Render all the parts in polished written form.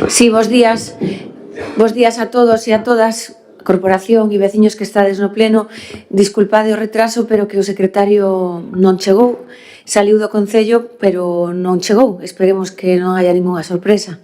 Sí, bos días. Bos días a todos e a todas, corporación e veciños que estades no pleno. Disculpade o retraso, pero que o secretario non chegou. Saliu do Concello, pero non chegou. Esperemos que non haya ningunha sorpresa.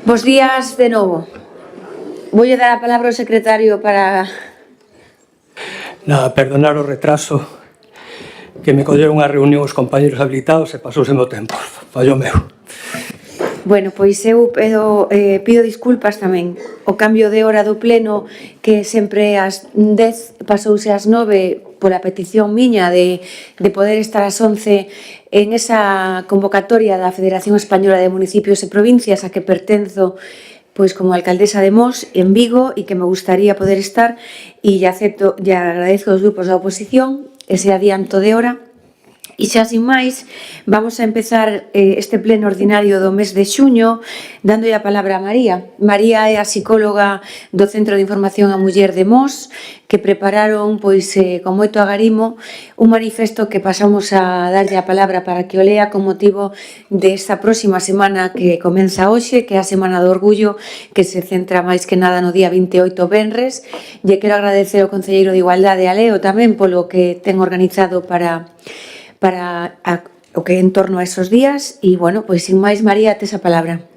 Bos días de novo. Voulle dar a palabra ao secretario para... Nada, perdonar o retraso, que me colleron unha reunión os compañeros habilitados e pasouse o tempo. Fallo meu. Bueno, pois eu pido disculpas tamén. O cambio de hora do pleno, que sempre ás 10 pasouse ás 9 pola petición miña de poder estar ás 11 en esa convocatoria da Federación Española de Municipios e Provincias a que pertenzo pois como alcaldesa de Mos en Vigo e que me gustaría poder estar e lle agradezco aos grupos da oposición ese adianto de hora. E xa sin máis, vamos a empezar este pleno ordinario do mes de xuño dándolle a palabra a María. María é a psicóloga do Centro de Información a Muller de Mos, que prepararon, pois, con moito agarimo, un manifesto que pasamos a darlle a palabra para que o lea con motivo desta próxima semana que comeza hoxe, que é a Semana do Orgullo, que se centra máis que nada no día 28 venres. Lle quero agradecer ao Concelleiro de Igualdade, a Leo, tamén polo que ten organizado para o que en torno a esos días e, bueno, pois sin máis, María, tes a palabra.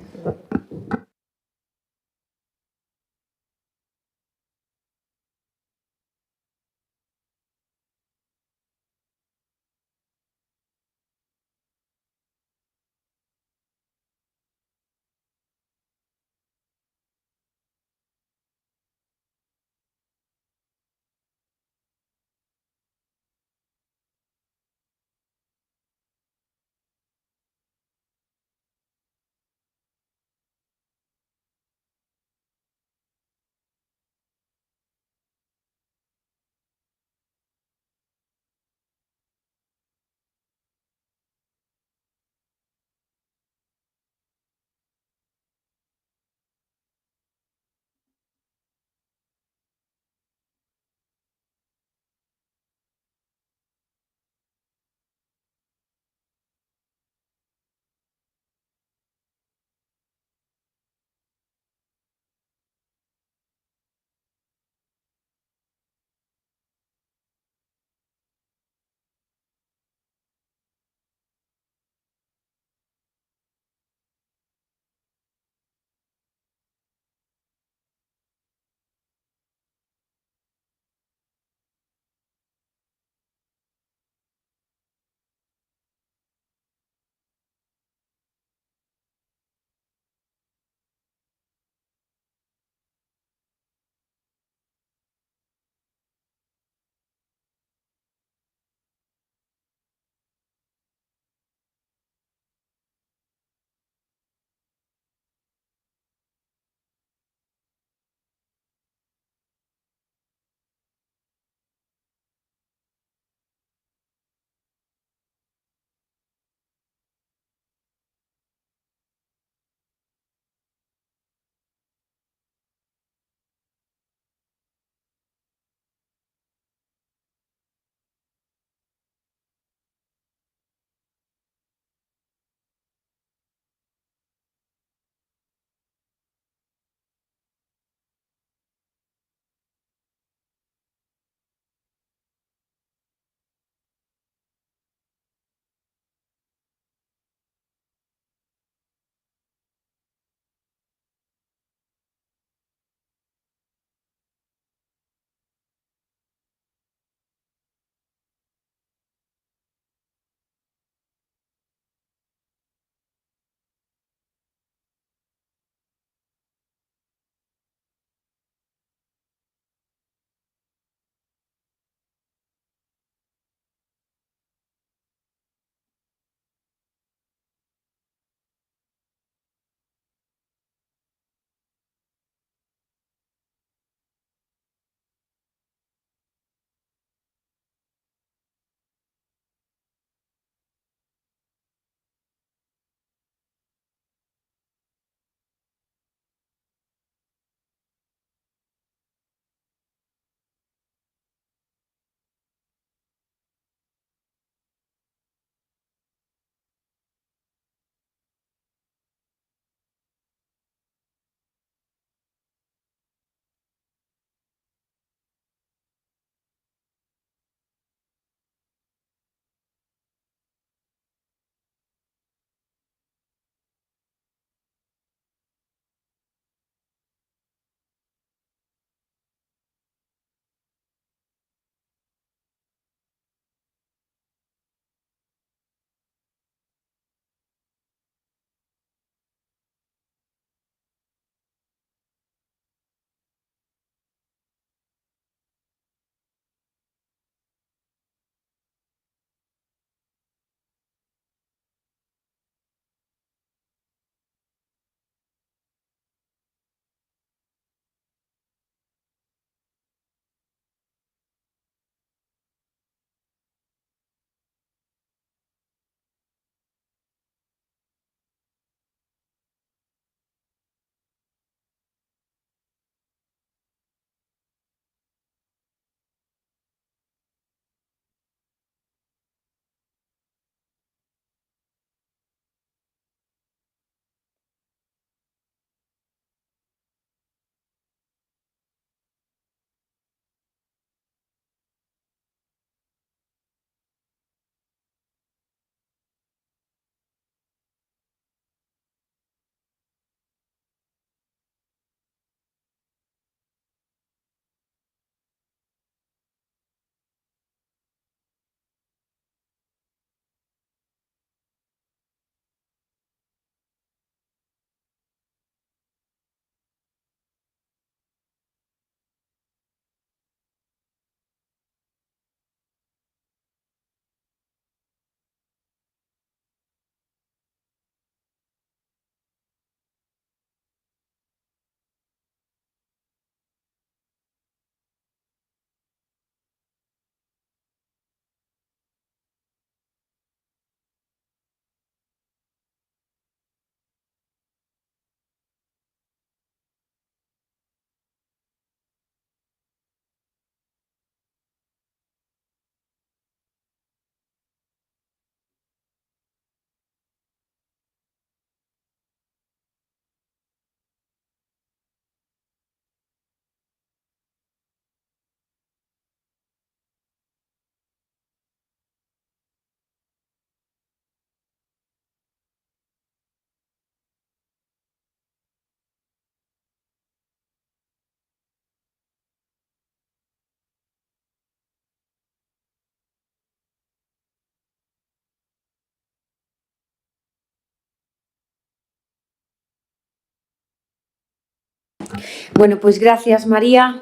Bueno, pois gracias, María.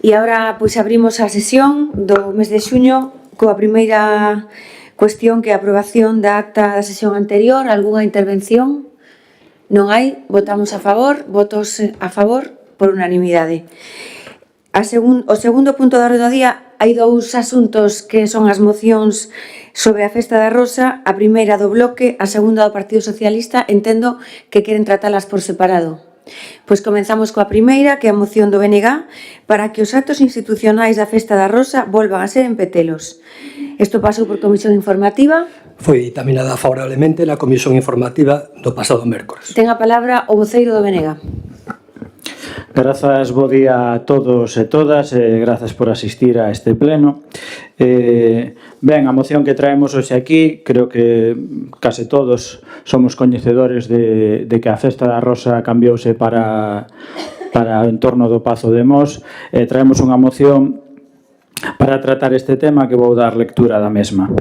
E agora pois abrimos a sesión do mes de xuño coa primeira cuestión que é a aprobación da acta da sesión anterior. Algúnha intervención? Non hai. Votamos a favor. Votos a favor por unanimidade. O segundo punto da orde do día, hai dous asuntos que son as mocións sobre a Festa da Rosa, a primeira do Bloque, a segunda do Partido Socialista. Entendo que queren tratalas por separado. Pois comenzamos coa primeira, que é a moción do BNG, para que os actos institucionais da Festa da Rosa volvan a ser en Petelos. Isto pasou por comisión informativa. Foi ditaminada favorablemente na comisión informativa do pasado mércores. Ten a palabra o voceiro do BNG. Grazas, bo día a todos e todas, grazas por asistir a este pleno. Ben, a moción que traemos hoxe aquí, creo que case todos somos coñecedores de que a Festa da Rosa cambiouse para o entorno do Pazo de Mos. Traemos unha moción para tratar este tema que vou dar lectura da mesma.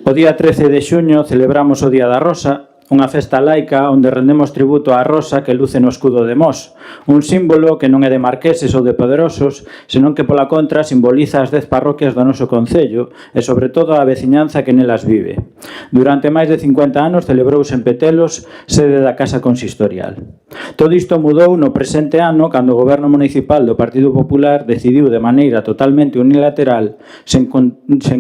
O día 13 de xuño celebramos o Día da Rosa, unha festa laica onde rendemos tributo á rosa que luce no escudo de Mos, un símbolo que non é de marqueses ou de poderosos, senón que pola contra simboliza as 10 parroquias do noso concello e sobre todo a veciñanza que nelas vive. Durante máis de 50 anos celebrouse en Petelos, sede da Casa Consistorial. Todo isto mudou no presente ano cando o Goberno Municipal do Partido Popular decidiu de maneira totalmente unilateral, sen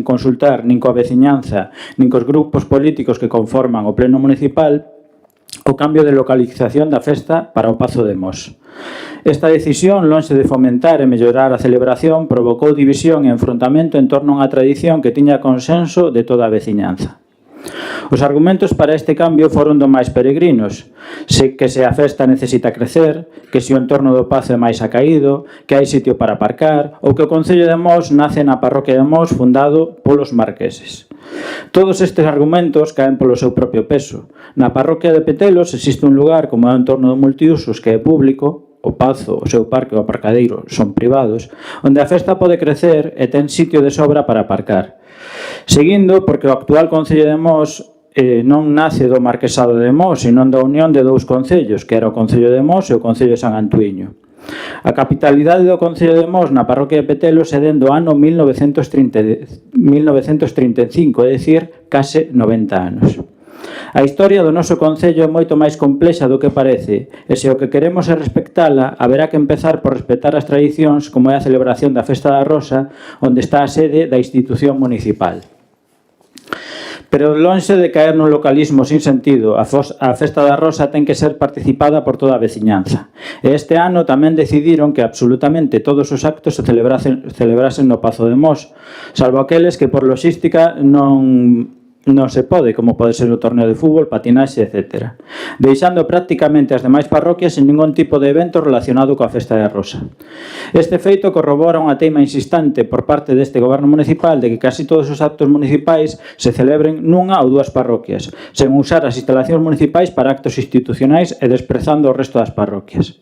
consultar nin coa veciñanza, nin cos grupos políticos que conforman o Pleno Municipal, o cambio de localización da festa para o Pazo de Mos. Esta decisión, lonxe de fomentar e mellorar a celebración, provocou división e enfrontamento en torno a unha tradición que tiña consenso de toda a veciñanza. Os argumentos para este cambio foron do máis peregrinos, que se a festa necesita crecer, que se o entorno do Pazo é máis acaído, que hai sitio para aparcar, ou que o Concello de Mos nace na parroquia de Mos fundado polos marqueses. Todos estes argumentos caen polo seu propio peso. Na parroquia de Petelos existe un lugar como é o entorno do multiusos que é público, o Pazo, o seu parque e o aparcadeiro son privados, onde a festa pode crecer e ten sitio de sobra para aparcar. Seguindo, porque o actual Concello de Mos non nace do Marquesado de Mos, senón da unión de dous concellos, que era o Concello de Mos e o Concello de San Antuíño. A capitalidade do Concello de Mos na parroquia de Petelos é dende o ano 1935, é dicir, case 90 anos. A historia do noso concello é moito máis complexa do que parece, e se o que queremos é respectala, haberá que empezar por respetar as tradicións como é a celebración da Festa da Rosa, onde está a sede da institución municipal. Pero lonxe de caer nun localismo sin sentido, a Festa da Rosa ten que ser participada por toda a veciñanza. E este ano tamén decidiron que absolutamente todos os actos se celebrasen no Pazo de Mos, salvo aqueles que por logística non se pode, como pode ser o torneo de fútbol, patinaxe, etc. Deixando prácticamente as demais parroquias sen ningún tipo de evento relacionado coa Festa da Rosa. Este feito corrobora unha teima insistente por parte deste goberno municipal de que casi todos os actos municipais se celebren nunha ou dúas parroquias, sen usar as instalacións municipais para actos institucionais e desprezando o resto das parroquias.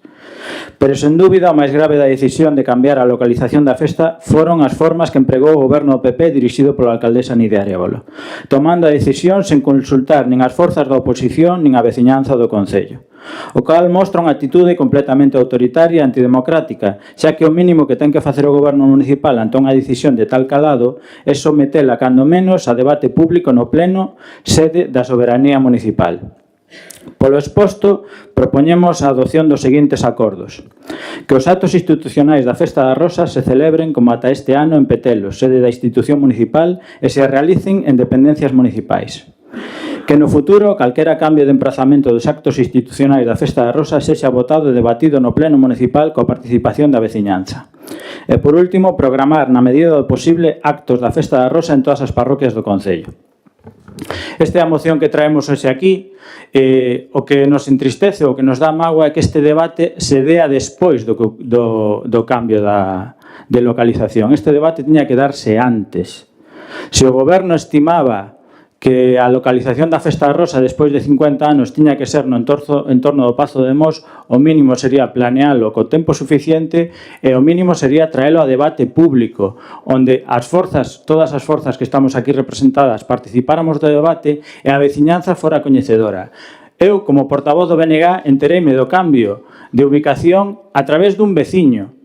Pero, sen dúbida, o máis grave da decisión de cambiar a localización da festa foron as formas que empregou o goberno do PP dirixido pola alcaldesa Nidia Arévalo, tomando a decisión sen consultar nin as forzas da oposición nin a veciñanza do Concello, o cal mostra unha actitude completamente autoritaria e antidemocrática, xa que o mínimo que ten que facer o goberno municipal ante unha decisión de tal calado é sometela cando menos a debate público no pleno sede da soberanía municipal. Polo exposto, propoñemos a adopción dos seguintes acordos. Que os actos institucionais da Festa da Rosa se celebren como ata este ano en Petelos, sede da institución municipal, e se realicen en dependencias municipais. Que no futuro, calquera cambio de emprazamento dos actos institucionais da Festa da Rosa sexa votado e debatido no pleno municipal coa participación da veciñanza. E, por último, programar, na medida do posible, actos da Festa da Rosa en todas as parroquias do Concello. Esta é a moción que traemos hoxe aquí. O que nos entristece, o que nos dá mágoa é que este debate se dea despois do cambio de localización. Este debate tiña que darse antes. Se o goberno estimaba que a localización da Festa da Rosa despois de 50 anos tiña que ser no entorno do Pazo de Mos, o mínimo sería planealo co tempo suficiente e o mínimo sería traelo a debate público, onde todas as forzas que estamos aquí representadas participáramos do debate e a veciñanza fora coñecedora. Eu, como portavoz do BNG, entereime do cambio de ubicación a través dun veciño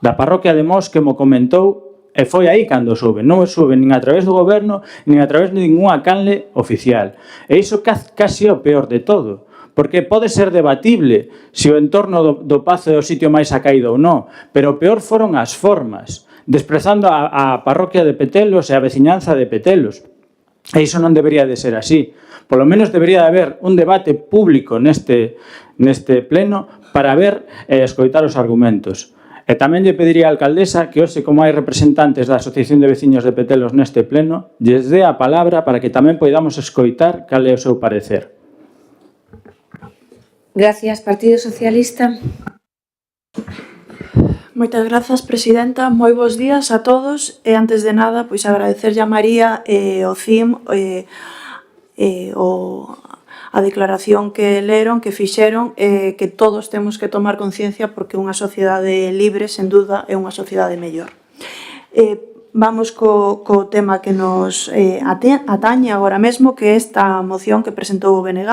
da parroquia de Mos que mo comentou, e foi aí cando sube. Non sube nin a través do goberno, nin a través de ninguna canle oficial. E iso casi é o peor de todo, porque pode ser debatible se o entorno do pazo é o sitio máis acaído ou non, pero o peor foron as formas, desprezando a parroquia de Petelos e a veciñanza de Petelos. E iso non debería de ser así. Polo menos debería de haber un debate público neste pleno para ver e escoitar os argumentos. E tamén lle pediría á alcaldesa que hoxe, como hai representantes da Asociación de Veciños de Petelos neste pleno, lles dé a palabra para que tamén poidamos escoitar cal é o seu parecer. Gracias, Partido Socialista. Moitas grazas, presidenta. Moi bons días a todos. E antes de nada, pois agradecerlle a María e ao CIM a declaración que leron, que fixeron, que todos temos que tomar conciencia porque unha sociedade libre, sen duda, é unha sociedade mellor. Vamos co tema que nos atañe agora mesmo, que é esta moción que presentou o BNG,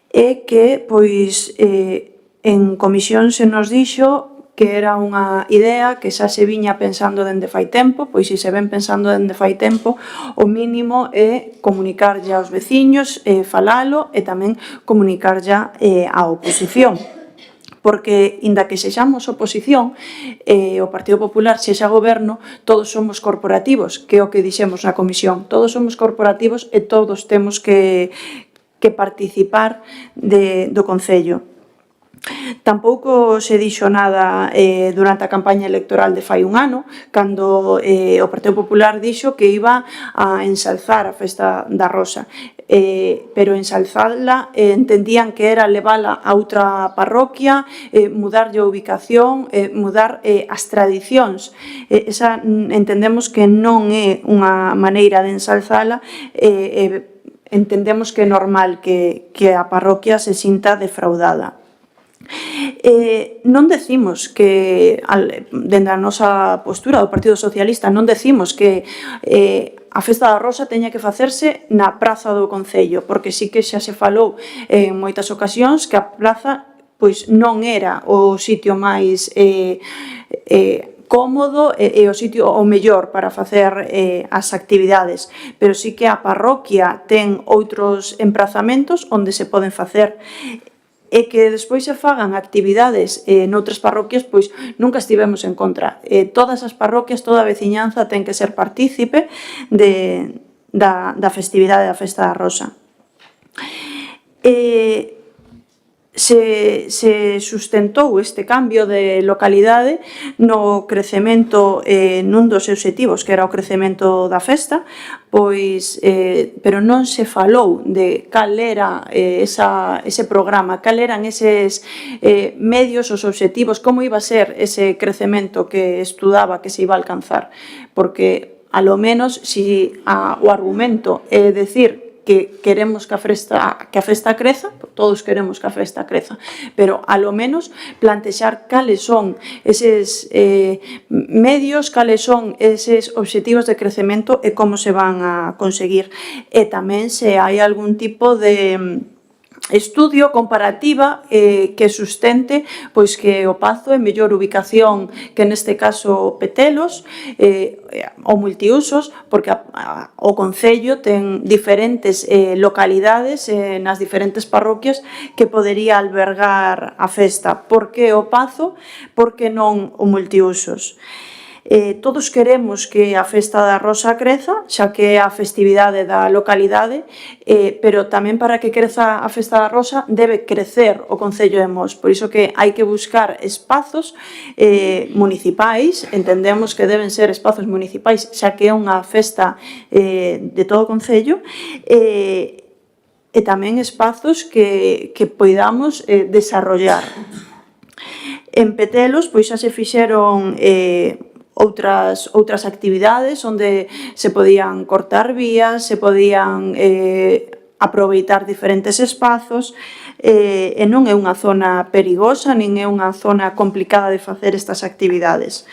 e que, pois, en comisión se nos dixo que era unha idea que xa se viña pensando dende fai tempo, pois se ven pensando dende fai tempo, o mínimo é comunicarlle aos veciños, falalo e tamén comunicarlle á oposición. Porque, inda que sexamos oposición, o Partido Popular sexa goberno, todos somos corporativos, que é o que dixemos na comisión. Todos somos corporativos e todos temos que participar do Concello. Tampouco se dixo nada durante a campaña electoral de fai un ano, cando o Partido Popular dixo que iba a ensalzar a Festa da Rosa, pero ensalzarla entendían que era levala a outra parroquia, mudarlle a ubicación, mudar as tradicións. Esa entendemos que non é unha maneira de ensalzala, entendemos que é normal que a parroquia se sinta defraudada. Non decimos que, dende a nosa postura do Partido Socialista, non decimos que a Festa da Rosa teña que facerse na praza do Concello, porque sí que xa se falou en moitas ocasións que a praza pois non era o sitio máis cómodo e o sitio o mellor para facer as actividades, pero sí que a parroquia ten outros emprazamentos onde se poden facer. E que despois se fagan actividades noutras parroquias, pois nunca estivemos en contra. Todas as parroquias, toda a veciñanza ten que ser partícipe da festividade da Festa da Rosa. Se sustentou este cambio de localidade no crecemento nun dos obxectivos, que era o crecemento da festa, pois, pero non se falou de cal era ese programa, cal eran eses medios, os obxectivos, como iba a ser ese crecemento que estudaba que se iba a alcanzar, porque, a lo menos, si o argumento é decir que queremos que a festa creza, todos queremos que a festa creza, pero a lo menos plantexar cales son eses medios, cales son eses obxectivos de crecemento e como se van a conseguir. E tamén se hai algún tipo de estudio comparativa que sustente pois que o Pazo é mellor ubicación que neste caso Petelos ou multiusos, porque o Concello ten diferentes localidades nas diferentes parroquias que podería albergar a festa. Por que o Pazo? Por que non o multiusos? Todos queremos que a Festa da Rosa creza, xa que é a festividade da localidade, pero tamén para que creza a Festa da Rosa debe crecer o Concello de Mos. Por iso que hai que buscar espazos municipais, entendemos que deben ser espazos municipais, xa que é unha festa de todo o Concello, e tamén espazos que poidamos desarrollar. En Petelos, pois xa se fixeron outras actividades onde se podían cortar vías, se podían aproveitar diferentes espazos, e non é unha zona perigosa, nin é unha zona complicada de facer estas actividades.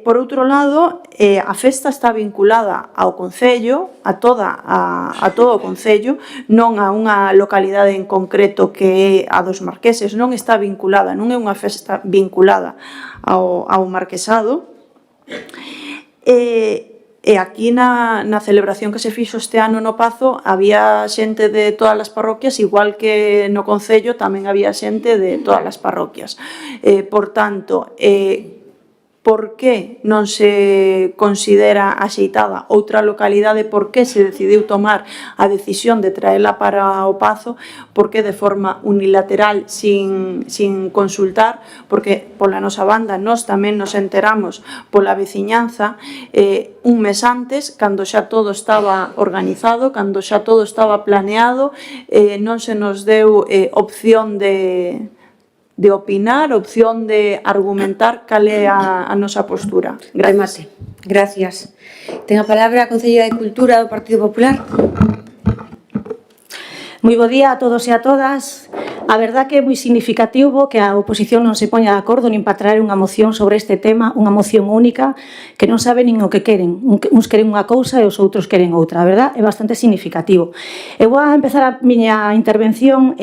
Por outro lado, a festa está vinculada ao Concello, a todo o Concello, non a unha localidade en concreto que é a dos Marqueses, non está vinculada, non é unha festa vinculada ao Marquesado. E aquí na celebración que se fixo este ano no Pazo había xente de todas as parroquias, igual que no Concello tamén había xente de todas as parroquias. Por tanto, por que non se considera axeitada outra localidade, por que se decidiu tomar a decisión de traela para o Pazo, por que de forma unilateral, sin consultar, porque pola nosa banda nós tamén nos enteramos pola veciñanza un mes antes, cando xa todo estaba organizado, cando xa todo estaba planeado, non se nos deu opción de opinar, opción de argumentar cal é a nosa postura. Remate. Gracias. Ten a palabra a Concelleira de Cultura do Partido Popular. Moi bo día a todos e a todas. A verdad que é moi significativo que a oposición non se poña de acordo nin para traer unha moción sobre este tema, unha moción única, que non sabe nin o que queren. Uns queren unha cousa e os outros queren outra. A verdad é bastante significativo. Eu vou a empezar a miña intervención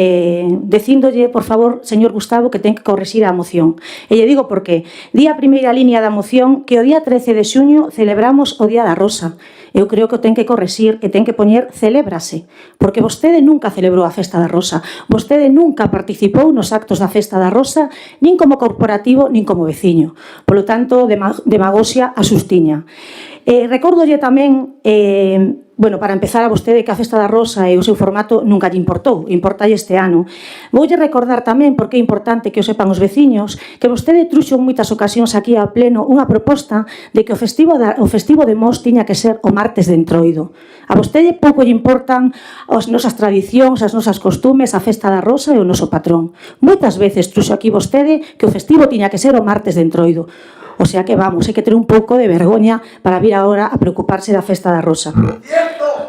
dicíndolle, por favor, señor Gustavo, que ten que corrixir a moción. E lle digo por qué. Di a primeira línea da moción que o día 13 de xuño celebramos o Día da Rosa. Eu creo que o ten que corrixir e ten que poñer celébrase, porque vostede nunca celebrou a Festa da Rosa, vostede nunca participou nos actos da Festa da Rosa, nin como corporativo, nin como veciño. Polo tanto, demagoxia a sustiña. Recórdolle tamén, para empezar a vostede que a Festa da Rosa e o seu formato nunca lle importou, importalle este ano. Voulle recordar tamén, porque é importante que o sepan os veciños, que vostede truxo en moitas ocasións aquí a pleno unha proposta de que o festivo de Mos tiña que ser o martes de Entroido. A vostede pouco lle importan as nosas tradicións, as nosas costumes, a Festa da Rosa e o noso patrón. Moitas veces truxo aquí vostede que o festivo tiña que ser o martes de Entroido. O sea que vamos, hai que ter un pouco de vergoña para vir agora a preocuparse da Festa da Rosa.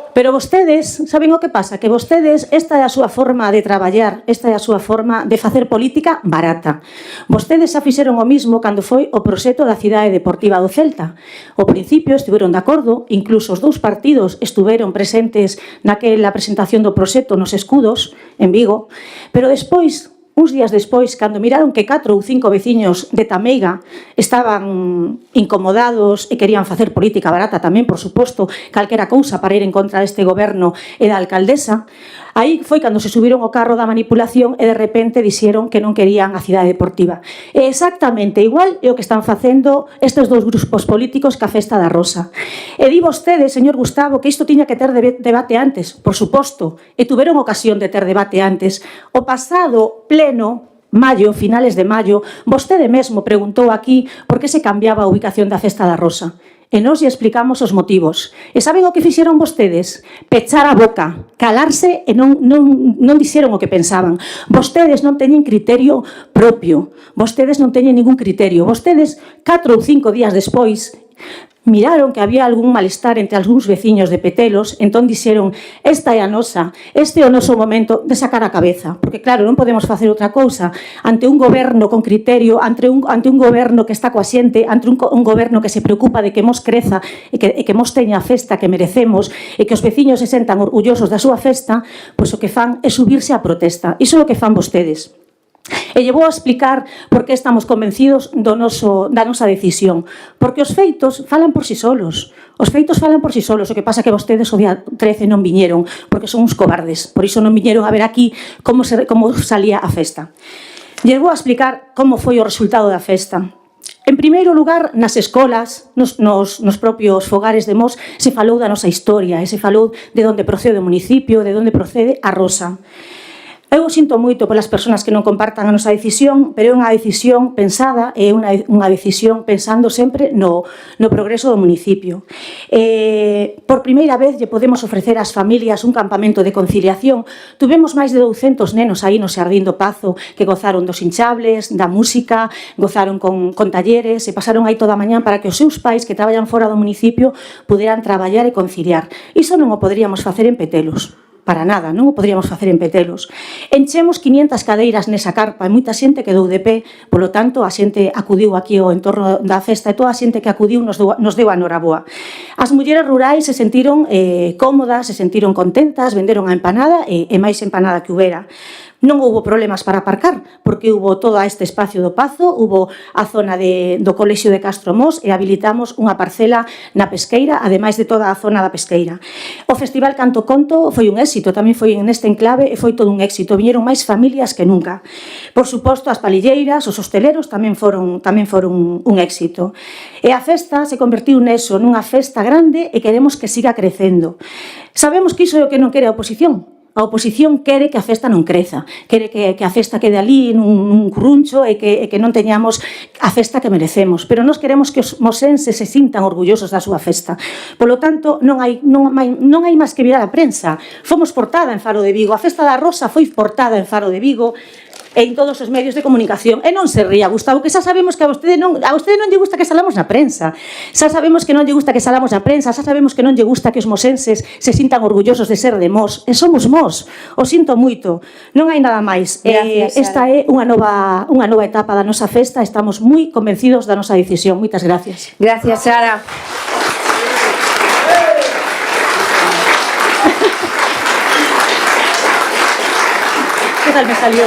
Pero vostedes, saben o que pasa? Que vostedes, esta é a súa forma de traballar, esta é a súa forma de facer política barata. Vostedes xa fixeron o mismo cando foi o proxecto da Cidade Deportiva do Celta. Ao principio estiveron de acordo, incluso os dous partidos estiveron presentes naquela presentación do proxecto nos escudos, en Vigo, pero despois, uns días despois, cando miraron que 4 ou 5 veciños de Tameiga estaban incomodados e querían facer política barata tamén, por suposto, calquera cousa para ir en contra deste goberno e da alcaldesa, aí foi cando se subiron ao carro da manipulación e de repente dixeron que non querían a Cidade Deportiva. E exactamente igual é o que están facendo estes dous grupos políticos ca Festa da Rosa. E di vostede, señor Gustavo, que isto tiña que ter debate antes, por suposto, e tuveron ocasión de ter debate antes. O pasado pleno, maio, finales de maio, vostede mesmo preguntou aquí por que se cambiaba a ubicación da Festa da Rosa. E nós lle explicamos os motivos. E saben o que fixeron vostedes? Pechar a boca, calarse e non dixeron o que pensaban. Vostedes non teñen criterio propio. Vostedes non teñen ningún criterio. Vostedes, 4 ou 5 días despois, miraron que había algún malestar entre algúns veciños de Petelos, entón dixeron, esta é a nosa, este é o noso momento de sacar a cabeza, porque claro, non podemos facer outra cousa ante un goberno con criterio, ante un goberno que está coa xente, ante un goberno que se preocupa de que Mos creza e que Mos teña a festa que merecemos e que os veciños se sentan orgullosos da súa festa, pois o que fan é subirse á protesta. Iso é o que fan vostedes. E lle vou a explicar por que estamos convencidos da nosa decisión. Porque os feitos falan por si solos. Os feitos falan por si solos. O que pasa que vostedes o día 13 non viñeron, porque son uns cobardes. Por iso non viñeron a ver aquí como salía a festa. Lle vou a explicar como foi o resultado da festa. En primeiro lugar, nas escolas, nos propios fogares de Mos, se falou da nosa historia e se falou de onde procede o municipio, de onde procede a Rosa. Eu sinto moito polas persoas que non compartan a nosa decisión, pero é unha decisión pensada e unha decisión pensando sempre no progreso do municipio. Por primeira vez lle podemos ofrecer ás familias un campamento de conciliación. Tuvemos máis de 200 nenos aí no Xardín do Pazo que gozaron dos hinchables, da música, gozaron con talleres e pasaron aí toda a mañá para que os seus pais que traballan fora do municipio puderan traballar e conciliar. Iso non o poderíamos facer en Petelos. para nada, non o podríamos facer en Petelos. Enchemos 500 cadeiras nesa carpa e moita xente quedou de pé, polo tanto a xente acudiu aquí ao entorno da festa e toda a xente que acudiu nos deu a noraboa. As mulleres rurais se sentiron cómodas, se sentiron contentas, venderon a empanada e máis empanada que houbera. Non houbo problemas para aparcar, porque hubo todo este espacio do Pazo, hubo a zona do Colexio de Castro Mos e habilitamos unha parcela na Pesqueira, ademais de toda a zona da Pesqueira. O Festival Canto Conto foi un éxito, tamén foi neste enclave e foi todo un éxito. Viñeron máis familias que nunca. Por suposto, as palilleiras, os hosteleros tamén foron un éxito. E a festa se convertiu neso, nunha festa grande e queremos que siga crecendo. Sabemos que iso é o que non quere a oposición. A oposición quere que a festa non creza, quere que a festa quede ali nun curruncho e que non teñamos a festa que merecemos. Pero nós queremos que os mosenses se sintan orgullosos da súa festa. Polo tanto, non hai máis que mirar a prensa. Fomos portada en Faro de Vigo, a Festa da Rosa foi portada en Faro de Vigo, e en todos os medios de comunicación. E non se ría, Gustavo, que xa sabemos que a vostede non lle gusta que salamos na prensa. Xa sabemos que non lle gusta que salamos na prensa, xa sabemos que non lle gusta que os mosenses se sintan orgullosos de ser de Mos. E somos Mos. O sinto moito. Non hai nada máis. Esta é unha nova etapa da nosa festa. Estamos moi convencidos da nosa decisión. Moitas gracias. Gracias, Sara. Que tal me salió?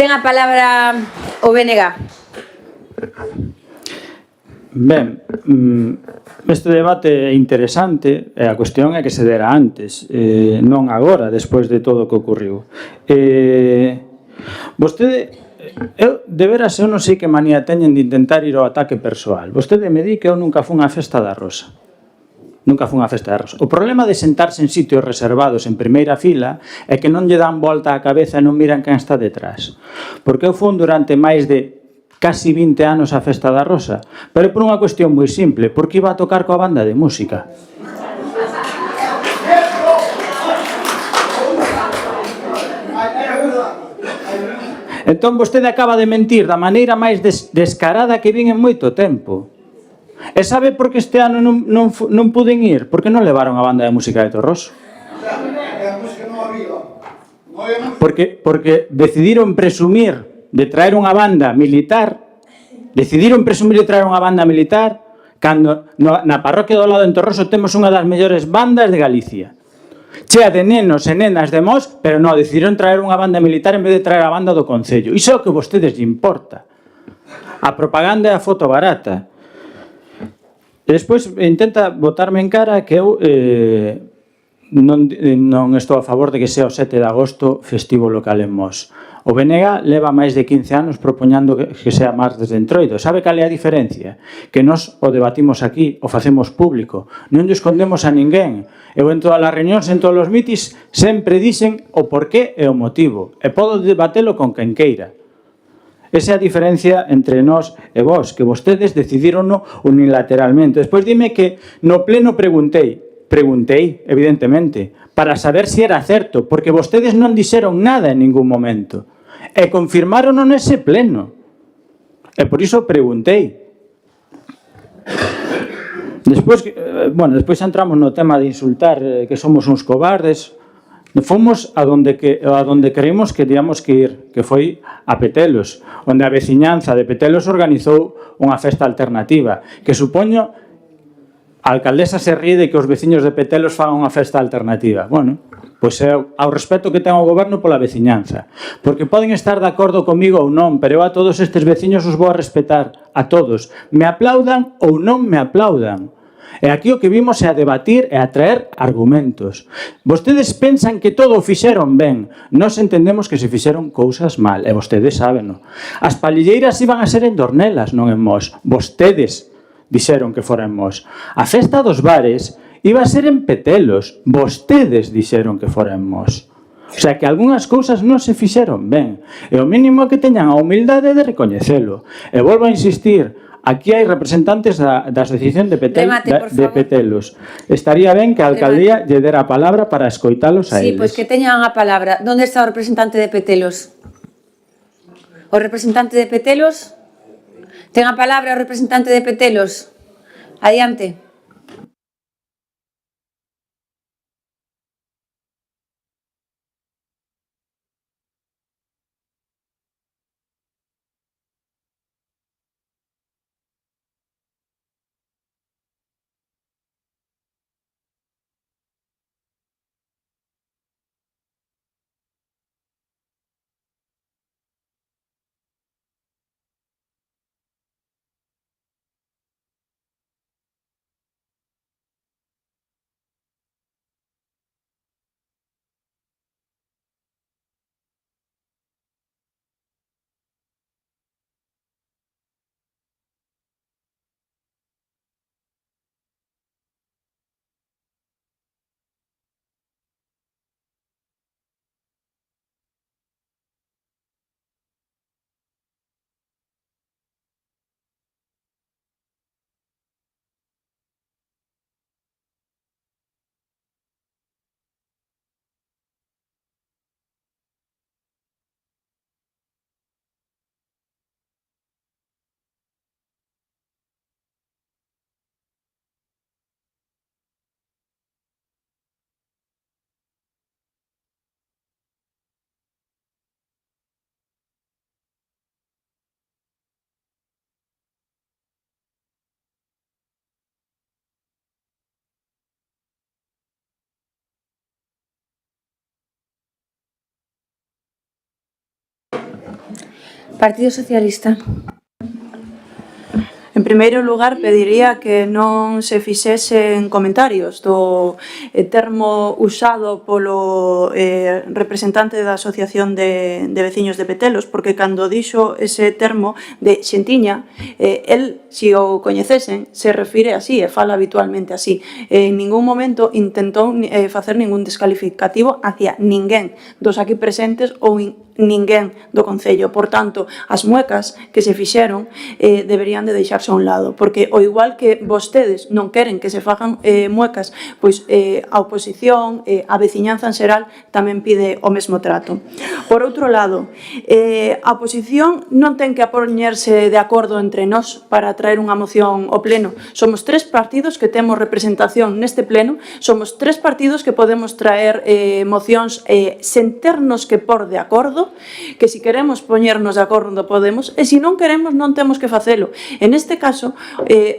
Ten a palabra o BNG. Ben, este debate é interesante e a cuestión é que se dera antes, non agora, despois de todo o que ocurriu. Vostede, de veras, eu non sei que manía teñen de intentar ir ao ataque persoal. Vostede me di que eu nunca fun á Festa da Rosa. Nunca fun á Festa da Rosa. O problema de sentarse en sitios reservados en primeira fila é que non lle dan volta á cabeza e non miran quen está detrás. Porque eu fun durante máis de casi 20 anos á Festa da Rosa, pero por unha cuestión moi simple, porque iba a tocar coa banda de música. Entón vostede acaba de mentir da maneira máis descarada que vin en moito tempo. E sabe por que este ano non puden ir? Porque non levaron a banda de música de Torroso. Porque decidiron presumir de traer unha banda militar, cando na parroquia do lado en Torroso temos unha das mellores bandas de Galicia. Chea de nenos e nenas de Mos, pero non, decidiron traer unha banda militar en vez de traer a banda do Concello. Iso é o que vostedes lle importa. A propaganda é a foto barata. E despois intenta botarme en cara que eu non estou a favor de que sea o 7 de agosto festivo local en Mos. O BNG leva máis de 15 anos propoñando que sea martes de Entroido. Sabe cal é a diferencia? Que nós o debatimos aquí, o facemos público. Non lle escondemos a ninguén. Eu en todas as reunións, en todos os mitis, sempre dixen o porqué e o motivo. E podo debatelo con quen queira. Esa é a diferencia entre nós e vós, que vostedes decidirono unilateralmente. Despois dime que no pleno preguntei, evidentemente, para saber se era certo, porque vostedes non dixeron nada en ningún momento. E confirmarono nese pleno. E por iso preguntei. Despois entramos no tema de insultar que somos uns cobardes. Fomos a donde creímos que teníamos que ir, que foi a Petelos, onde a veciñanza de Petelos organizou unha festa alternativa, que supoño a alcaldesa se ríe de que os veciños de Petelos fagan unha festa alternativa. Bueno, pois é ao respeto que ten o goberno pola veciñanza, porque poden estar de acordo comigo ou non, pero eu a todos estes veciños os vou a respetar, a todos, me aplaudan ou non me aplaudan. E aquí o que vimos é a debatir e a traer argumentos. Vostedes pensan que todo o fixeron ben. Nós entendemos que se fixeron cousas mal, e vostedes sábeno. As palilleiras iban a ser en Dornelas, non en Mos. Vostedes dixeron que fora en Mos. A festa dos bares iba a ser en Petelos. Vostedes dixeron que fora en Mos. O sea, que algunhas cousas non se fixeron ben. E o mínimo que teñan a humildade de recoñecelo. E volvo a insistir, aquí hai representantes da Asociación de Petelos. Estaría ben que a alcaldía lle dera a palabra para escoitalos a eles. Sí, pois que teñan a palabra. Onde está o representante de Petelos? O representante de Petelos? Ten a palabra o representante de Petelos. Adiante. Partido Socialista. En primeiro lugar, pediría que non se fixesen comentarios do termo usado polo representante da Asociación de Veciños de Petelos, porque cando dixo ese termo de xentiña, el, se o coñecesen, se refire así e fala habitualmente así. En ningún momento intentou facer ningún descalificativo hacia ninguén dos aquí presentes ou ninguén do Concello. Por tanto, as muecas que se fixeron deberían de deixarse a un lado, porque ao igual que vostedes non queren que se fagan muecas, pois a oposición, a veciñanza en xeral tamén pide o mesmo trato. Por outro lado, a oposición non ten que poñerse de acordo entre nós para traer unha moción ao pleno. Somos 3 partidos que temos representación neste pleno, somos 3 partidos que podemos traer mocións sen ternos que por de acordo, que si queremos poñernos de acordo podemos, e se non queremos non temos que facelo. En este caso,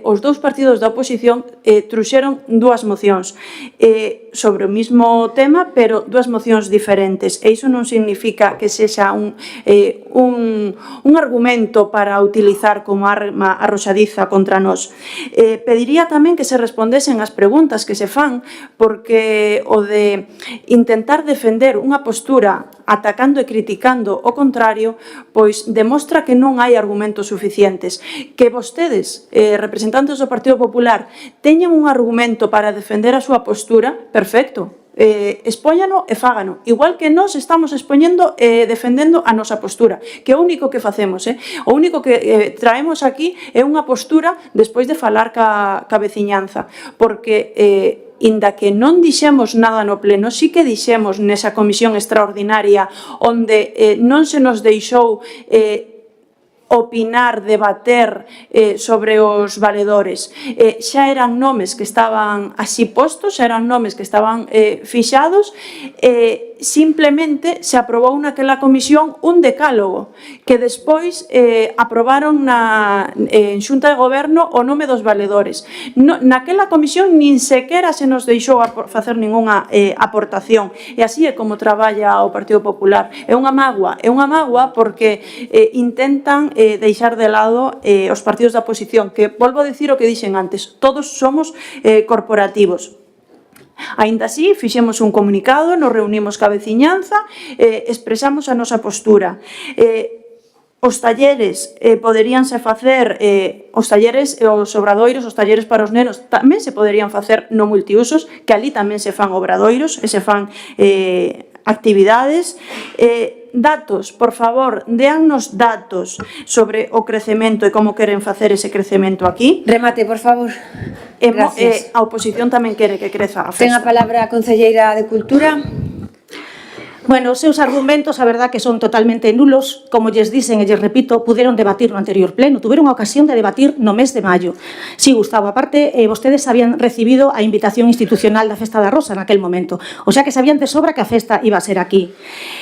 os 2 partidos da oposición truxeron 2 mocións sobre o mismo tema, pero 2 mocións diferentes, e iso non significa que sexa un argumento para utilizar como arma arroxadiza contra nós. Pediría tamén que se respondesen as preguntas que se fan, porque o de intentar defender unha postura atacando e criticando o contrario, pois demostra que non hai argumentos suficientes. Que vostedes, representantes do Partido Popular, teñan un argumento para defender a súa postura, perfecto. Expóñano e fágano, igual que nós estamos expoñendo e defendendo a nosa postura, que é o único que facemos, o único que traemos aquí é unha postura despois de falar ca veciñanza, porque inda que non dixemos nada no pleno, sí que dixemos nesa comisión extraordinaria onde non se nos deixou opinar, debater sobre os valedores. Xa eran nomes que estaban así postos, xa eran nomes que estaban fixados, simplemente se aprobou naquela comisión un decálogo que despois aprobaron en Xunta de Goberno o nome dos valedores. Naquela comisión nin sequera se nos deixou facer ningunha aportación, e así é como traballa o Partido Popular. É unha mágoa porque intentan deixar de lado os partidos da oposición, que volvo a dicir o que dixen antes, todos somos corporativos. Aínda así, fixemos un comunicado, nos reunimos ca veciñanza, expresamos a nosa postura. Os talleres poderíanse facer, os talleres, os obradoiros, os talleres para os nenos tamén se poderían facer no multiusos, que ali tamén se fan obradoiros e se fan actividades. Datos, por favor, déannos datos sobre o crecemento e como queren facer ese crecemento aquí. Remate, por favor. Gracias. A oposición tamén quere que creza a festa. Ten a palabra a concelleira de Cultura. Bueno, os seus argumentos, a verdad que son totalmente nulos, como lles dicen e lles repito, puderon debatir no anterior pleno, tuveron a ocasión de debatir no mes de maio. Sí, Gustavo, aparte, vostedes habían recibido a invitación institucional da Festa da Rosa naquel momento, o sea que sabían de sobra que a festa iba a ser aquí.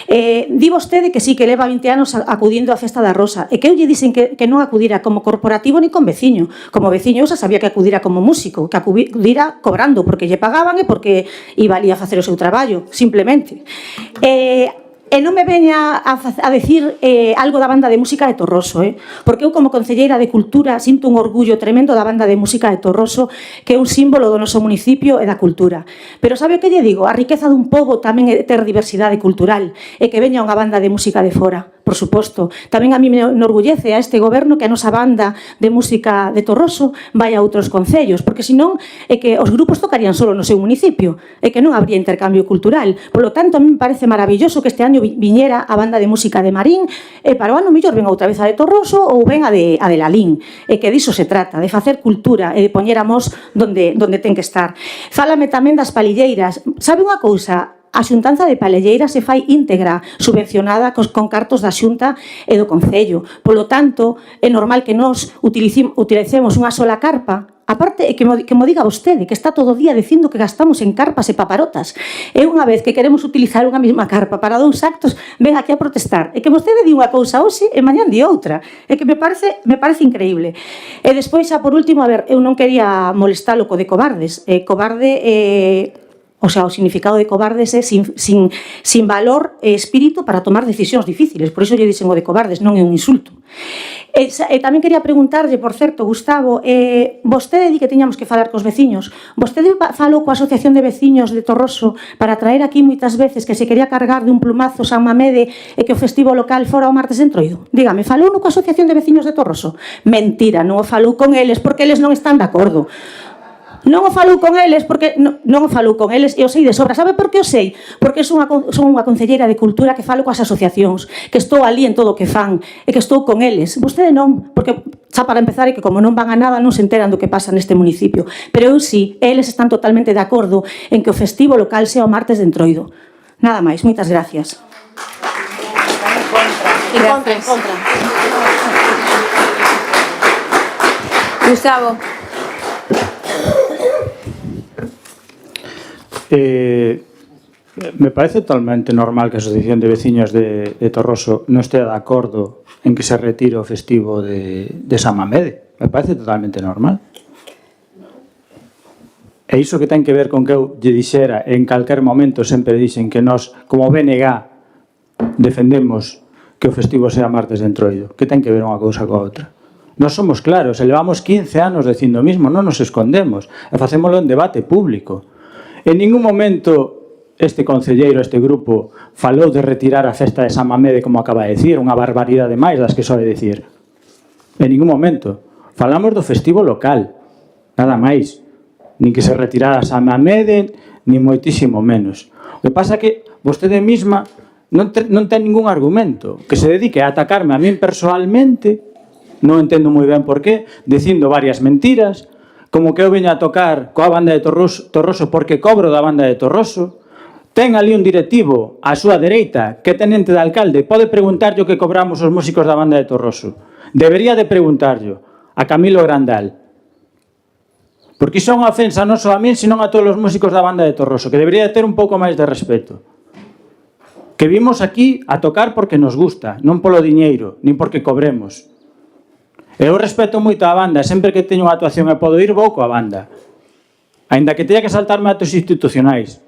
Di vostede que sí, que leva 20 anos acudindo á Festa da Rosa, e que eu lle dicen que non acudira como corporativo ni con veciño. Como veciño, eu xa sabía que acudira como músico, que acudira cobrando, porque lle pagaban e porque iba ali a facer o seu traballo, simplemente. E non me veña a decir algo da banda de música de Torroso, porque eu como concelleira de Cultura sinto un orgullo tremendo da banda de música de Torroso, que é un símbolo do noso municipio e da cultura. Pero sabe o que lle digo? A riqueza dun pobo tamén é ter diversidade cultural, e que veña unha banda de música de fora. Por suposto, tamén a mí me enorgullece a este goberno que a nosa banda de música de Torroso vai a outros concellos, porque senón é que os grupos tocarían solo no seu municipio, e que non habría intercambio cultural. Por lo tanto, a mí me parece maravilloso que este año viñera a banda de música de Marín, e para o ano mellor ven outra vez a de Torroso ou ven a de Lalín, e que diso se trata, de facer cultura e de poñer a mos donde ten que estar. Fálame tamén das palilleiras. Sabe unha cousa? A xuntanza de Palelleira se fai íntegra, subvencionada con cartos da Xunta e do Concello. Polo tanto, é normal que nós utilicemos unha sola carpa. Aparte, que mo diga vostede, que está todo o día dicindo que gastamos en carpas e paparotas. E unha vez que queremos utilizar unha mesma carpa para 2 actos, ven aquí a protestar. E que vostede di unha cousa hoxe e mañán di outra. E que me parece increíble. E despois, xa por último, a ver, eu non quería molestalo co de cobardes. Cobarde O sea, o significado de cobardes é sin valor e espírito para tomar decisións difíciles. Por iso lle dixen o de cobardes, non é un insulto. E tamén quería preguntarlle, por certo, Gustavo, vostede di que tiñamos que falar cos veciños. Vostede falou coa Asociación de Veciños de Torroso para traer aquí moitas veces que se quería cargar de un plumazo San Mamede e que o festivo local fora o martes de Entroido? Dígame, falou coa Asociación de Veciños de Torroso? Mentira, non o falou con eles porque eles non están de acordo. Non o falou con eles porque non o falou con eles e o sei de sobra. Sabe por que o sei? Porque son unha concelleira de cultura que falo coas asociacións, que estou ali en todo o que fan e que estou con eles. Vostede non, porque xa para empezar é que como non van a nada non se enteran do que pasa neste municipio. Pero eu sí, eles están totalmente de acordo en que o festivo local sea o martes de Entroido. Nada máis, moitas gracias. Gracias. Gustavo. Me parece totalmente normal que a Asociación de Veciños de Torroso non estea de acordo en que se retire o festivo de San Mamede. Me parece totalmente normal. E iso que ten que ver con que eu lle dixera en calquer momento sempre dixen que nós, como BNG, defendemos que o festivo sea martes de Entroido. Que ten que ver unha cousa coa outra? Nós somos claros, e levamos 15 anos dicindo o mismo, non nos escondemos, e facémolo en debate público. En ningún momento este concelleiro, este grupo, falou de retirar a festa de San Mamede, como acaba de decir, unha barbaridade máis das que sobe decir. En ningún momento. Falamos do festivo local, nada máis. Nin que se retirara San Mamede, nin moitísimo menos. O que pasa é que vostede mesma non ten ningún argumento, que se dedique a atacarme a min personalmente, non entendo moi ben por qué, dicindo varias mentiras, como que eu veño a tocar coa banda de Torroso porque cobro da banda de Torroso. Ten ali un directivo á súa dereita que é tenente de alcalde, pode preguntarlle o que cobramos os músicos da banda de Torroso. Debería de preguntarlle a Camilo Grandal. Porque iso é unha ofensa non só a min, sino a todos os músicos da banda de Torroso, que debería de ter un pouco máis de respeto. Que vimos aquí a tocar porque nos gusta, non polo diñeiro, nin porque cobremos. Eu respeto moito a banda, sempre que teño unha actuación e podo ir, vou coa banda. Aínda que teña que saltarme atos institucionais.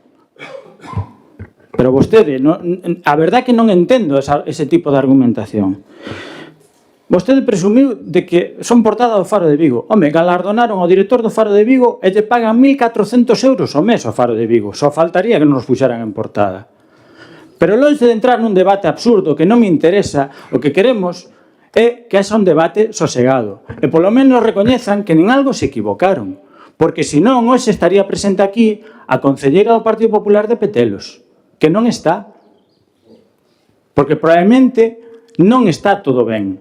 Pero vostede, a verdade é que non entendo ese tipo de argumentación. Vostede presumiu de que son portada do Faro de Vigo. Home, galardonaron ao director do Faro de Vigo e lle pagan 1.400 euros ao mes ao Faro de Vigo. Só faltaría que non nos puxeran en portada. Pero longe de entrar nun debate absurdo que non me interesa, o que queremos é que haxa un debate sosegado e polo menos recoñezan que nin algo se equivocaron, porque senón hoxe estaría presente aquí a concelleira do Partido Popular de Petelos, que non está, porque probablemente non está todo ben.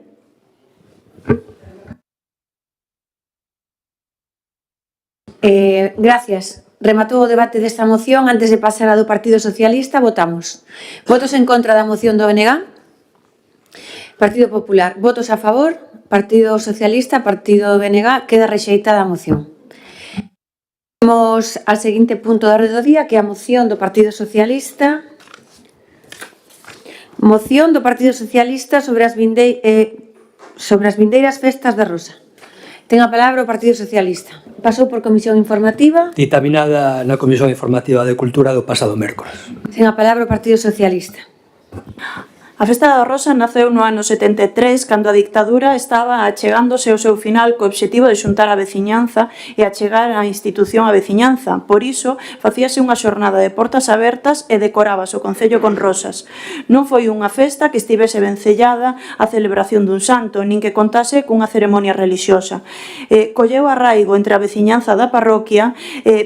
Gracias. Rematou o debate desta moción. Antes de pasar a do Partido Socialista, votamos. Votos en contra da moción do BNG? Partido Popular, votos a favor. Partido Socialista, Partido BNG, queda rexeitada a moción. Vamos ao seguinte punto da orde do día, que é a moción do Partido Socialista. Moción do Partido Socialista sobre as vindeiras festas da Rosa. Ten a palabra o Partido Socialista. Pasou por comisión informativa. Dictaminada na Comisión Informativa de Cultura do pasado mércores. Ten a palabra o Partido Socialista. A Festa da Rosa naceu no ano 73, cando a dictadura estaba achegándose ao seu final co obxectivo de xuntar a veciñanza e achegar a institución a veciñanza. Por iso, facíase unha xornada de portas abertas e decorábase o Concello con rosas. Non foi unha festa que estivese vencellada á celebración dun santo, nin que contase cunha ceremonia relixiosa. Colleu arraigo entre a veciñanza da parroquia,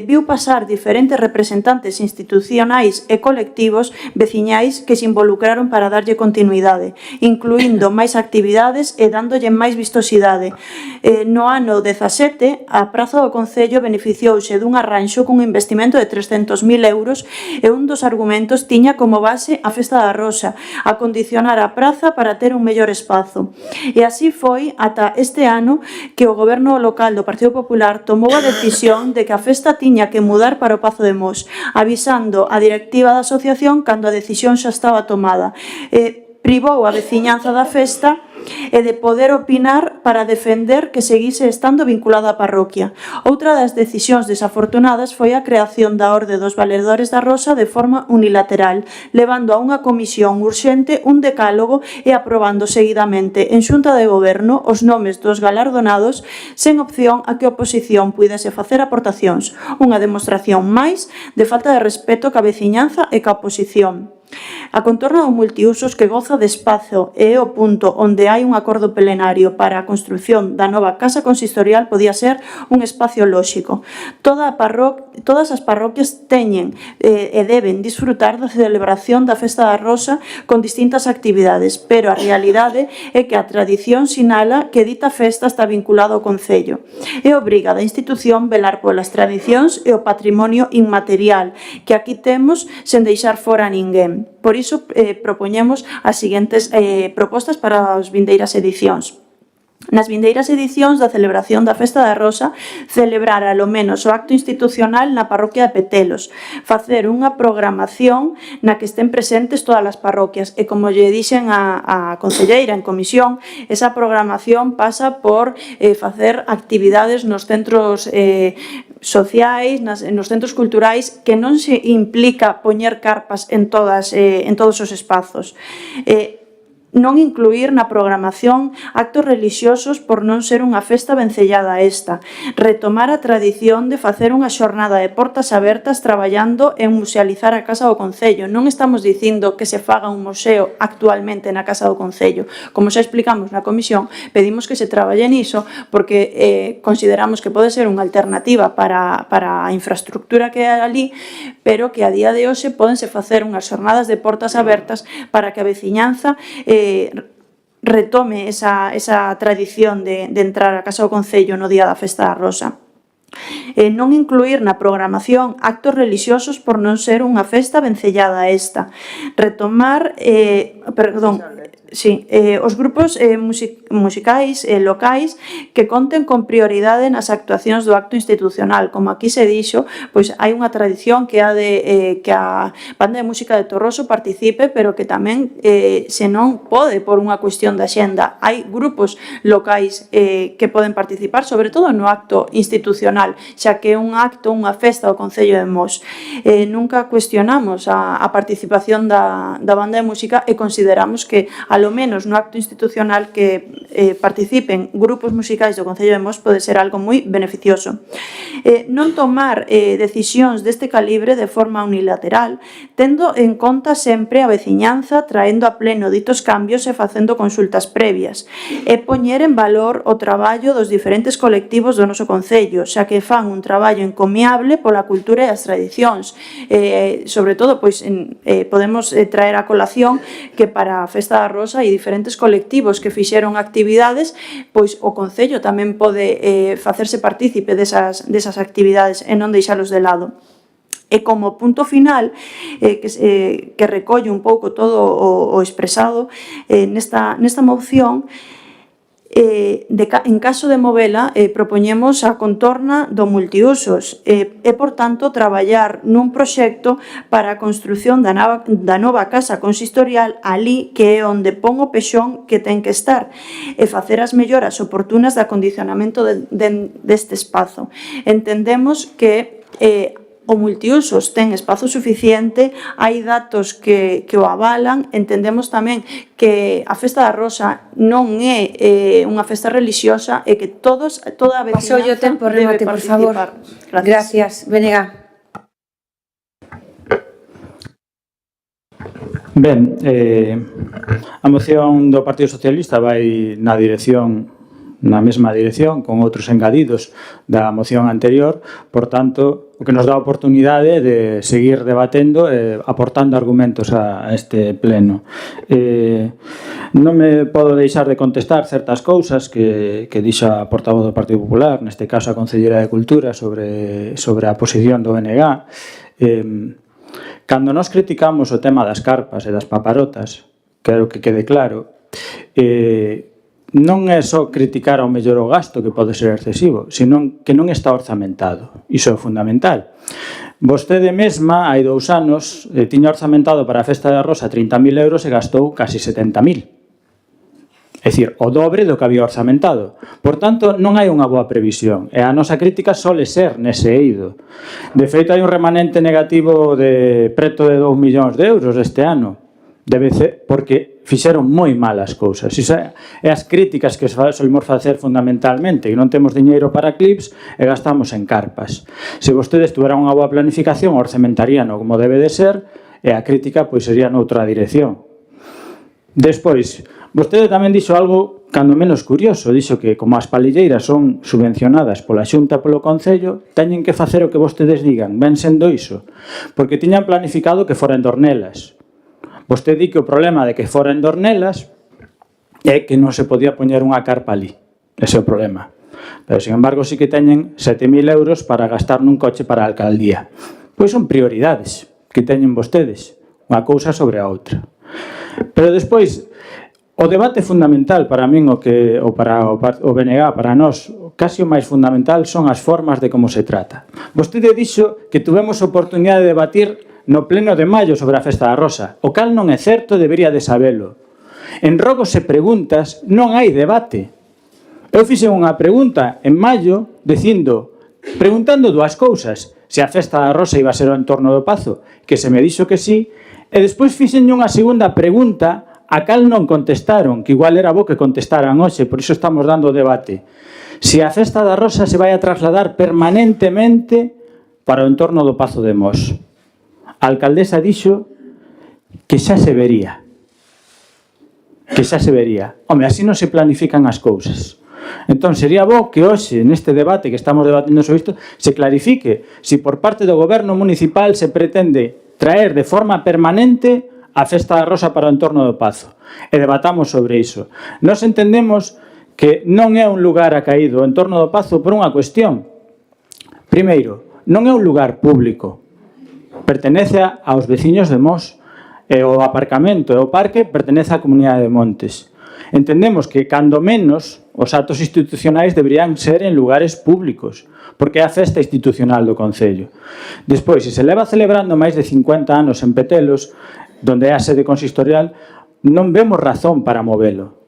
viu pasar diferentes representantes institucionais e colectivos veciñais que se involucraron para darlle continuidade, incluindo máis actividades e dándolle máis vistosidade. No ano 17, a Praza do Concello beneficiouse dun arranxo cun investimento de 300.000 euros e un dos argumentos tiña como base a Festa da Rosa, acondicionar a praza para ter un mellor espazo. E así foi ata este ano que o goberno local do Partido Popular tomou a decisión de que a festa tiña que mudar para o Pazo de Mos, avisando a directiva da asociación cando a decisión xa estaba tomada. privou a veciñanza da festa e de poder opinar para defender que seguise estando vinculada á parroquia. Outra das decisións desafortunadas foi a creación da Orde dos Valedores da Rosa de forma unilateral, levando a unha comisión urxente un decálogo e aprobando seguidamente en xunta de goberno os nomes dos galardonados sen opción a que a oposición puidese facer aportacións, unha demostración máis de falta de respeto ca veciñanza e ca oposición. A contorna do multiusos que goza de espazo e é o punto onde hai un acordo plenario para a construción da nova casa consistorial podía ser un espacio lóxico. Todas as parroquias teñen e deben disfrutar da celebración da Festa da Rosa con distintas actividades, pero a realidade é que a tradición sinala que dita festa está vinculada ao Concello e obriga da institución velar polas tradicións e o patrimonio inmaterial que aquí temos sen deixar fora a ninguén. Por iso propoñemos as seguintes propostas para as vindeiras edicións. Nas vindeiras edicións da celebración da Festa da Rosa, celebrar alo menos o acto institucional na parroquia de Petelos, facer unha programación na que estén presentes todas as parroquias e, como lle dixen a concelleira en comisión, esa programación pasa por facer actividades nos centros sociais, nos centros culturais, que non se implica poñer carpas en todos os espazos. Non incluir na programación actos relixiosos por non ser unha festa vencellada a esta. Retomar a tradición de facer unha xornada de portas abertas traballando en musealizar a Casa do Concello. Non estamos dicindo que se faga un museo actualmente na Casa do Concello. Como xa explicamos na comisión, pedimos que se traballe niso porque consideramos que pode ser unha alternativa para a infraestructura que hai ali, pero que a día de hoxe pódense facer unhas xornadas de portas abertas para que a veciñanza retome esa tradición de entrar a Casa do Concello no día da Festa da Rosa. Non incluir na programación actos relixiosos por non ser unha festa vencellada a esta. Retomar, os grupos musicais locais que conten con prioridade nas actuacións do acto institucional. Como aquí se dixo, pois hai unha tradición que a Banda de Música de Torroso participe, pero que tamén se non pode por unha cuestión de axenda. Hai grupos locais que poden participar, sobre todo no acto institucional, xa que é un acto, unha festa do Concello de Mos. Nunca cuestionamos a participación da Banda de Música e consideramos que alo menos no acto institucional que participen grupos musicais do Concello de Mos pode ser algo moi beneficioso. Non tomar decisións deste calibre de forma unilateral, tendo en conta sempre a veciñanza, traendo a pleno ditos cambios e facendo consultas previas, e poñer en valor o traballo dos diferentes colectivos do noso Concello, xa que fan un traballo encomiable pola cultura e as tradicións. Sobre todo, pois podemos traer a colación que para a Festa da Rosa hai diferentes colectivos que fixeron actividades, pois o Concello tamén pode facerse partícipe desas actividades e non deixalos de lado. E como punto final, que recolle un pouco todo o expresado nesta moción, en caso de movela, propoñemos a contorna do multiusos e, por tanto, traballar nun proxecto para a construción da nova casa consistorial ali que é onde pon o pexón que ten que estar e facer as melloras oportunas de acondicionamento deste espazo. Entendemos que o multiusos ten espazo suficiente, hai datos que o avalan, entendemos tamén que a Festa da Rosa non é unha festa relixiosa e que toda a veciñanza Pasoulle o tempo, remate, por favor. Gracias. Venega. Ben, a moción do Partido Socialista vai na mesma dirección, con outros engadidos da moción anterior, por tanto, o que nos dá a oportunidade de seguir debatendo e aportando argumentos a este pleno. Non me podo deixar de contestar certas cousas que dixo a portavoz do Partido Popular, neste caso a Concelleira de Cultura, sobre a posición do BNG. Cando nos criticamos o tema das carpas e das paparotas, quero que quede claro, non é só criticar ao mellor o gasto, que pode ser excesivo, sino que non está orzamentado. Iso é fundamental. Vostede mesma, hai 2 anos, tiña orzamentado para a Festa da Rosa 30.000 euros e gastou casi 70.000. É dicir, o dobre do que había orzamentado. Por tanto, non hai unha boa previsión. E a nosa crítica sole ser nese eido. De feito, hai un remanente negativo de preto de 2 millóns de euros este ano. Debe ser porque fixeron moi mal as cousas. E as críticas que solemos facer fundamentalmente, que non temos diñeiro para clips e gastamos en carpas. Se vostedes tuveran unha boa planificación, orzamentarían como debe de ser, e a crítica pois sería noutra dirección. Despois, vostede tamén dixo algo cando menos curioso, dixo que como as palilleiras son subvencionadas pola Xunta e polo Concello, teñen que facer o que vostedes digan, ven sendo iso, porque tiñan planificado que fora en Dornelas. Vostede di que o problema de que fora en Dornelas é que non se podía poñer unha carpa ali. Ese é o problema. Pero, sin embargo, sí que teñen 7.000 euros para gastar nun coche para a alcaldía. Pois son prioridades que teñen vostedes, unha cousa sobre a outra. Pero despois, o debate fundamental para min, o para o BNG, para nós, casi o máis fundamental son as formas de como se trata. Vostede dixo que tuvemos oportunidade de debatir no pleno de maio sobre a Festa da Rosa, o cal non é certo, debería de sabelo. En rogos e preguntas non hai debate. Eu fixe unha pregunta en maio preguntando 2 cousas, se a Festa da Rosa iba a ser o entorno do Pazo, que se me dixo que sí, e despois fixen unha segunda pregunta a cal non contestaron, que igual era bo que contestaran hoxe, por iso estamos dando o debate. Se a Festa da Rosa se vai a trasladar permanentemente para o entorno do Pazo de Mos. A alcaldesa dixo que xa se vería. Que xa se vería. Home, así non se planifican as cousas. Entón, sería bo que hoxe, neste debate que estamos debatindo sobre isto, se clarifique se por parte do goberno municipal se pretende traer de forma permanente a Festa da Rosa para o entorno do Pazo. E debatamos sobre iso. Nós entendemos que non é un lugar acaído o entorno do Pazo por unha cuestión. Primeiro, non é un lugar público. Pertenece aos veciños de Mos, e o aparcamento e o parque pertenece á Comunidade de Montes. Entendemos que, cando menos, os actos institucionais deberían ser en lugares públicos, porque é a festa institucional do Concello. Despois, se se leva celebrando máis de 50 anos en Petelos, donde é a sede consistorial, non vemos razón para movelo.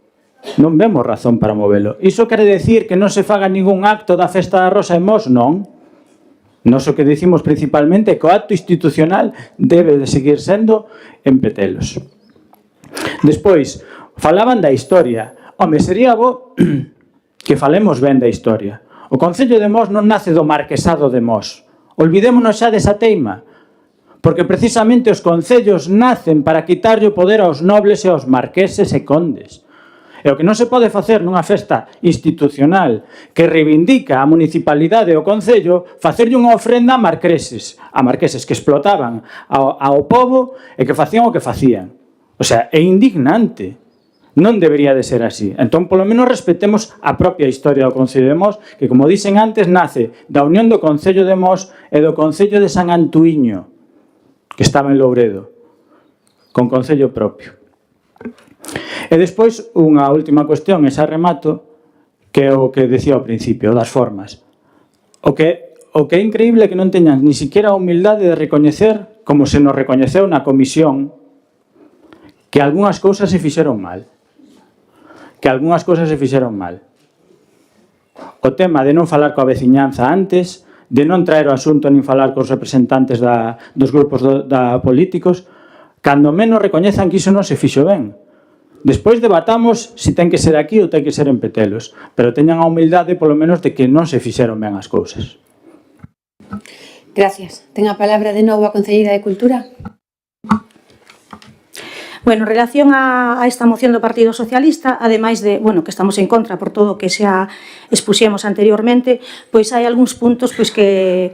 Non vemos razón para movelo. Iso quere decir que non se faga ningún acto da Festa da Rosa en Mos? Non. Nos o que dicimos principalmente é que o acto institucional debe de seguir sendo en Petelos. Despois, falaban da historia. Home, sería bo que falemos ben da historia. O Concello de Mos non nace do Marquesado de Mos. Olvidémonos xa desa teima. Porque precisamente os concellos nacen para quitarlle o poder aos nobles e aos marqueses e condes. E o que non se pode facer nunha festa institucional que reivindica a municipalidade e o Concello, facerlle unha ofrenda a marqueses que explotaban ao pobo e que facían o que facían. O sea, é indignante. Non debería de ser así. Entón, polo menos, respetemos a propia historia do Concello de Mos, que, como dicen antes, nace da unión do Concello de Mos e do Concello de San Antuíño, que estaba en Louredo, con Concello propio. E despois, unha última cuestión, e xa remato, que é o que decía ao principio, das formas. O que é increíble é que non teñan ni siquiera a humildade de recoñecer, como se nos recoñeceu na comisión, que algunhas cousas se fixeron mal. O tema de non falar coa veciñanza antes, de non traer o asunto nin falar cos representantes dos grupos políticos, cando menos recoñezan que iso non se fixo ben. Despois debatamos se ten que ser aquí ou ten que ser en Petelos, pero teñan a humildade, polo menos, de que non se fixeron ben as cousas. Gracias. Ten a palabra de novo a concelleira de Cultura. Bueno, en relación a esta moción do Partido Socialista, ademais de, que estamos en contra por todo o que xa expuxemos anteriormente, pois hai algúns puntos cos que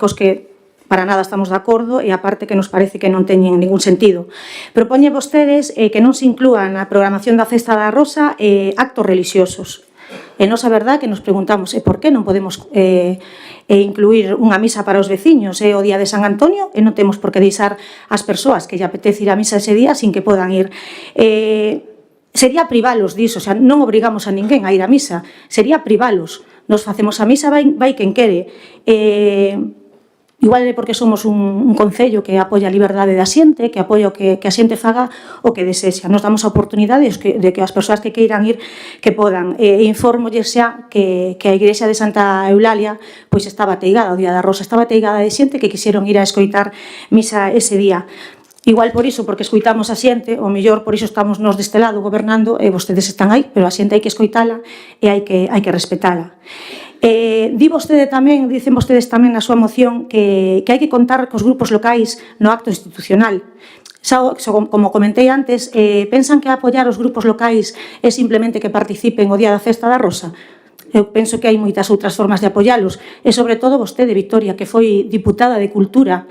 para nada estamos de acordo e aparte que nos parece que non teñen ningún sentido. Propoñe vostedes que non se inclúan na programación da Festa da Rosa actos relixiosos. E nos a verdad que nos preguntamos por que non podemos incluir unha misa para os veciños o día de San Antonio e non temos por que deixar as persoas que lle apetece ir a misa ese día sin que podan ir. sería privalos diso, o sea, non obrigamos a ninguén a ir á misa, sería privalos. Nos facemos a misa, vai quen quere. Igual é porque somos un concello que apoia a liberdade da xente, que apoia que a xente faga o que desexa. Nos damos a oportunidade de que as persoas que queiran ir que podan. Informolles xa que a Igrexa de Santa Eulalia pois estaba teigada, o Día da Rosa estaba teigada de xente que quixeron ir a escoitar misa ese día. Igual por iso, porque escoitamos a xente, o mellor por iso estamos nós deste lado gobernando e vostedes están aí, pero a xente hai que escoitala e hai que respetala. Di vostede tamén, dicen vostedes tamén na súa moción que hai que contar cos grupos locais no acto institucional. Como comentei antes, pensan que apoiar os grupos locais é simplemente que participen o día da Festa da Rosa? Eu penso que hai moitas outras formas de apoialos e sobre todo vostede, Victoria, que foi diputada de Cultura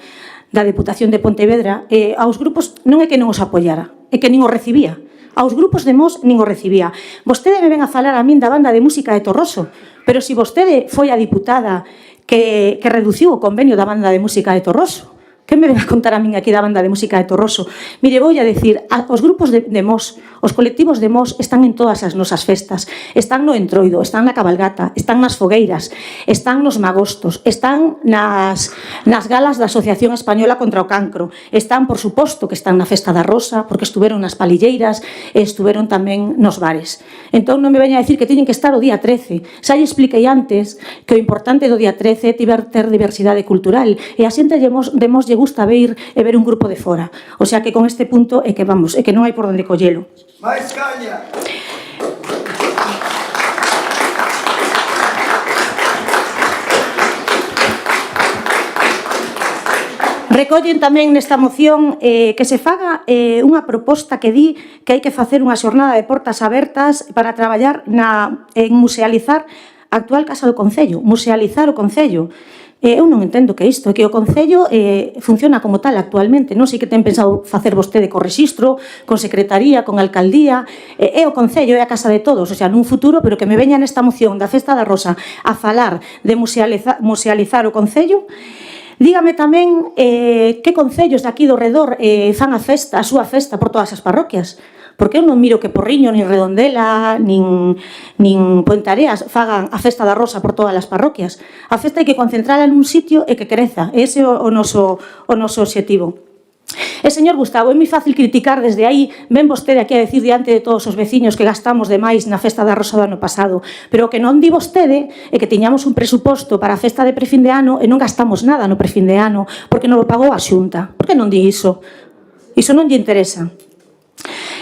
da Deputación de Pontevedra, aos grupos non é que non os apoiara, é que nin os recibía. Aos grupos de Mos nin o recibía. Vostede me ven a falar a min da banda de música de Torroso, pero se vostede foi a diputada que reduciu o convenio da banda de música de Torroso, que me ven a contar a min aquí da banda de música de Torroso? Mire, vou a decir, os grupos de Mos, os colectivos de Mos están en todas as nosas festas, están no Entroido, están na cabalgata, están nas fogueiras, están nos magostos, están nas galas da Asociación Española contra o Cancro, están, por suposto, que están na Festa da Rosa, porque estuveron nas palilleiras e estuveron tamén nos bares. Entón non me veña a decir que teñen que estar o día 13. Xa lle expliquei antes que o importante do día 13 é ter diversidade cultural e a xente de Mos lle gusta ver un grupo de fora. O sea que con este punto é que vamos, é que non hai por onde collelo. Mais caña! Recollen tamén nesta moción que se faga unha proposta que di que hai que facer unha xornada de portas abertas para traballar en musealizar a actual Casa do Concello, musealizar o Concello. Eu non entendo que isto, que o Concello funciona como tal actualmente. Non sei que ten pensado facer vostede co rexistro, con secretaría, con alcaldía. É o Concello, é a casa de todos, o sea, nun futuro, pero que me veña nesta moción da Festa da Rosa a falar de musealizar o Concello. Dígame tamén que concellos de aquí do redor fan a súa festa por todas as parroquias. Porque eu non miro que Porriño, nin Redondela, nin Puentareas fagan a Festa da Rosa por todas as parroquias. A festa hai que concentrala nun sitio e que creza. Ese é o noso obxectivo. E, señor Gustavo, é moi fácil criticar desde aí. Ven vostede aquí a decir diante de todos os veciños que gastamos demais na Festa da Rosa do ano pasado. Pero o que non di vostede é que tiñamos un presuposto para a festa de prefin de ano e non gastamos nada no prefin de ano porque non o pagou a Xunta. Por que non di iso? Iso non lle interesa.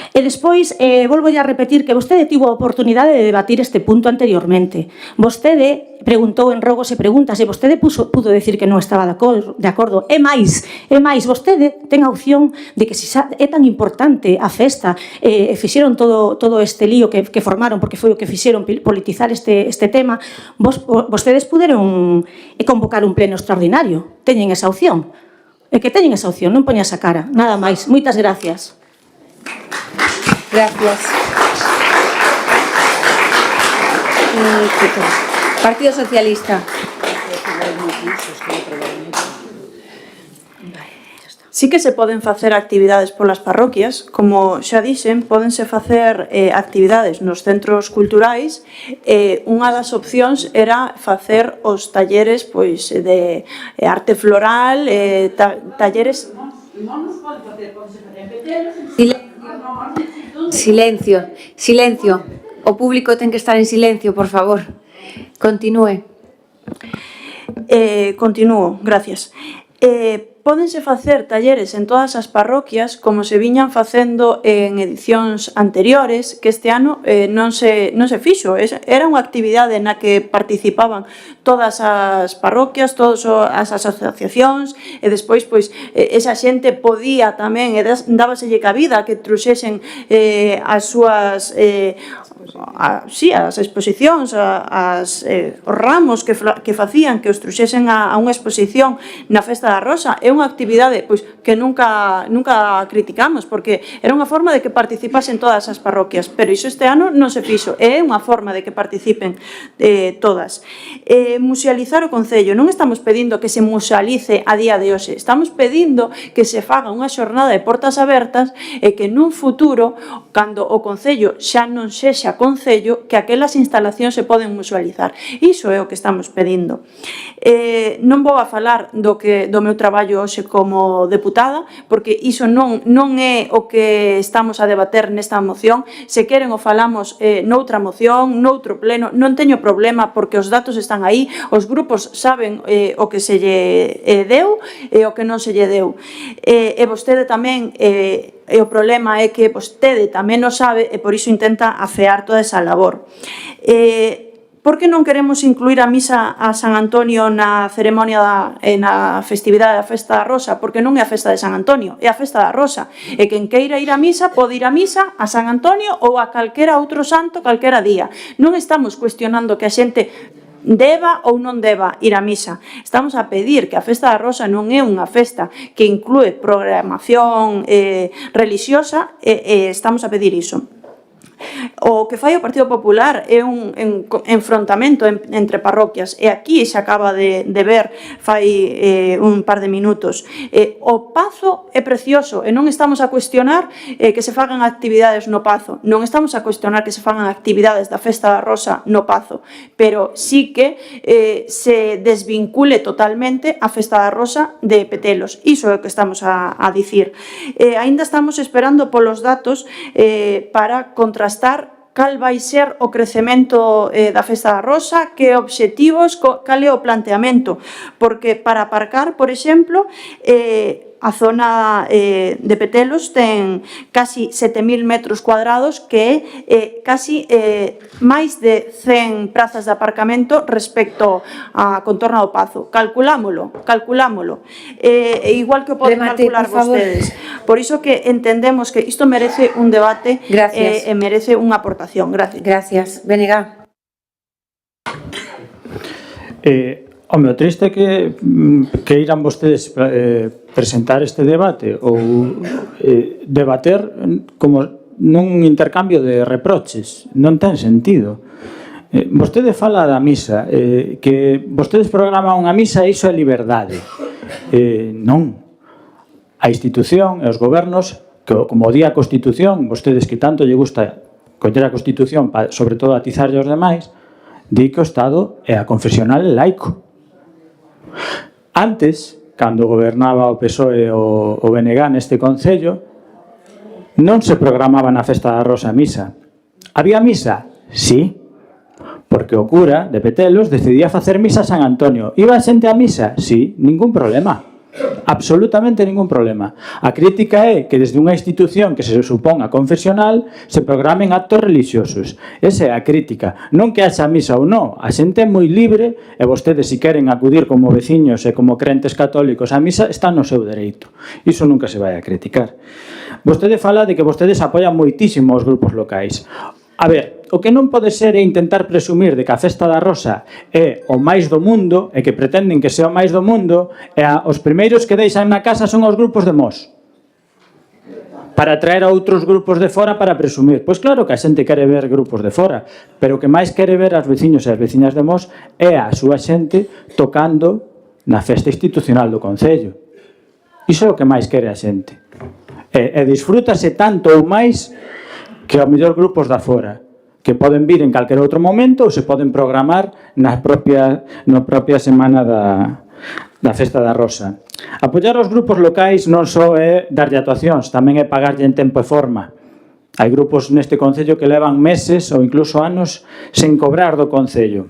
E despois, volvo a repetir que vostede tivo a oportunidade de debatir este punto anteriormente. Vostede preguntou en rogos e preguntas e vostede pudo decir que non estaba de acordo. É máis, vostede ten a opción de que se é tan importante a festa e fixeron todo este lío que formaron, porque foi o que fixeron politizar este tema, vostedes puderon convocar un pleno extraordinario. Teñen esa opción. É que teñen esa opción, non poña esa cara. Nada máis. Moitas gracias. Gracias. Partido Socialista. Sí que se poden facer actividades polas parroquias, como xa dixen, pódense facer actividades nos centros culturais. Unha das opcións era facer os talleres de arte floral, talleres... Silencio. O público ten que estar en silencio, por favor. Continúe. Continúo, gracias. Pódense facer talleres en todas as parroquias, como se viñan facendo en edicións anteriores, que este ano non se fixo. Era unha actividade na que participaban todas as parroquias, todas as asociacións, e despois, esa xente podía tamén, e dábaselle cabida que truxesen as súas as exposicións, os ramos que facían que os truxesen a unha exposición na Festa da Rosa, é unha actividade pois que nunca criticamos, porque era unha forma de que participasen todas as parroquias, pero iso este ano non se fixo, é unha forma de que participen todas. Musealizar o Concello, non estamos pedindo que se musealice a día de hoxe, estamos pedindo que se faga unha xornada de portas abertas e que nun futuro, cando o Concello xa non sexa Concello, que aquelas instalacións se poden musealizar. Iso é o que estamos pedindo. Non vou a falar do meu traballo hoxe como deputada, porque iso non é o que estamos a debater nesta moción. Se queren o falamos noutra moción, noutro pleno, non teño problema porque os datos están aí, os grupos saben o que se lle deu e o que non se lle deu. E vostede tamén, e o problema é que vostede tamén o sabe e por iso intenta afear toda esa labor. Por que non queremos incluir a misa a San Antonio na ceremonia na festividade da Festa da Rosa? Porque non é a Festa de San Antonio, é a Festa da Rosa. E quen queira ir a misa pode ir a misa a San Antonio ou a calquera outro santo, calquera día. Non estamos cuestionando que a xente deba ou non deba ir a misa. Estamos a pedir que a Festa da Rosa non é unha festa que inclúe programación religiosa e estamos a pedir iso. O que fai o Partido Popular é un enfrontamento entre parroquias e aquí se acaba de ver fai un par de minutos. O Pazo é precioso e non estamos a cuestionar que se fagan actividades no Pazo, non estamos a cuestionar que se fagan actividades da Festa da Rosa no Pazo, pero sí que se desvincule totalmente a Festa da Rosa de Petelos. Iso é o que estamos a dicir. Aínda estamos esperando polos datos para contrastar cal vai ser o crecemento da Festa da Rosa, que obxectivos, cal é o planteamento, porque para aparcar, por exemplo, a zona de Petelos ten casi 7.000 metros cuadrados, que é casi máis de 100 prazas de aparcamento respecto a contorna do Pazo. Calculámolo. Igual que o poden calcular vostedes. Por iso que entendemos que isto merece un debate e merece unha aportación. Gracias. Gracias. Benega. Home, o triste é que irán vostedes presentar este debate ou debater como nun intercambio de reproches. Non ten sentido. Vostede fala da misa, que vostedes programan unha misa e iso é liberdade. Non. A institución e os gobernos, como di a Constitución, vostedes que tanto lle gusta coller a Constitución, sobre todo atizarlle aos demais, di que o Estado é a confesional e laico. Antes, cando gobernaba o PSOE o BNG neste Concello, non se programaba na Festa da Rosa misa. Había misa? Sí, porque o cura de Petelos decidía facer misa a San Antonio. Iba a xente a misa? Sí, ningún problema. Absolutamente ningún problema. A crítica é que desde unha institución que se supón a confesional se programen actos religiosos. Esa é a crítica. Non que haxa misa ou non. A xente é moi libre e vostedes, se queren acudir como veciños e como crentes católicos a misa, están no seu dereito. Iso nunca se vai a criticar. Vostede fala de que vostedes apoian moitísimo os grupos locais. A ver, o que non pode ser é intentar presumir de que a Festa da Rosa é o máis do mundo e que pretenden que sea o máis do mundo e os primeiros que deixan na casa son os grupos de Mos para traer a outros grupos de fora para presumir. Pois claro que a xente quere ver grupos de fora, pero o que máis quere ver as veciños e as veciñas de Mos é a súa xente tocando na festa institucional do Concello. Iso é o que máis quere a xente. E disfrútase tanto ou máis que ao mellor grupos da fora, que poden vir en calquer outro momento ou se poden programar na propia semana da Festa da Rosa. Apoiar os grupos locais non só é darlle actuacións, tamén é pagarlle en tempo e forma. Hai grupos neste Concello que levan meses ou incluso anos sen cobrar do Concello.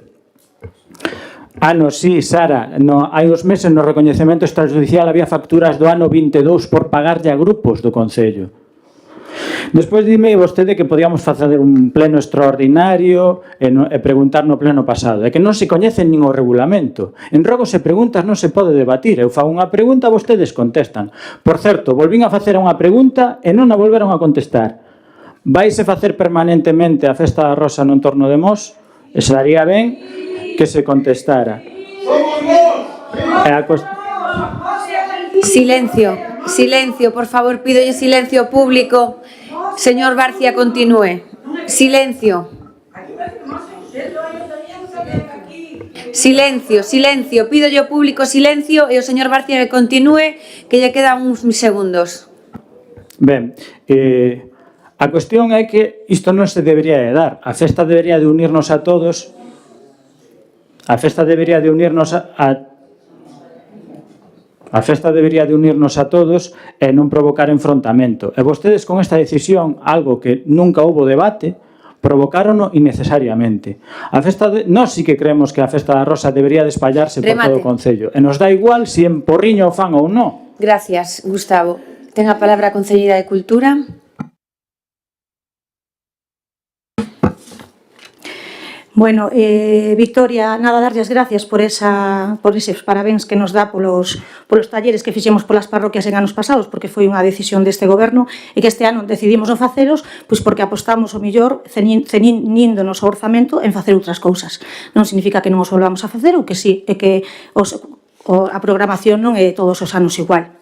Anos, sí, Sara, hai uns meses no recoñecemento extrajudicial había facturas do ano 22 por pagarlle a grupos do Concello. Despois dime vostede que podíamos facer un pleno extraordinario e preguntar no pleno pasado. É que non se coñecen nin o regulamento. En rogos e preguntas non se pode debatir. Eu fago unha pregunta, vostedes contestan. Por certo, volvín a facer unha pregunta e non a volveron a contestar. Vaise facer permanentemente a Festa da Rosa no entorno de Mos? Estaría ben que se contestara. Silencio, silencio, por favor, pídolle silencio público. Señor Barcia, continúe. Silencio. Silencio, silencio, pídolle ao público silencio e o señor Barcia que continúe, que lle quedan uns segundos. Ben, a cuestión é que isto non se debería de dar. A festa debería de unirnos a todos. A festa debería de unirnos a festa debería de unirnos a todos e non provocar enfrontamento. E vostedes con esta decisión, algo que nunca houbo debate, provocárono innecesariamente. Nós sí que creemos que a Festa da Rosa debería de espallarse por todo o Concello. E nos dá igual se en Porriño o fan ou non. Gracias, Gustavo. Ten a palabra a concelleira de Cultura. Bueno, Victoria, nada, darlle as gracias por eses parabéns que nos dá polos talleres que fixemos polas parroquias en anos pasados, porque foi unha decisión deste goberno e que este ano decidimos non facelos, pois porque apostamos o mellor ceñíndonos ao orzamento en facer outras cousas. Non significa que non os volvamos a facer ou que sí, é que a programación non é todos os anos igual.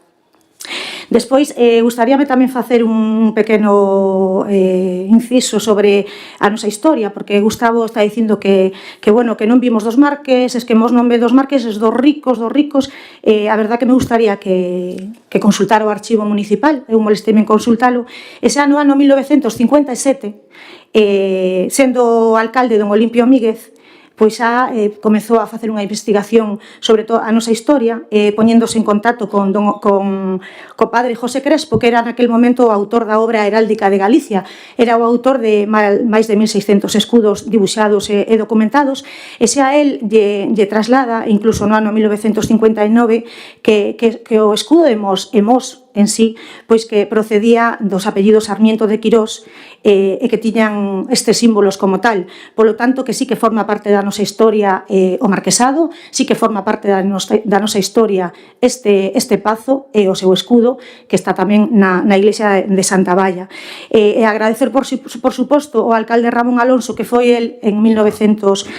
Despois, gustaríame tamén facer un pequeno inciso sobre a nosa historia, porque Gustavo está dicindo que non vimos dos marqueses, que mos non ve dos marqueses, dos ricos, a verdad que me gustaría que consultara o archivo municipal, eu molesteme en consultalo, ese ano 1957, sendo alcalde don Olimpio Míguez, pois xa comezou a facer unha investigación sobre a nosa historia, poñéndose en contacto co padre José Crespo, que era naquel momento o autor da obra heráldica de Galicia. Era o autor de máis de 1600 escudos dibuixados e documentados, e xa él lle traslada, incluso no ano 1959, que o escudo de Mos en sí, pois que procedía dos apellidos Sarmiento de Quirós e que tiñan estes símbolos como tal. Polo tanto, que sí que forma parte da nosa historia o marquesado, sí que forma parte da nosa historia este pazo e o seu escudo, que está tamén na iglesia de Santa Valla. E agradecer, por suposto, ao alcalde Ramón Alonso, que foi el en 1970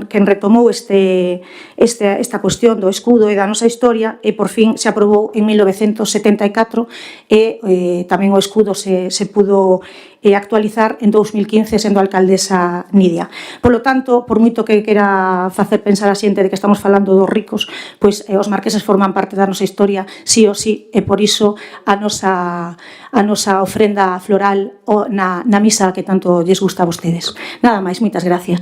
quen retomou esta cuestión do escudo e da nosa historia, e por fin se aprobou en 1974 e tamén o escudo se pudo actualizar en 2015 sendo alcaldesa Nidia. Polo tanto, por moito que quera facer pensar a xente de que estamos falando dos ricos, pois os marqueses forman parte da nosa historia sí ou sí, e por iso a nosa ofrenda floral na misa que tanto lles gusta a vostedes. Nada máis, moitas gracias.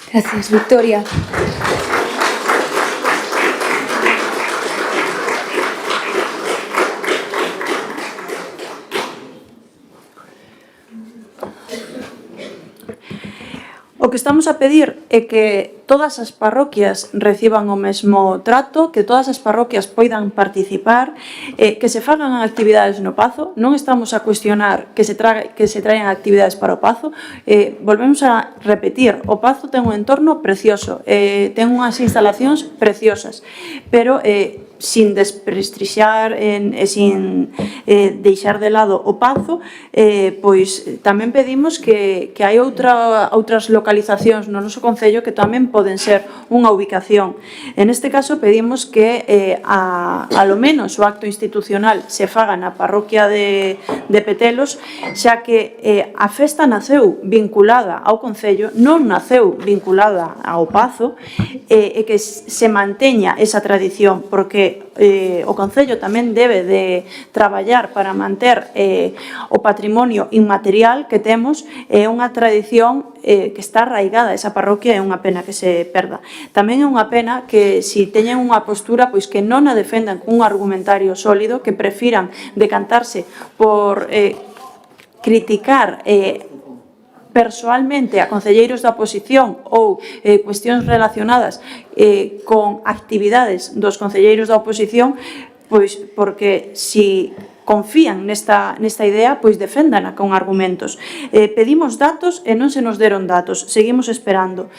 Gracias, Victoria. O que estamos a pedir é que todas as parroquias reciban o mesmo trato, que todas as parroquias poidan participar, que se fagan actividades no Pazo. Non estamos a cuestionar que se traian actividades para o Pazo. Volvemos a repetir, o Pazo ten un entorno precioso, ten unhas instalacións preciosas, pero sin desprestixiar e sin deixar de lado o Pazo, pois tamén pedimos que hai outras localizacións no noso concello que tamén poden ser unha ubicación. En este caso pedimos que a lo menos o acto institucional se faga na parroquia de Petelos, xa que a festa naceu vinculada ao concello, non naceu vinculada ao Pazo, e que se manteña esa tradición, porque o concello tamén debe de traballar para manter o patrimonio inmaterial que temos, é unha tradición que está arraigada esa parroquia, é unha pena que se perda. Tamén é unha pena que si teñen unha postura pois que non a defendan cun argumentario sólido, que prefiran decantarse por criticar persoalmente a concelleiros da oposición ou cuestións relacionadas con actividades dos concelleiros da oposición, pois porque si confían nesta idea, pois deféndana con argumentos. Pedimos datos e non se nos deron datos, seguimos esperando.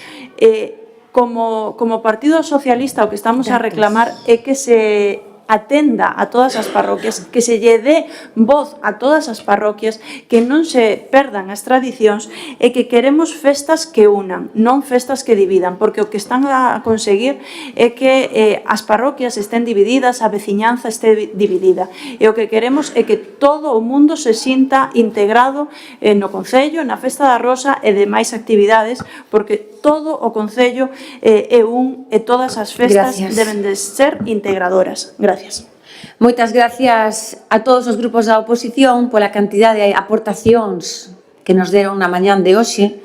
Como Partido Socialista o que estamos a reclamar é que se atenda a todas as parroquias, que se lle dé voz a todas as parroquias, que non se perdan as tradicións e que queremos festas que unan, non festas que dividan, porque o que están a conseguir é que as parroquias estén divididas, a veciñanza este dividida. E o que queremos é que todo o mundo se sinta integrado no Concello, na Festa da Rosa e demais actividades, porque todo o Concello é un e todas as festas deben de ser integradoras. Gracias. Moitas gracias a todos os grupos da oposición pola cantidade de aportacións que nos deron na mañán de hoxe.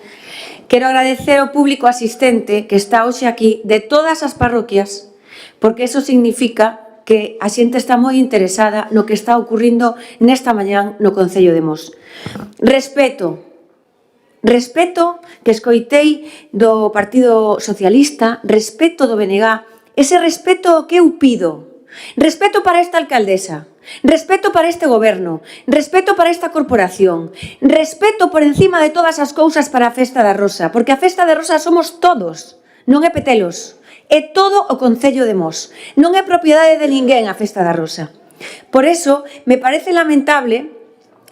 Quero agradecer ao público asistente que está hoxe aquí de todas as parroquias, porque eso significa que a xente está moi interesada no que está ocurrindo nesta mañán no Concello de Mos. Respeto que escoitei do Partido Socialista, respeto do BNG, ese respeto que eu pido. Respeto para esta alcaldesa, respeto para este goberno, respeto para esta corporación, respeto por encima de todas as cousas para a Festa da Rosa, porque a Festa da Rosa somos todos, non é Petelos, é todo o Concello de Mos, non é propiedade de ninguén a Festa da Rosa. Por eso, me parece lamentable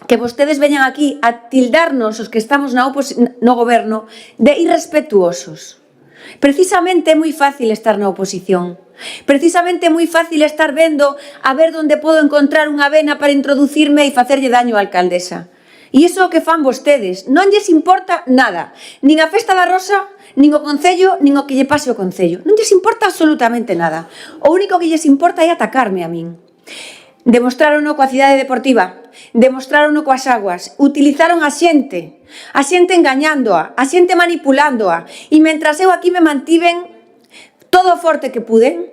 que vostedes veñan aquí a tildarnos os que estamos no goberno de irrespetuosos. Precisamente é moi fácil estar na oposición. Precisamente é moi fácil estar vendo a ver onde podo encontrar unha vena para introducirme e facerlle daño á alcaldesa. E iso é o que fan vostedes. Non lles importa nada. Nin a Festa da Rosa, nin o Concello, nin o que lle pase ao Concello. Non lles importa absolutamente nada. O único que lles importa é atacarme a min. Demostrarono coa cidade deportiva, demostrarono coas aguas, utilizaron a xente engañándoa, a xente manipulándoa, e mentras eu aquí me mantiven todo o forte que pude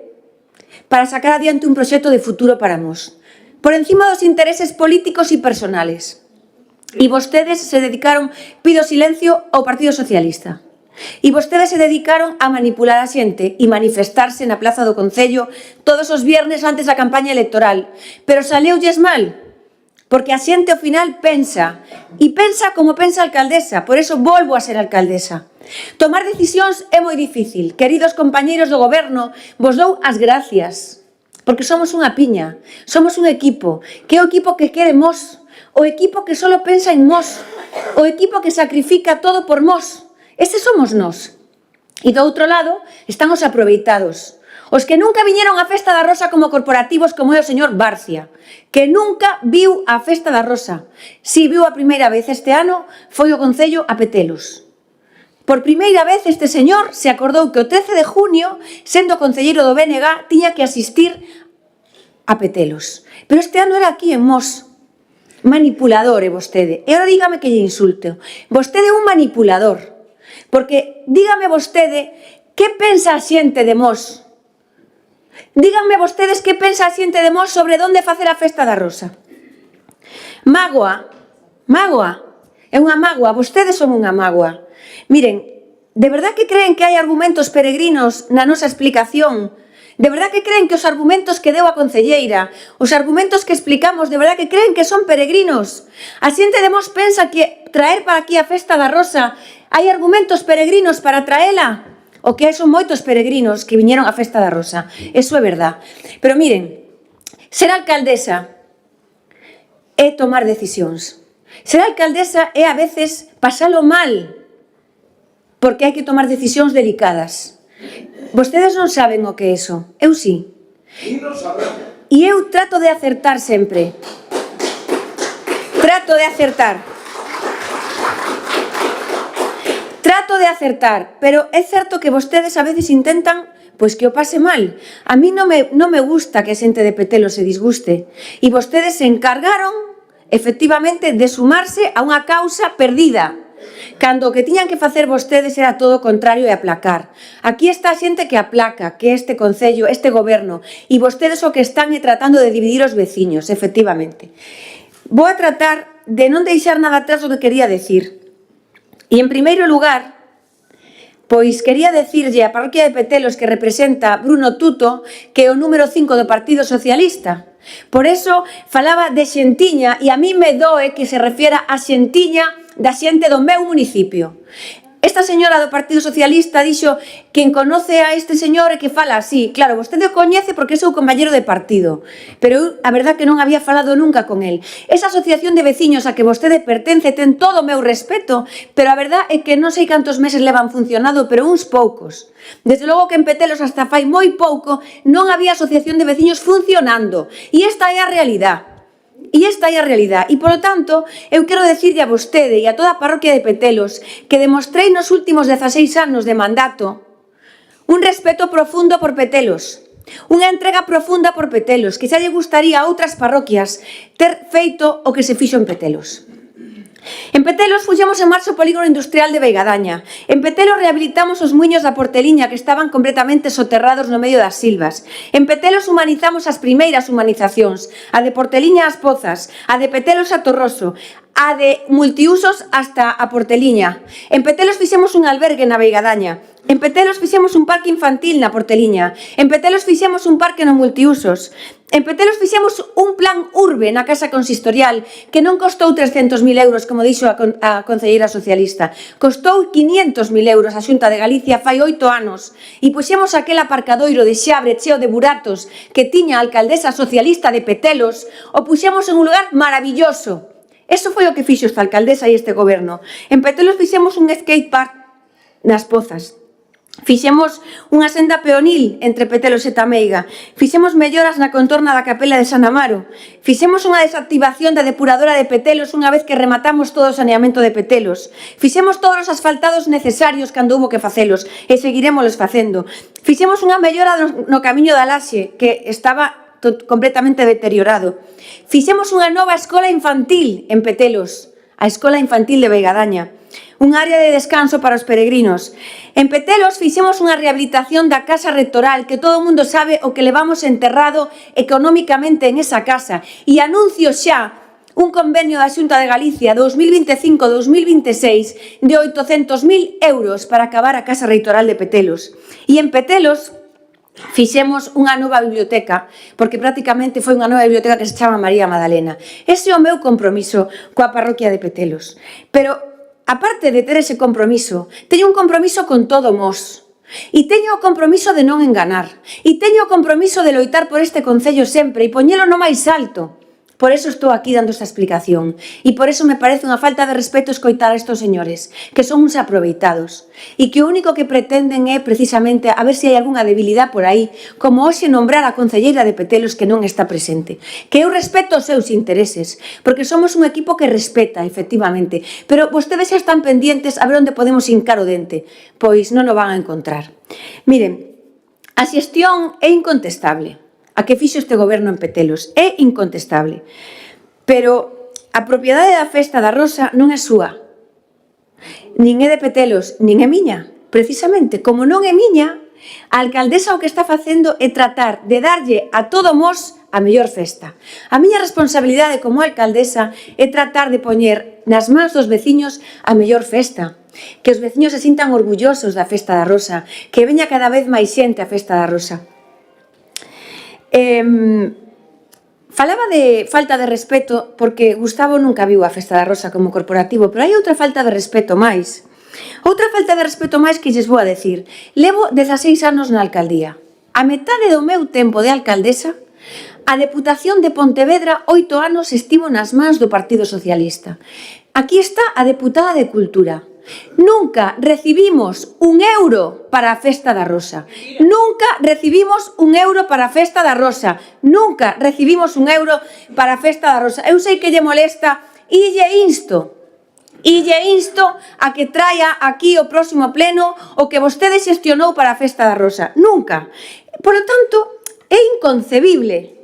para sacar adiante un proxecto de futuro para Mos, por encima dos intereses políticos e personales. E vostedes se dedicaron, pido silencio, ao Partido Socialista. E vostedes se dedicaron a manipular a xente e manifestarse na Plaza do Concello todos os viernes antes da campaña electoral. Pero saleulles mal, porque a xente ao final pensa, e pensa como pensa a alcaldesa, por eso volvo a ser alcaldesa. Tomar decisións é moi difícil. Queridos compañeiros do goberno, vos dou as gracias, porque somos unha piña, somos un equipo, que é o equipo que quere Mos, o equipo que solo pensa en Mos, o equipo que sacrifica todo por Mos. Ese somos nós. E do outro lado están os aproveitados, os que nunca viñeron á Festa da Rosa como corporativos, como é o señor Barcia, que nunca viu a Festa da Rosa. Si viu a primeira vez este ano, foi o Concello a Petelos. Por primeira vez este señor se acordou que o 13 de junio, sendo concelleiro do BNG, tiña que asistir a Petelos. Pero este ano era aquí en Mos. Manipulador é vostede. E agora dígame que lle insulto. Vostede é un manipulador. Porque dígame vostede que pensa a xente de Mos. Díganme vostedes que pensa a xente de Mos sobre onde facer a Festa da Rosa. Mágoa. É unha mágoa. Vostedes son unha mágoa. Miren, de verdad que creen que hai argumentos peregrinos na nosa explicación? De verdad que creen que os argumentos que deu a concelleira, os argumentos que explicamos, de verdad que creen que son peregrinos? A xente de Mos pensa que traer para aquí a Festa da Rosa hai argumentos peregrinos para traela? O que hai son moitos peregrinos que viñeron á Festa da Rosa. Eso é verdad. Pero miren, ser alcaldesa é tomar decisións. Ser alcaldesa é a veces pasalo mal, porque hai que tomar decisións delicadas. Vostedes non saben o que é eso. Eu sí. E eu trato de acertar sempre. Trato de acertar, pero é certo que vostedes a veces intentan pois que o pase mal. A mí non me gusta que a xente de Petelos se disguste. E vostedes se encargaron, efectivamente, de sumarse a unha causa perdida, cando o que tiñan que facer vostedes era todo o contrario e aplacar. Aquí está a xente que aplaca, que este concello, este goberno, e vostedes o que están é tratando de dividir os veciños, efectivamente. Vou a tratar de non deixar nada atrás do que quería decir. E, en primeiro lugar, pois quería decirlle a parroquia de Petelos que representa Bruno Tuto, que é o número 5 do Partido Socialista. Por eso falaba de xentiña, e a mí me doe que se refiera a xentiña da xente do meu municipio. Esta señora do Partido Socialista dixo quen conoce a este señor e que fala así. Claro, vostede o coñece porque é seu compañero de partido, pero eu, a verdad, que non había falado nunca con el. Esa asociación de veciños a que vostede pertence ten todo o meu respeto, pero a verdad é que non sei cantos meses levan funcionado, pero uns poucos. Desde logo que en Petelos hasta fai moi pouco non había asociación de veciños funcionando. E esta é a realidade. E esta é a realidade. E, polo tanto, eu quero decirlle a vostede e a toda a parroquia de Petelos que demostrei nos últimos 16 anos de mandato un respeto profundo por Petelos, unha entrega profunda por Petelos, que xa lle gustaría a outras parroquias ter feito o que se fixo en Petelos. En Petelos puxemos en marcha o polígono industrial de Veigadaña. En Petelos rehabilitamos os muiños da Porteliña que estaban completamente soterrados no medio das silvas. En Petelos humanizamos as primeiras humanizacións, a de Porteliña ás Pozas, a de Petelos a Torroso, a de multiusos hasta a Porteliña. En Petelos fixemos un albergue na Veigadaña. En Petelos fixemos un parque infantil na Porteliña. En Petelos fixemos un parque no multiusos. En Petelos fixemos un plan urbe na Casa Consistorial que non costou 300.000 euros, como dixo a concelleira socialista. Costou 500.000 euros a Xunta de Galicia fai 8 anos. E puxemos aquel aparcadoiro de xabre cheo de buratos que tiña a alcaldesa socialista de Petelos, o puxemos en un lugar maravilloso. Eso foi o que fixo esta alcaldesa e este goberno. En Petelos fixemos un skate park nas Pozas. Fixemos unha senda peonil entre Petelos e Tameiga. Fixemos melloras na contorna da capela de San Amaro. Fixemos unha desactivación da depuradora de Petelos unha vez que rematamos todo o saneamento de Petelos. Fixemos todos os asfaltados necesarios cando hubo que facelos e seguiremos facendo. Fixemos unha mellora no camiño da Laxe que estaba completamente deteriorado. Fixemos unha nova escola infantil en Petelos, a Escola Infantil de Veigadaña. Un área de descanso para os peregrinos. En Petelos fixemos unha rehabilitación da casa rectoral que todo o mundo sabe o que levamos enterrado económicamente en esa casa. E anuncio xa un convenio da Xunta de Galicia 2025-2026 de 800.000 euros para acabar a casa rectoral de Petelos. E en Petelos fixemos unha nova biblioteca, porque prácticamente foi unha nova biblioteca que se chama María Madalena. Ese é o meu compromiso coa parroquia de Petelos. Pero, aparte de ter ese compromiso, teño un compromiso con todo Mos. E teño o compromiso de non enganar. E teño o compromiso de loitar por este concello sempre e poñelo no máis alto. Por eso estou aquí dando esta explicación. E por eso me parece unha falta de respeto escoitar a estos señores, que son uns aproveitados. E que o único que pretenden é, precisamente, a ver se hai algunha debilidade por aí, como hoxe nombrar a concelleira de Petelos que non está presente. Que eu respeto os seus intereses, porque somos un equipo que respeta, efectivamente. Pero vostedes xa están pendientes a ver onde podemos hincar o dente. Pois non o van a encontrar. Miren, a xestión é incontestable. A que fixo este goberno en Petelos é incontestable. Pero a propiedade da Festa da Rosa non é súa. Nin é de Petelos, nin é miña. Precisamente, como non é miña, a alcaldesa o que está facendo é tratar de darlle a todo Mos a mellor festa. A miña responsabilidade como alcaldesa é tratar de poñer nas mans dos veciños a mellor festa. Que os veciños se sintan orgullosos da Festa da Rosa, que veña cada vez máis xente a Festa da Rosa. Falaba de falta de respeto porque Gustavo nunca viu a Festa da Rosa como corporativo, pero hai outra falta de respeto máis. Outra falta de respeto máis que lles vou a decir. Levo 16 anos na alcaldía. A metade do meu tempo de alcaldesa, a Deputación de Pontevedra 8 anos estivo nas mans do Partido Socialista. Aquí está a deputada de Cultura. Nunca recibimos un euro para a Festa da Rosa. Nunca recibimos un euro para a Festa da Rosa. Nunca recibimos un euro para a Festa da Rosa. Eu sei que lle molesta e lle insto a que traia aquí o próximo pleno o que vostede xestionou para a Festa da Rosa. Nunca. Por lo tanto, é inconcebible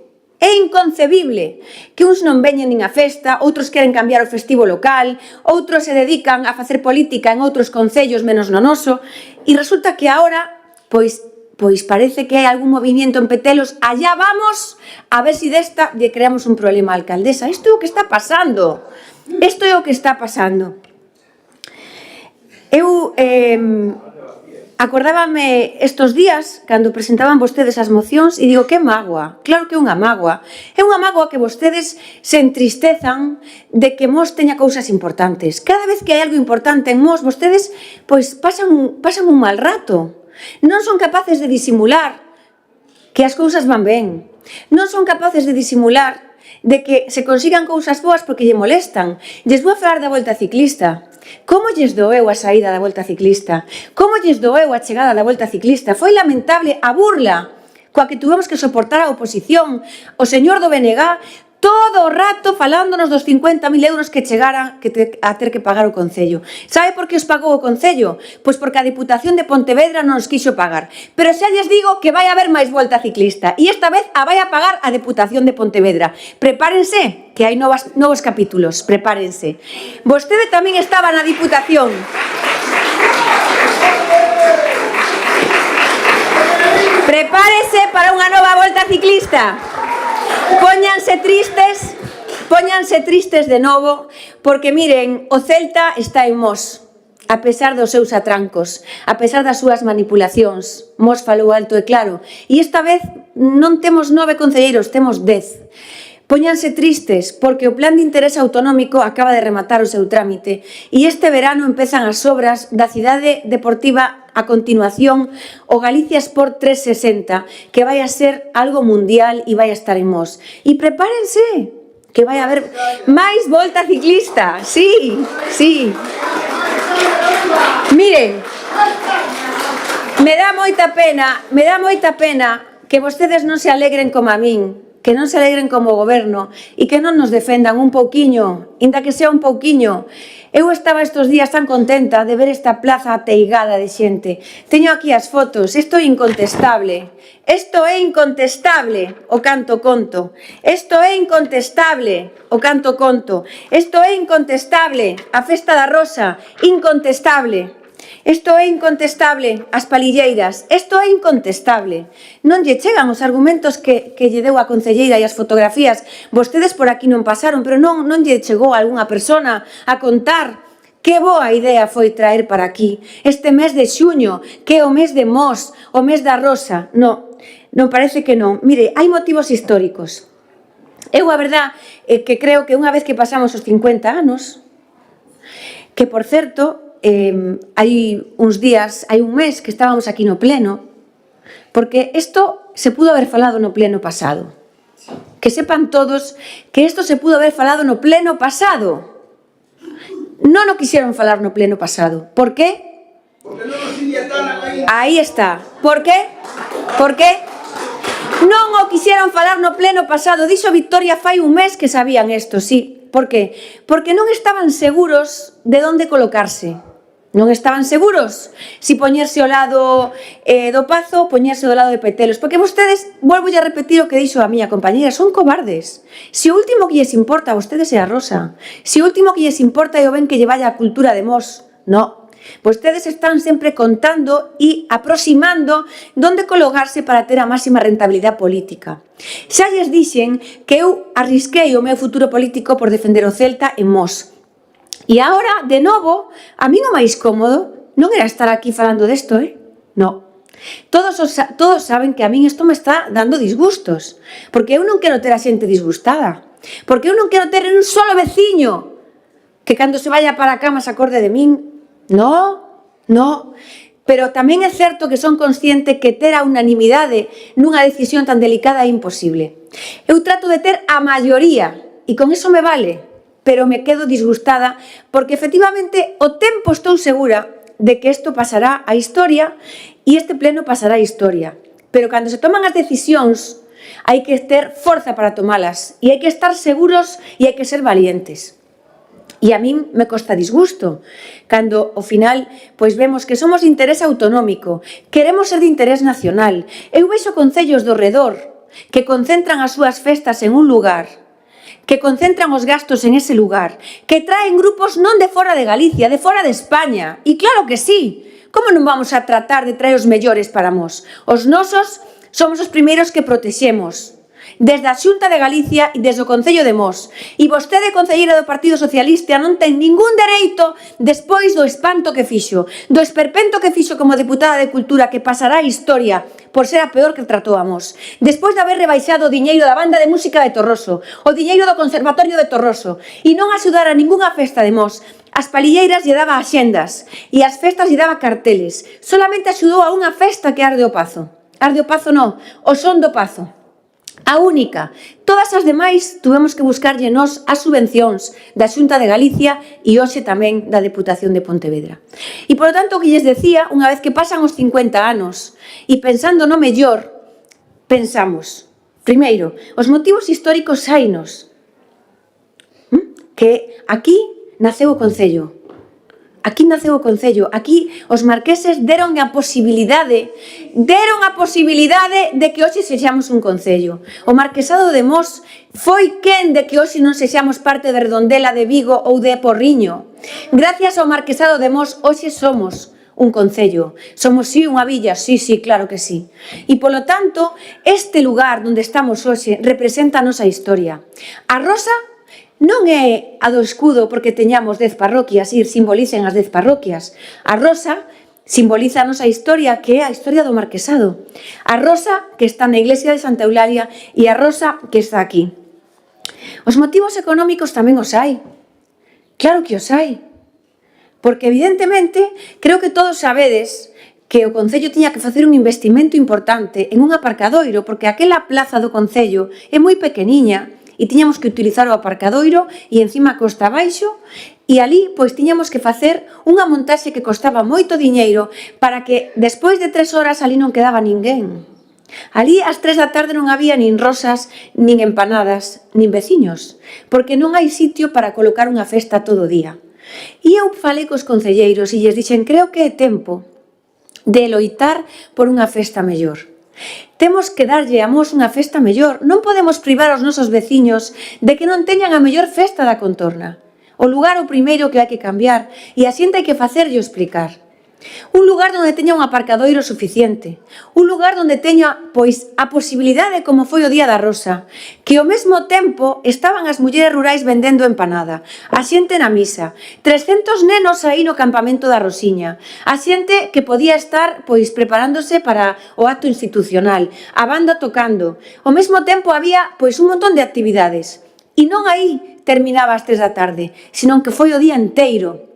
que uns non veñen nin a festa, outros queren cambiar o festivo local, outros se dedican a facer política en outros concellos menos no noso, e resulta que agora, pois parece que hai algún movimiento en Petelos, allá vamos a ver se desta lle creamos un problema á alcaldesa. Isto é o que está pasando. Eu acordábame estos días, cando presentaban vostedes as mocións, e digo, que mágoa, claro que é unha mágoa. É unha mágoa que vostedes se entristezan de que Mos teña cousas importantes. Cada vez que hai algo importante en Mos, vostedes pois pasan un mal rato. Non son capaces de disimular que as cousas van ben. Non son capaces de disimular de que se consigan cousas boas porque lle molestan. Lles vou a falar da Volta Ciclista. Como lles doeu a saída da Volta Ciclista? Como lles doeu a chegada da Volta Ciclista? Foi lamentable a burla coa que tuvemos que soportar a oposición. O señor do BNG todo o rato falándonos dos 50.000 euros que chegaran a ter que pagar o Concello. Sabe por que os pagou o Concello? Pois porque a Diputación de Pontevedra non os quixo pagar. Pero xa lles digo que vai haber máis Volta Ciclista e esta vez a vai a pagar a Deputación de Pontevedra. Prepárense, que hai novos capítulos, prepárense. Vostede tamén estaba na Diputación. Prepárese para unha nova Volta Ciclista. Póñanse tristes de novo, porque miren, o Celta está en Mos, a pesar dos seus atrancos, a pesar das súas manipulacións. Mos falou alto e claro, e esta vez non temos 9 concelleiros, temos 10. Póñanse tristes porque o plan de interés autonómico acaba de rematar o seu trámite e este verano empezan as obras da cidade deportiva a continuación o Galicia Sport 360, que vai a ser algo mundial e vai a estar en Mos. E prepárense, que vai a haber máis Volta Ciclista. Sí, sí. Miren, me dá moita pena que vostedes non se alegren como a min, que non se alegren como o goberno e que non nos defendan un pouquiño, inda que sea un pouquiño. Eu estaba estes días tan contenta de ver esta plaza ateigada de xente. Teño aquí as fotos, isto é incontestable. Isto é incontestable, o canto conto. Isto é incontestable, o canto conto. Isto é incontestable, a festa da Rosa, incontestable. Isto é incontestable, as palilleiras, isto é incontestable. Non lle chegan os argumentos que lle deu a concelleira e as fotografías. Vostedes por aquí non pasaron, pero non lle chegou a algunha persona a contar que boa idea foi traer para aquí este mes de xuño, que é o mes de Mos, o mes da Rosa. Non parece que non. Mire, hai motivos históricos. Eu a verdad é que creo que unha vez que pasamos os 50 anos, que por certo, hai uns días, hai un mes que estábamos aquí no pleno, porque isto se pudo haber falado no pleno pasado. Que sepan todos que isto se pudo haber falado no pleno pasado. Non o quixeron falar no pleno pasado. Por qué? Porque non nos idiataran aí. Aí está. Por qué? Por qué? Non o quixeron falar no pleno pasado. Dixo Victoria fai un mes que sabían isto, sí. Por qué? Porque non estaban seguros de onde colocarse. Non estaban seguros si poñerse ao lado do Pazo ou poñerse ao lado de Petelos. Porque vostedes, volvo a repetir o que dixo a miña compañera, son cobardes. Se o último que lles importa a vostedes é a Rosa, se o último que lles importa é o ben que lle vaya a cultura de Mos, no. Vostedes están sempre contando e aproximando donde colocarse para ter a máxima rentabilidade política. Xa lles dixen que eu arrisquei o meu futuro político por defender o Celta en Mos. E agora, de novo, a min o máis cómodo non era estar aquí falando desto, No. Todos saben que a min isto me está dando disgustos, porque eu non quero ter a xente disgustada, porque eu non quero ter un solo veciño que cando se vaya para a cama se acorde de min. No. Pero tamén é certo que son consciente que ter a unanimidade nunha decisión tan delicada é imposible. Eu trato de ter a maioría e con iso me vale, pero me quedo disgustada porque efectivamente o tempo estou segura de que isto pasará a historia e este pleno pasará a historia. Pero cando se toman as decisións hai que ter forza para tomalas e hai que estar seguros e hai que ser valientes. E a min me costa disgusto cando ao final pois vemos que somos de interés autonómico, queremos ser de interés nacional. Eu vexo concellos do redor que concentran as súas festas en un lugar, que concentran os gastos en ese lugar, que traen grupos non de fora de Galicia, de fora de España. E claro que sí, como non vamos a tratar de traer os mellores para Mos? Os nosos somos os primeiros que protexemos. desde a Xunta de Galicia e desde o Concello de Mos. E vostede, concelleira do Partido Socialista, non ten ningún dereito, despois do espanto que fixo, do esperpento que fixo como deputada de Cultura, que pasará a historia por ser a peor que tratou a Mos, despois de haber rebaixado o diñeiro da banda de música de Torroso, o diñeiro do Conservatorio de Torroso, e non axudar a ningunha festa de Mos. As palilleiras lle daba axendas e as festas lle daba carteles. Solamente axudou a unha festa que é Arde o Pazo. Arde o Pazo non, o Son do Pazo. A única. Todas as demais tuvemos que buscarlle nós as subvencións da Xunta de Galicia e hoxe tamén da Deputación de Pontevedra. E, polo tanto, o que lles decía, unha vez que pasan os 50 anos e pensando no mellor, pensamos, primeiro, os motivos históricos hainos, que aquí naceu o Concello. Aquí naceu o Concello. Aquí os marqueses deron a posibilidade de que hoxe sexamos un Concello. O Marquesado de Mos foi quen de que hoxe non sexamos parte de Redondela, de Vigo ou de Porriño. Gracias ao Marquesado de Mos, hoxe somos un Concello. Somos, sí, unha villa, sí, claro que sí. E, polo tanto, este lugar onde estamos hoxe representa a nosa historia. A rosa non é a do escudo porque teñamos 10 parroquias e simbolicen as 10 parroquias. A rosa simboliza a nosa historia, que é a historia do Marquesado. A rosa que está na iglesia de Santa Eulalia e a rosa que está aquí. Os motivos económicos tamén os hai. Claro que os hai. Porque, evidentemente, creo que todos sabedes que o Concello tiña que facer un investimento importante en un aparcadoiro, porque aquela plaza do Concello é moi pequeniña, e tiñamos que utilizar o aparcadoiro e encima costa abaixo, e ali pois tiñamos que facer unha montaxe que costaba moito diñeiro para que despois de 3 horas ali non quedaba ninguén. Ali ás 3 da tarde non había nin rosas, nin empanadas, nin veciños, porque non hai sitio para colocar unha festa todo o día. E eu falei cos concelleiros e lles dixen, creo que é tempo de loitar por unha festa mellor. Temos que darlle a Mos unha festa mellor. Non podemos privar aos nosos veciños de que non teñan a mellor festa da contorna. O lugar o primeiro que hai que cambiar e a xente hai que facerlle explicar. Un lugar onde teña un aparcadoiro suficiente. Un lugar onde teña, pois, a posibilidade, como foi o Día da Rosa, que ao mesmo tempo estaban as mulleres rurais vendendo empanada, a xente na misa, 300 nenos aí no campamento da Rosiña, a xente que podía estar, pois, preparándose para o acto institucional, a banda tocando. Ao mesmo tempo había, pois, un montón de actividades. E non aí terminaba ás 3 da tarde, senón que foi o día inteiro.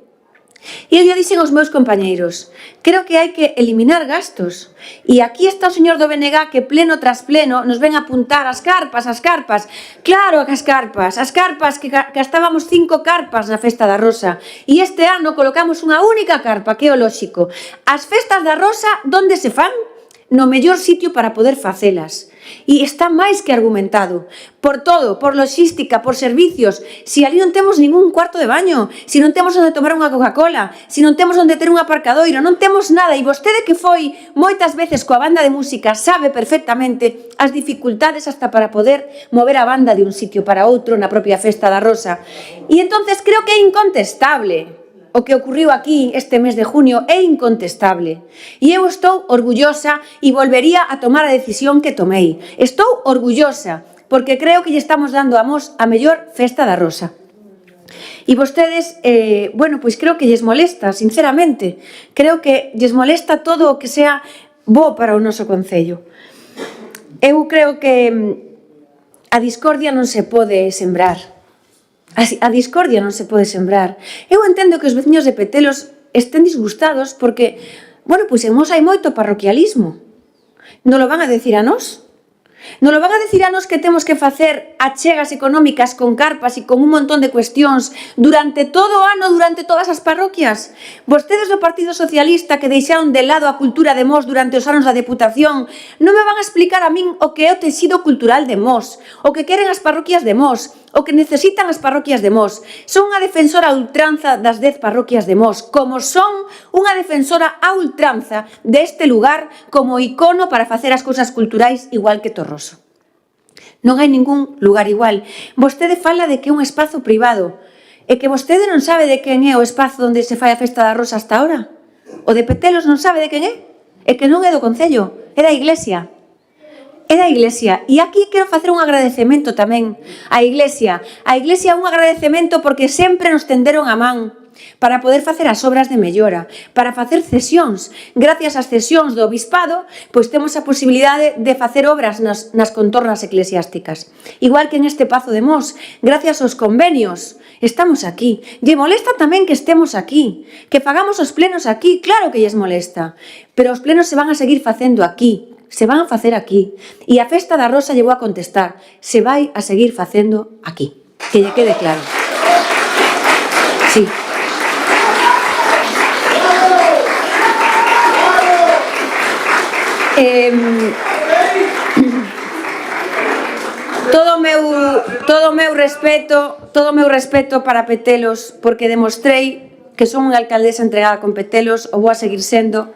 E eu lle dixen aos meus compañeiros, creo que hai que eliminar gastos. E aquí está o señor do BNG que pleno tras pleno nos ven a apuntar as carpas. Claro que as carpas que gastábamos 5 carpas na Festa da Rosa. E este ano colocamos unha única carpa, que é o lóxico. As festas da Rosa, onde se fan? No mellor sitio para poder facelas. E está máis que argumentado. Por todo, por logística, por servicios. Si ali non temos ningún cuarto de baño, si non temos onde tomar unha Coca-Cola, si non temos onde ter un aparcadoiro, non temos nada. E vostede que foi moitas veces coa banda de música sabe perfectamente as dificultades hasta para poder mover a banda de un sitio para outro na propia Festa da Rosa. E entonces creo que é incontestable. O que ocurriu aquí este mes de junio é incontestable. E eu estou orgullosa e volvería a tomar a decisión que tomei. Estou orgullosa porque creo que lle estamos dando a Mos a mellor Festa da Rosa. E vostedes, pois creo que lles molesta, sinceramente. Creo que lles molesta todo o que sea bo para o noso concello. Eu creo que a discordia non se pode sembrar. A discordia non se pode sembrar. Eu entendo que os veciños de Petelos estén disgustados porque, pois en Mos hai moito parroquialismo. Non lo van a decir a nós? Non lo van a decir a nós que temos que facer achegas económicas con carpas e con un montón de cuestións durante todo o ano, durante todas as parroquias? Vostedes do Partido Socialista que deixaron de lado a cultura de Mos durante os anos da Deputación non me van a explicar a min o que é o tecido cultural de Mos, o que queren as parroquias de Mos, o que necesitan as parroquias de Mos. Son unha defensora a ultranza das 10 parroquias de Mos, como son unha defensora a ultranza deste lugar como icono para facer as cousas culturais igual que Torroso. Non hai ningún lugar igual. Vostede fala de que é un espazo privado e que vostede non sabe de quen é o espazo onde se fai a Festa da Rosa hasta ahora. O de Petelos non sabe de quen é? É que non é do Concello, é da Iglesia. é da Iglesia. E aquí quero facer un agradecemento tamén á Iglesia. A Iglesia un agradecemento porque sempre nos tenderon a man para poder facer as obras de mellora, para facer cesións. Gracias ás cesións do Obispado, pois temos a posibilidade de facer obras nas contornas eclesiásticas. Igual que en este Pazo de Mos, gracias aos convenios, estamos aquí. Lle molesta tamén que estemos aquí, que fagamos os plenos aquí, claro que lles molesta, pero os plenos se van a seguir facendo aquí, se van a facer aquí. E a Festa da Rosa lle vou a contestar, se vai a seguir facendo aquí. Que lle quede claro. Sí. Todo o meu respeto para Petelos, porque demostrei que son unha alcaldesa entregada con Petelos, o vou a seguir sendo,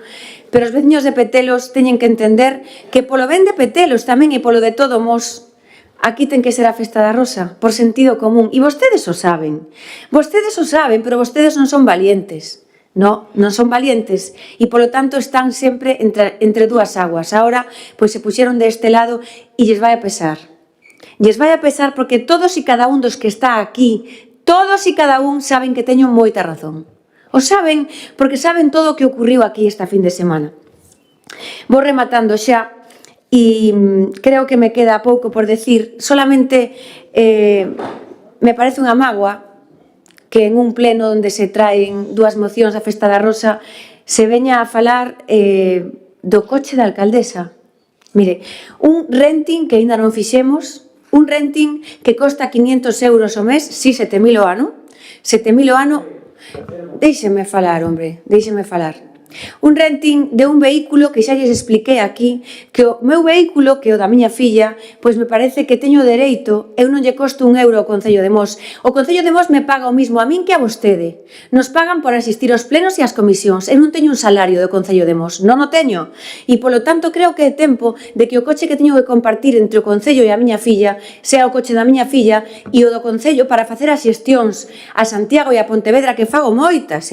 pero os veciños de Petelos teñen que entender que polo ben de Petelos tamén e polo de todo Mos, aquí ten que ser a Festa da Rosa, por sentido común, e vostedes o saben, pero vostedes non son valientes. Non son valientes e, polo tanto, están sempre entre dúas aguas. Ahora, pois se puxeron deste lado e lles vai a pesar. Lles vai a pesar porque todos e cada un dos que está aquí, todos e cada un saben que teño moita razón. O saben porque saben todo o que ocurriu aquí esta fin de semana. Vou rematando xa e creo que me queda pouco por decir. Solamente me parece unha mágoa que en un pleno onde se traen dúas mocións da Festa da Rosa se veña a falar do coche da alcaldesa. Mire, un renting que ainda non fixemos, un renting que costa 500 euros o mes, si 7.000 o ano, 7.000 o ano, deixeme falar, hombre, deixeme falar. Un renting de un vehículo que xa lles expliquei aquí, que o meu vehículo, que o da miña filla, pois me parece que teño dereito, eu non lle costo un euro ao Concello de Mos. O Concello de Mos me paga o mismo a min que a vostede. Nos pagan por asistir aos plenos e ás comisións. Eu non teño un salario do Concello de Mos, non o teño. E, polo tanto, creo que é tempo de que o coche que teño que compartir entre o Concello e a miña filla sea o coche da miña filla e o do Concello para facer as xestións a Santiago e a Pontevedra, que fago moitas,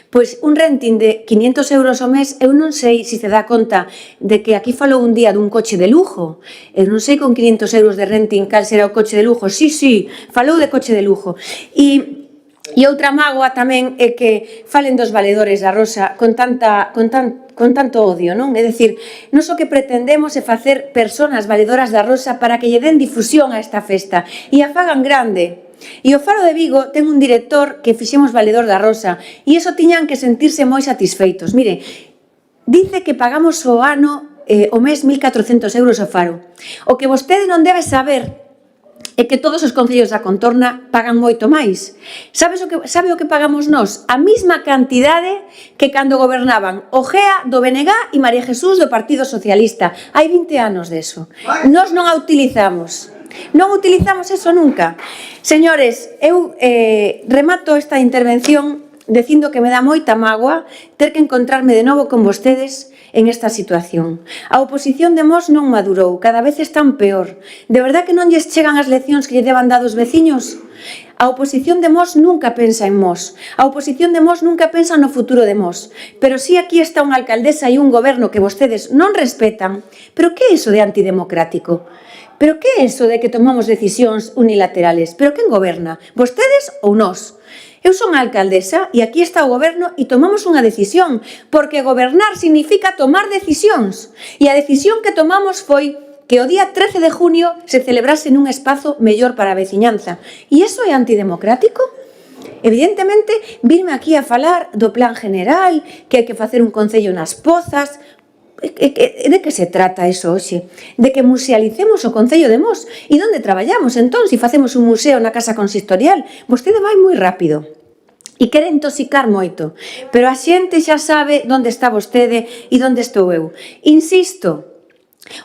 Pois un renting de 500 euros ao mes, eu non sei se dá conta de que aquí falou un día dun coche de lujo. Eu non sei con 500 euros de renting cal será o coche de lujo. Sí, falou de coche de lujo. E outra mágoa tamén é que falen dos valedores da Rosa con tanto odio, non? É dicir, non o que pretendemos é facer persoas valedoras da Rosa para que lle den difusión a esta festa e a fagan grande. E o Faro de Vigo ten un director que fixemos valedor da Rosa e iso tiñan que sentirse moi satisfeitos. Mire, dice que pagamos o ano, o mes, 1.400 euros ao Faro. O que vostede non debe saber é que todos os concellos da contorna pagan moito máis. Sabe o que pagamos nós? A mesma cantidade que cando gobernaban Ojea do BNG e María Jesús do Partido Socialista. Hai 20 anos deso. Nós non a utilizamos. Non utilizamos eso nunca. Señores, eu remato esta intervención dicindo que me dá moita mágoa ter que encontrarme de novo con vostedes en esta situación. A oposición de Mos non madurou, cada vez están peor. De verdad que non lles chegan as leccións que lle deban dar os veciños? A oposición de Mos nunca pensa en Mos. A oposición de Mos nunca pensa no futuro de Mos. Pero si aquí está unha alcaldesa e un goberno que vostedes non respetan, pero que é iso de antidemocrático? Pero que é iso de que tomamos decisións unilaterales? Pero quen goberna? Vostedes ou nós? Eu son a alcaldesa e aquí está o goberno e tomamos unha decisión, porque gobernar significa tomar decisións. E a decisión que tomamos foi que o día 13 de junio se celebrase nun espazo mellor para a veciñanza. E iso é antidemocrático? Evidentemente, virme aquí a falar do plan general, que hai que facer un concello nas Pozas. De que se trata eso hoxe? De que musealicemos o Concello de Mos. E onde traballamos entón se facemos un museo na Casa Consistorial? Vostede vai moi rápido e quere intoxicar moito, pero a xente xa sabe onde está vostede e onde estou eu. Insisto,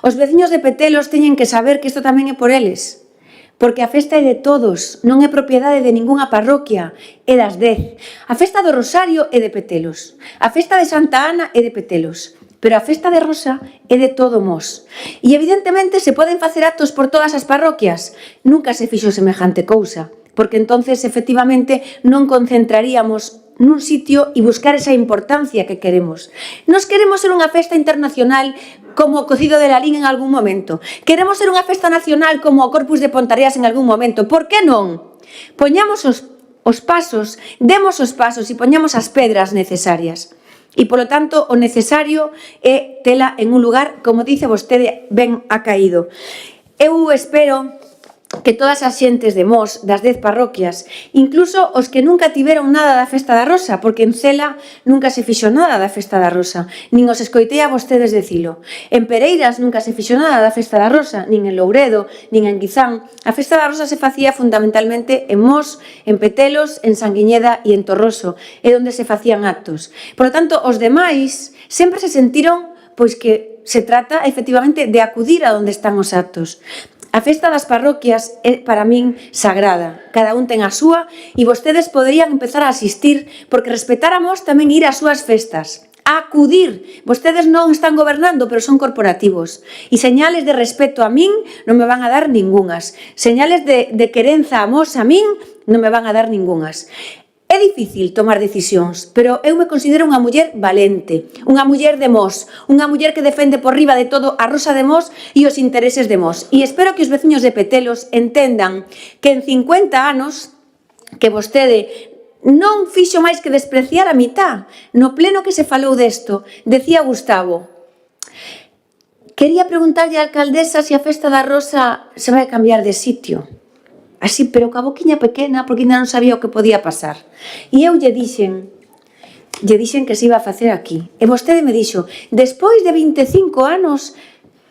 os veciños de Petelos teñen que saber que isto tamén é por eles, porque a festa é de todos, non é propiedade de ningunha parroquia, é das 10. A festa do Rosario é de Petelos, a festa de Santa Ana é de Petelos, pero a festa de Rosa é de todo Mos. E evidentemente se poden facer actos por todas as parroquias. Nunca se fixo semejante cousa, porque entonces efectivamente non concentraríamos nun sitio e buscar esa importancia que queremos. Nos queremos ser unha festa internacional como o cocido de Lalín en algún momento. Queremos ser unha festa nacional como o Corpus de Pontareas en algún momento. Por que non? Poñamos os pasos, demos os pasos e poñamos as pedras necesarias. E, polo tanto, o necesario é tela en un lugar, como dice vostede, ben acaído. Eu espero que todas as xentes de Mos, das 10 parroquias, incluso os que nunca tiveron nada da Festa da Rosa, porque en Cela nunca se fixo nada da Festa da Rosa, nin os escoitei a vostedes decilo. En Pereiras nunca se fixo nada da Festa da Rosa, nin en Louredo, nin en Guizán. A Festa da Rosa se facía fundamentalmente en Mos, en Petelos, en Sanguiñeda e en Torroso, é onde se facían actos. Por lo tanto, os demais sempre se sentiron pois que se trata efectivamente de acudir a onde están os actos. A festa das parroquias é para min sagrada. Cada un ten a súa e vostedes poderían empezar a asistir porque respetáramos tamén ir ás súas festas. A acudir. Vostedes non están gobernando, pero son corporativos. E señales de respeto a min non me van a dar ningunhas. Señales de querenza a Mos a min non me van a dar ningunhas. É difícil tomar decisións, pero eu me considero unha muller valente, unha muller de Mos, unha muller que defende por riba de todo a Rosa de Mos e os intereses de Mos. E espero que os veciños de Petelos entendan que en 50 anos que vostede non fixo máis que despreciar a mitad. No pleno que se falou desto, decía Gustavo, quería preguntarlle á alcaldesa se a Festa da Rosa se vai cambiar de sitio. Así, pero ca boquiña pequena, porque ainda non sabía o que podía pasar. E eu lle dixen que se iba a facer aquí. E vostede me dixo, despois de 25 anos,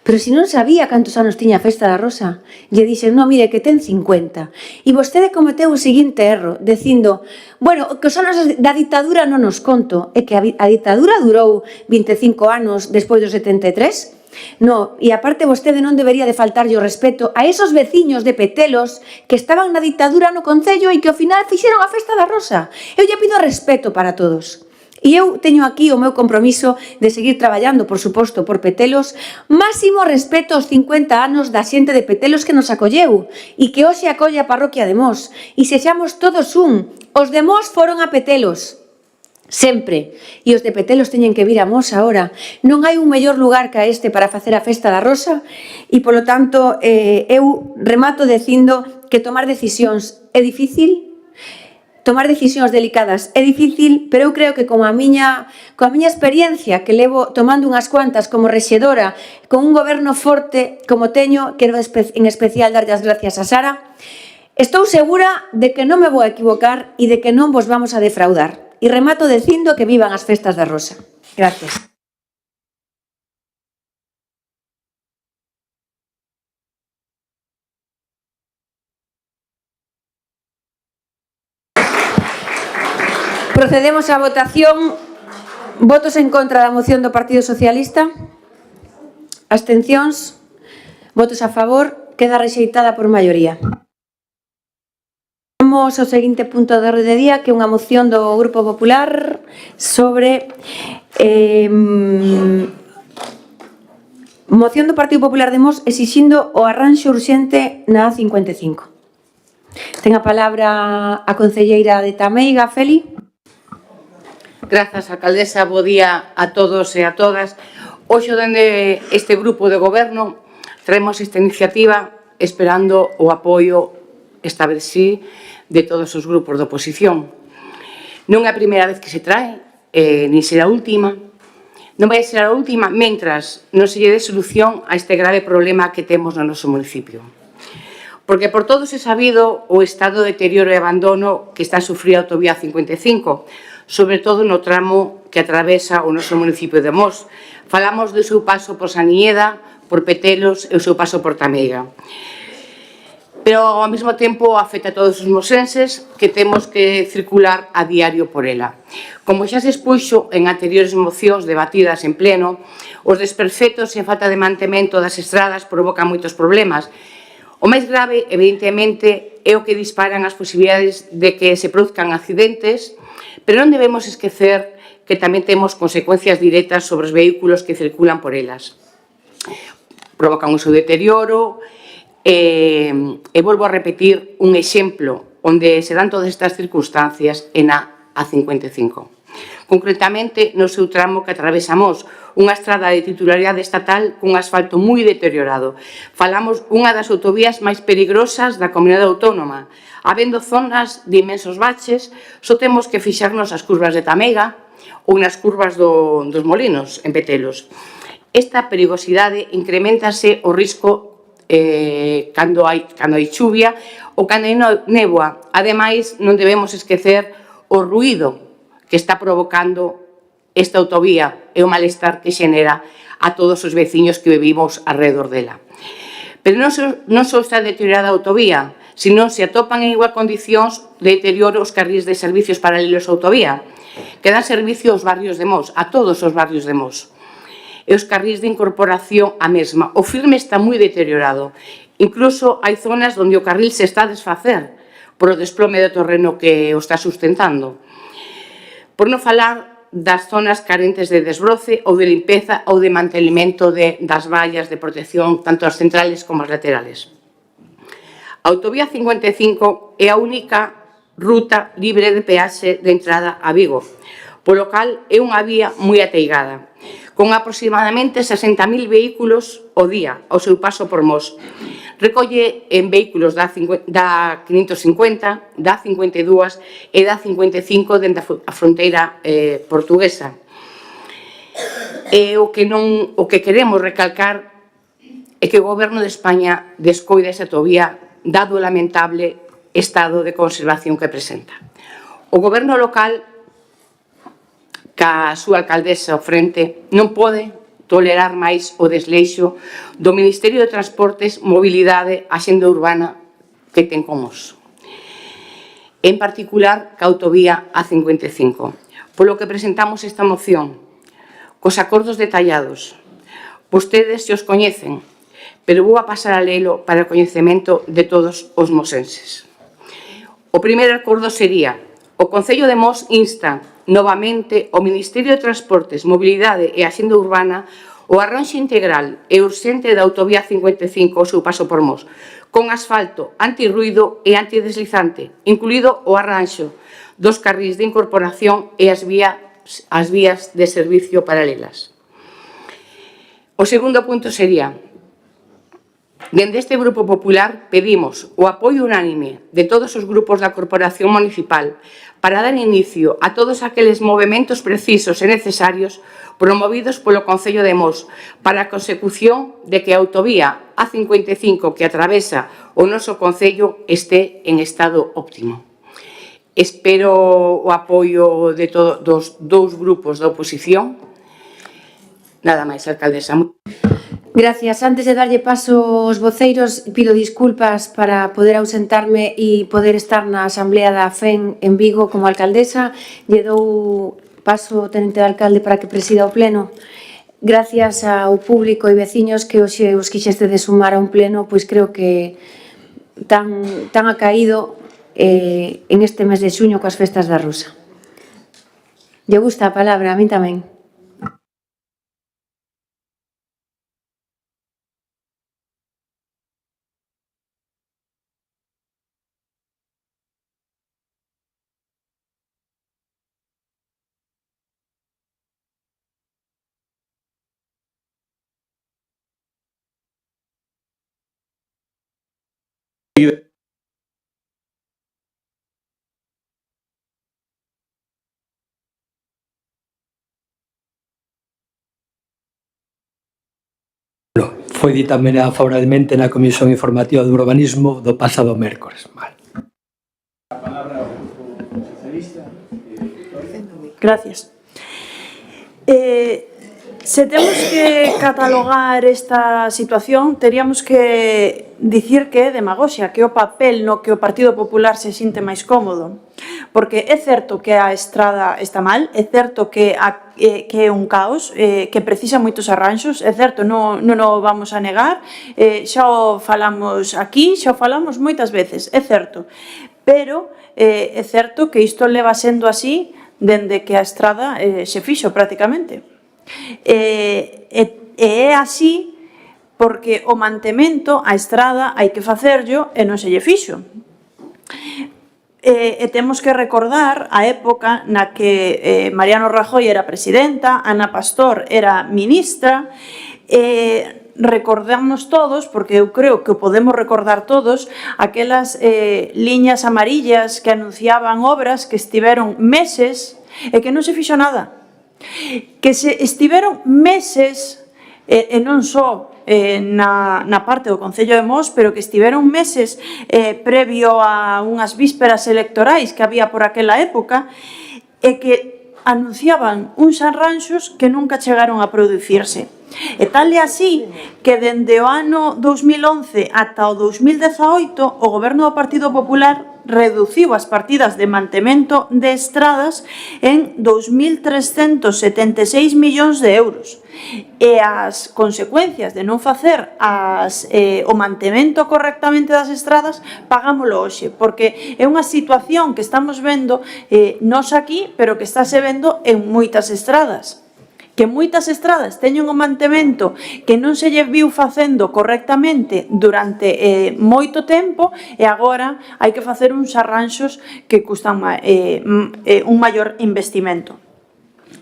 pero se non sabía cantos anos tiña a Festa da Rosa. Lle dixen, non, mire, que ten 50. E vostede cometeu o seguinte erro, dicindo, bueno, que os anos da ditadura non nos conto, é que a ditadura durou 25 anos despois do 73. No, e aparte vostede non debería de faltarlle o respeto a esos veciños de Petelos que estaban na ditadura no concello e que ao final fixeron a Festa da Rosa. Eu lle pido respeto para todos. E eu teño aquí o meu compromiso de seguir traballando, por suposto, por Petelos, máximo respeto aos 50 anos da xente de Petelos que nos acolleu e que hoxe acolle a parroquia de Mos. E sexamos todos un. Os de Mos foron a Petelos. Sempre. E os de Petelos teñen que vir a Mos agora. Non hai un mellor lugar que este para facer a Festa da Rosa e, polo tanto, eu remato dicindo que tomar decisións é difícil, tomar decisións delicadas é difícil, pero eu creo que coa miña experiencia que levo tomando unhas cuantas como rexedora, con un goberno forte como teño, quero en especial darlle as gracias a Sara, estou segura de que non me vou a equivocar e de que non vos vamos a defraudar. E remato dicindo que vivan as festas da Rosa. Gracias. Procedemos á votación. Votos en contra da moción do Partido Socialista. Abstencións. Votos a favor. Queda rexeitada por maioría. Vamos ao seguinte punto de orde de día, que é unha moción do Grupo Popular sobre moción do Partido Popular de Mos exixindo o arranxo urxente na A55. Ten a palabra a concelleira de Tameiga, Feli. Grazas, alcaldesa. Bo día a todos e a todas. Hoxe, dende este grupo de goberno, traemos esta iniciativa esperando o apoio, esta vez sí, de todos os grupos de oposición. Non é a primeira vez que se trae, nin será a última. Non vai ser a última mentras non se lle dé solución a este grave problema que temos no noso municipio. Porque por todos é sabido o estado de deterioro e abandono que está a sufrir a autovía 55, sobre todo no tramo que atravesa o noso municipio de Mos. Falamos do seu paso por Sanguiñeda, por Petelos e o seu paso por Tameiga. Pero ao mesmo tempo afecta a todos os mosenses que temos que circular a diario por ela. Como xa se expuxo en anteriores mocións debatidas en pleno, os desperfectos e a falta de mantemento das estradas provocan moitos problemas. O máis grave, evidentemente, é o que disparan as posibilidades de que se produzcan accidentes, pero non debemos esquecer que tamén temos consecuencias directas sobre os vehículos que circulan por elas. Provocan o seu deterioro. E volvo a repetir un exemplo onde se dan todas estas circunstancias en a A55. Concretamente, no seu tramo que atravesamos unha estrada de titularidade estatal cun asfalto moi deteriorado. Falamos unha das autovías máis peligrosas da comunidade autónoma. Habendo zonas de inmensos baches, só temos que fixarnos as curvas de Tamega ou nas curvas dos Molinos, en Petelos. Esta perigosidade incrementase o risco cando hai chuvia ou cando hai néboa. Ademais, non debemos esquecer o ruído que está provocando esta autovía e o malestar que xenera a todos os veciños que vivimos alrededor dela. Pero non só está deteriorada a autovía, sino se atopan en igual condicións de deterioro os carrís de servicios paralelos á autovía, que dan servicio aos barrios de Mos, a todos os barrios de Mos. E os carrís de incorporación á mesma. O firme está moi deteriorado. Incluso hai zonas onde o carril se está a desfacer por o desplome do terreno que o está sustentando. Por non falar das zonas carentes de desbroce ou de limpeza ou de mantenimento das vallas de protección, tanto as centrales como as laterales. A autovía 55 é a única ruta libre de peaxe de entrada a Vigo, polo cal é unha vía moi ateigada, con aproximadamente 60.000 vehículos ao día ao seu paso por Mos. Recolle en vehículos da 550, da 52 e da 55 dende a fronteira portuguesa. E o que queremos recalcar é que o Goberno de España descoida esa autovía dado o lamentable estado de conservación que presenta. O Goberno local, ca súa alcaldesa ao frente, non pode tolerar máis o desleixo do Ministerio de Transportes, Mobilidade, Axenda Urbana que ten con Mos. En particular, ca autovía A55. Polo que presentamos esta moción, cos acordos detallados. Vostedes se os coñecen, pero vou a pasar a lelo para o coñecemento de todos os mosenses. O primeiro acordo sería: o Concello de Mos insta novamente o Ministerio de Transportes, Mobilidade e Axenda Urbana o arranxe integral e urxente da autovía 55 ao seu paso por Mos, con asfalto antirruído e antideslizante, incluído o arranxo dos carrís de incorporación e as vías de servicio paralelas. O segundo punto sería: dende este Grupo Popular pedimos o apoio unánime de todos os grupos da Corporación Municipal para dar inicio a todos aqueles movementos precisos e necesarios promovidos polo Concello de Mos para a consecución de que a autovía A55 que atravesa o noso Concello este en estado óptimo. Espero o apoio de dos dous grupos da oposición. Nada máis, alcaldesa. Gracias. Antes de darlle paso aos voceiros, pido disculpas para poder ausentarme e poder estar na Asamblea da FEN en Vigo como alcaldesa. Lle dou paso ao tenente de alcalde para que presida o pleno. Gracias ao público e veciños que hoxe os quixestedes sumar a un pleno, pois creo que tan acaído en este mes de xuño coas festas da Rosa. Lle gusta a palabra, a min tamén. Foi dita favorablemente na Comisión Informativa de Urbanismo do pasado mércores. Gracias. Se temos que catalogar esta situación, teríamos que dicir que é demagoxia, que é o papel no que o Partido Popular se sinte máis cómodo. Porque é certo que a estrada está mal, é certo que é un caos, que precisa moitos arranxos, é certo, non o vamos a negar, xa o falamos aquí, xa o falamos moitas veces, é certo. Pero é certo que isto leva sendo así dende que a estrada se fixo prácticamente. É así porque o mantemento, a estrada, hai que facerllo e non se lle fixo. E temos que recordar a época na que Mariano Rajoy era presidenta, Ana Pastor era ministra, recordamos todos, porque eu creo que o podemos recordar todos, aquelas liñas amarillas que anunciaban obras que estiveron meses e que non se fixo nada. Que se estiveron meses, e non só na parte do Concello de Mos, pero que estiveron meses previo a unhas vísperas electorais que había por aquela época, e que anunciaban uns arranxos que nunca chegaron a producirse. E tal é así que dende o ano 2011 ata o 2018 o Goberno do Partido Popular reduciu as partidas de mantemento de estradas en 2.376 millóns de euros. E as consecuencias de non facer o mantemento correctamente das estradas pagámoslo hoxe, porque é unha situación que estamos vendo nós aquí, pero que estáse vendo en moitas estradas. Que moitas estradas teñen un mantemento que non se lle viu facendo correctamente durante moito tempo e agora hai que facer uns arranxos que custan un maior investimento.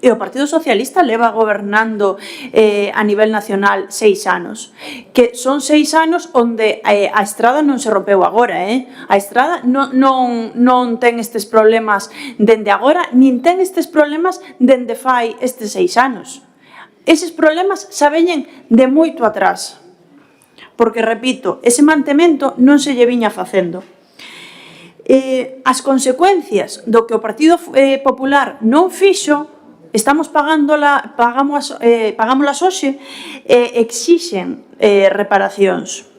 E o Partido Socialista leva gobernando a nivel nacional 6 anos, que son 6 anos onde a estrada non se rompeu agora, a estrada non ten estes problemas dende agora, nin ten estes problemas dende fai estes 6 anos. Eses problemas xa veñen de moito atrás, porque, repito, ese mantemento non se lle viña facendo. As consecuencias do que o Partido Popular non fixo, estamos pagámolas hoxe e exixen reparacións.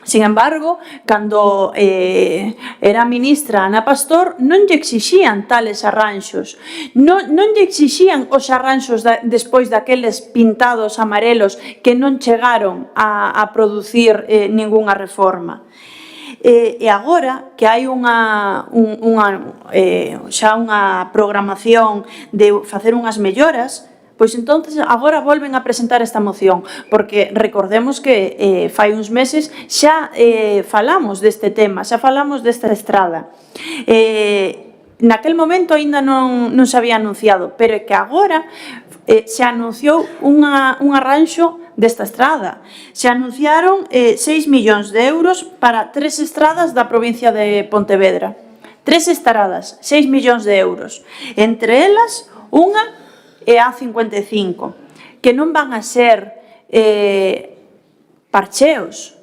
Sin embargo, cando era ministra Ana Pastor, non lle exixían tales arranxos. Non lle exixían os arranxos despois daqueles pintados amarelos que non chegaron a producir ningunha reforma. E agora que hai xa unha programación de facer unhas melloras, pois entonces agora volven a presentar esta moción, porque recordemos que fai uns meses xa falamos deste tema, xa falamos desta estrada. Naquel momento aínda non se había anunciado, pero é que agora se anunciou un arranxo desta estrada. Se anunciaron 6 millóns de euros para 3 estradas da provincia de Pontevedra. 3 estradas, 6 millóns de euros. Entre elas, unha é a 55, que non van a ser parcheos.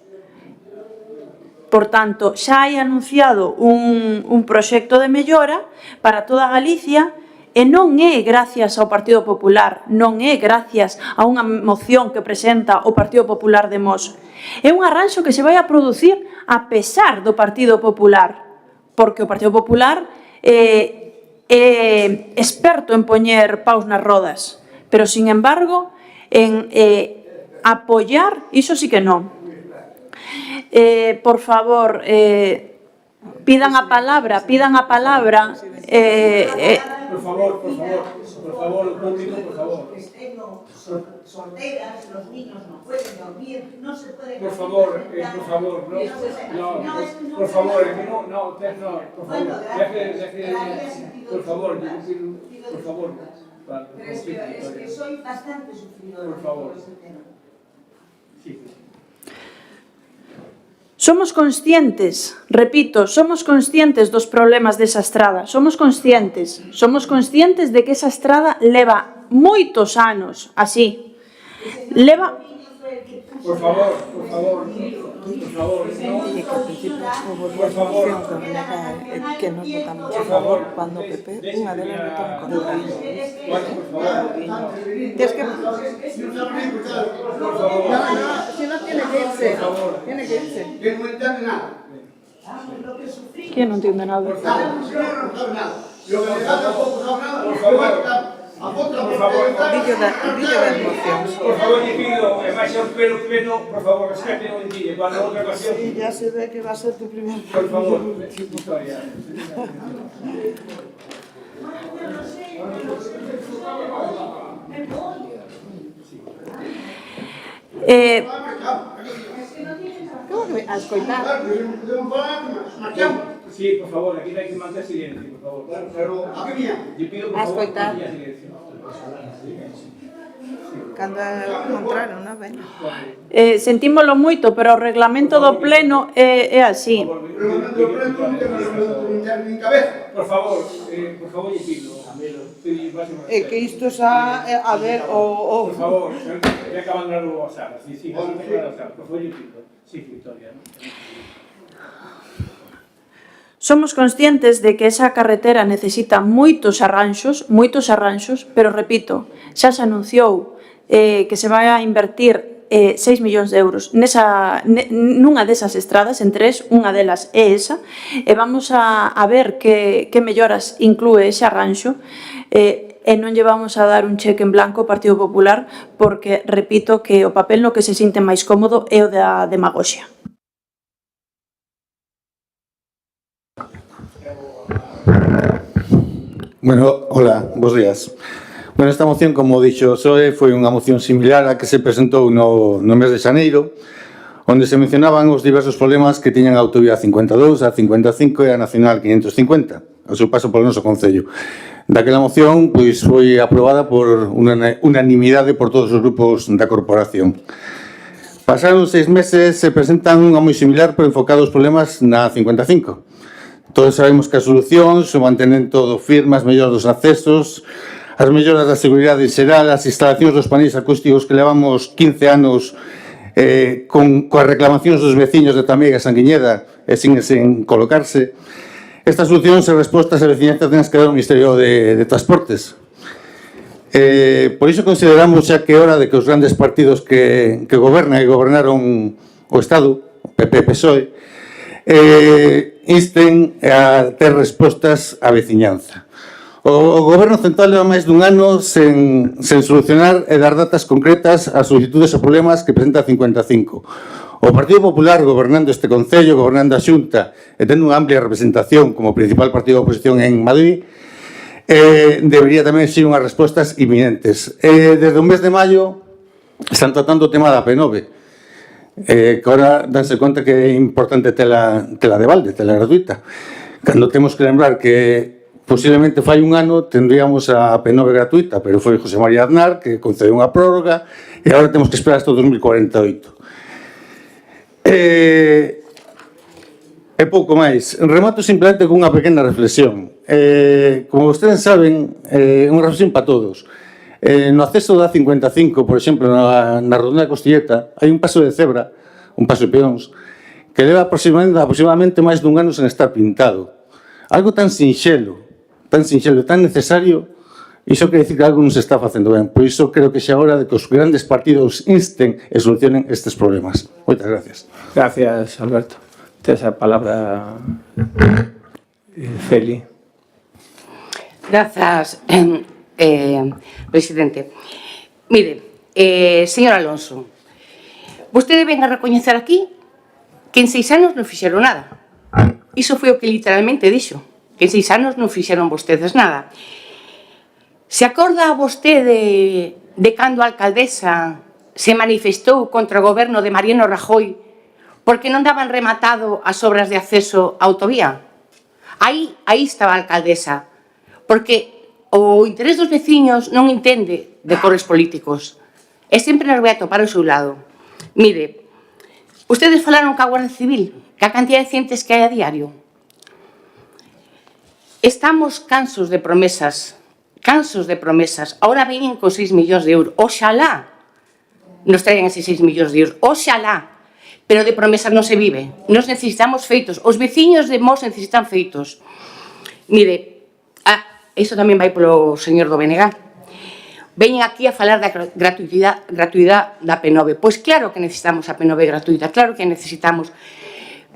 Por tanto, xa hai anunciado un proxecto de mellora para toda Galicia e non é gracias ao Partido Popular, non é gracias a unha moción que presenta o Partido Popular de Mos. É un arranxo que se vai a producir a pesar do Partido Popular, porque o Partido Popular é experto en poñer paus nas rodas, pero, sin embargo, en apoiar, iso sí que non. Por favor, pidan a palabra. Por favor, un poquito, por favor. Solteras, los niños no pueden dormir, no se puede... Por favor, no, por favor, Pero es que soy bastante sufridora. Por favor. Sí. Somos conscientes, repito, somos conscientes dos problemas desa estrada, somos conscientes de que esa estrada leva moitos anos así. Leva... Por favor, que nos votamos a favor cuando PP unha delas votó en contra. Tienes que... Si no tiene que irse. Que no entiende nada. ¿Quién no entiende nada? Por favor, Vídeo das mocións. Por favor, te pido, máis ao pelo pleno, por favor, respeten o día, para outra ocasión. Sí, ya se ve que va a ser tu primer... Por favor, historia. A escoitar. Sí, por favor, aquí hai que manter silencio, por favor. Pero, a que mía? Lle pido, por favor, que haya silencio. Cando encontraron, non? Ben. Sentímolo moito, pero o reglamento do pleno é así. Por favor, lle pido. É que isto xa, a ver, Por favor, voy a abandonar a sala. Sí, por favor, lle pido. Sí, Victoria. Somos conscientes de que esa carretera necesita moitos arranxos, pero repito, xa se anunciou que se vai a invertir 6 millóns de euros nunha desas estradas, entre unha delas é esa, e vamos a ver que melloras inclúe ese arranxo, e non lle vamos a dar un cheque en blanco ao Partido Popular, porque repito que o papel no que se sinte máis cómodo é o da demagoxia. Bueno, hola, bos días. Bueno, esta moción, como dixo o PSOE, foi unha moción similar a que se presentou no mes de xaneiro, onde se mencionaban os diversos problemas que tiñan a autovía 52, a 55 e a Nacional 550, ao seu paso polo noso concello. Daquela moción, pois, foi aprobada por unanimidade por todos os grupos da corporación. Pasaron 6 meses, se presentan unha moi similar, pero enfocada aos problemas na 55. Todos sabemos que a solución o mantemento do firme, as melloras dos accesos, as melloras da seguridade en xeral, as instalacións dos paneis acústicos que levamos 15 anos coas reclamacións dos veciños de Tamega e Sanguiñeda e sen colocarse. Estas solucións e respostas a veciñanza tenas que dar o Ministerio de Transportes. Por iso consideramos xa que é hora de que os grandes partidos que gobernan e gobernaron o Estado, o PP e PSOE, insten a ter respostas á veciñanza. O Goberno Central leva máis dun ano sen solucionar e dar datas concretas ás solicitudes e problemas que presenta a 55. O Partido Popular, gobernando este Concello, gobernando a Xunta e tendo unha amplia representación como principal partido de oposición en Madrid, debería tamén ser unhas respostas inminentes. Desde o mes de maio están tratando o tema da P9, que ahora danse conta que é importante tela de balde, tela gratuita. Cando temos que lembrar que posiblemente fai un ano tendríamos a P9 gratuita, pero foi José María Aznar que concedeu unha prórroga e agora temos que esperar hasta o 2048. E pouco máis. Remato simplemente con unha pequena reflexión. Como vostedes saben, unha reflexión para todos. No acceso da 55, por exemplo, na Rodona de Costilleta, hai un paso de cebra, un paso de peóns, que leva aproximadamente máis dun ano sen estar pintado. Algo tan sinxelo, tan necesario, iso quere dicir que algo non se está facendo ben. Por iso creo que xa é hora de que os grandes partidos insten e solucionen estes problemas. Moitas gracias. Gracias, Alberto. Tes a palabra, Feli. Grazas, presidente. Mire, señor Alonso, vostede ven a recoñecer aquí que en 6 anos non fixeron nada. Iso foi o que literalmente dixo, que en 6 anos non fixeron vostedes nada. Se acorda vostede de cando a alcaldesa se manifestou contra o goberno de Mariano Rajoy porque non daban rematado as obras de acceso á autovía? Aí estaba a alcaldesa, porque o interés dos veciños non entende de cores políticos e sempre nos vai a topar ao seu lado. Mire, ustedes falaron ca Guardia Civil, ca cantidad de accidentes que hai a diario. Estamos cansos de promesas, Ahora veñen con 6 millóns de euros. Oxalá nos traigan eses 6 millóns de euros, oxalá. Pero de promesas non se vive. Nos necesitamos feitos. Os veciños de Mos necesitan feitos. Mire, iso tamén vai polo señor do BNG. Veñen aquí a falar da gratuidade da P9. Pois claro que necesitamos a P9 gratuita, claro que necesitamos.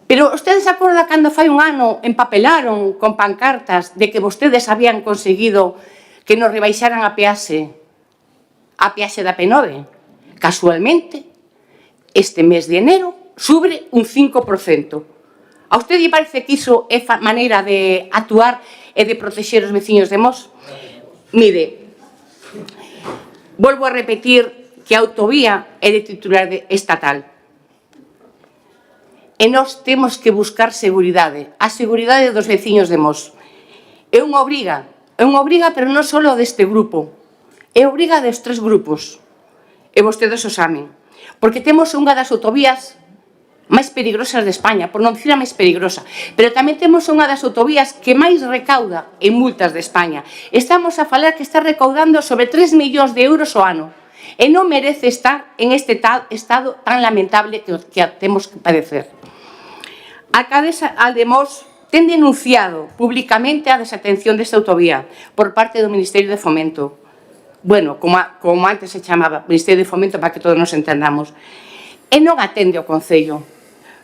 Pero ustedes se acordan cando fai un ano empapelaron con pancartas de que vostedes habían conseguido que nos rebaixaran a peaxe da P9? Casualmente, este mes de enero sube un 5%. A usted lle parece que iso é maneira de actuar e de protexer os veciños de Mos? Mire, volvo a repetir que a autovía é de titular estatal. e nós temos que buscar seguridade, a seguridade dos veciños de Mos. É unha obriga, pero non só deste grupo, é obriga dos 3 grupos, e vostedes o saben, porque temos unha das autovías máis peligrosas de España, por non dicir a máis peligrosa, pero tamén temos unha das autovías que máis recauda en multas de España. Estamos a falar que está recaudando sobre 3 millóns de euros ao ano, e non merece estar en este estado tan lamentable que temos que padecer. A alcaldesa de Mos ten denunciado públicamente a desatención desta autovía por parte do Ministerio de Fomento. Bueno, como antes se chamaba, Ministerio de Fomento, para que todos nos entendamos. E non atende o Concello,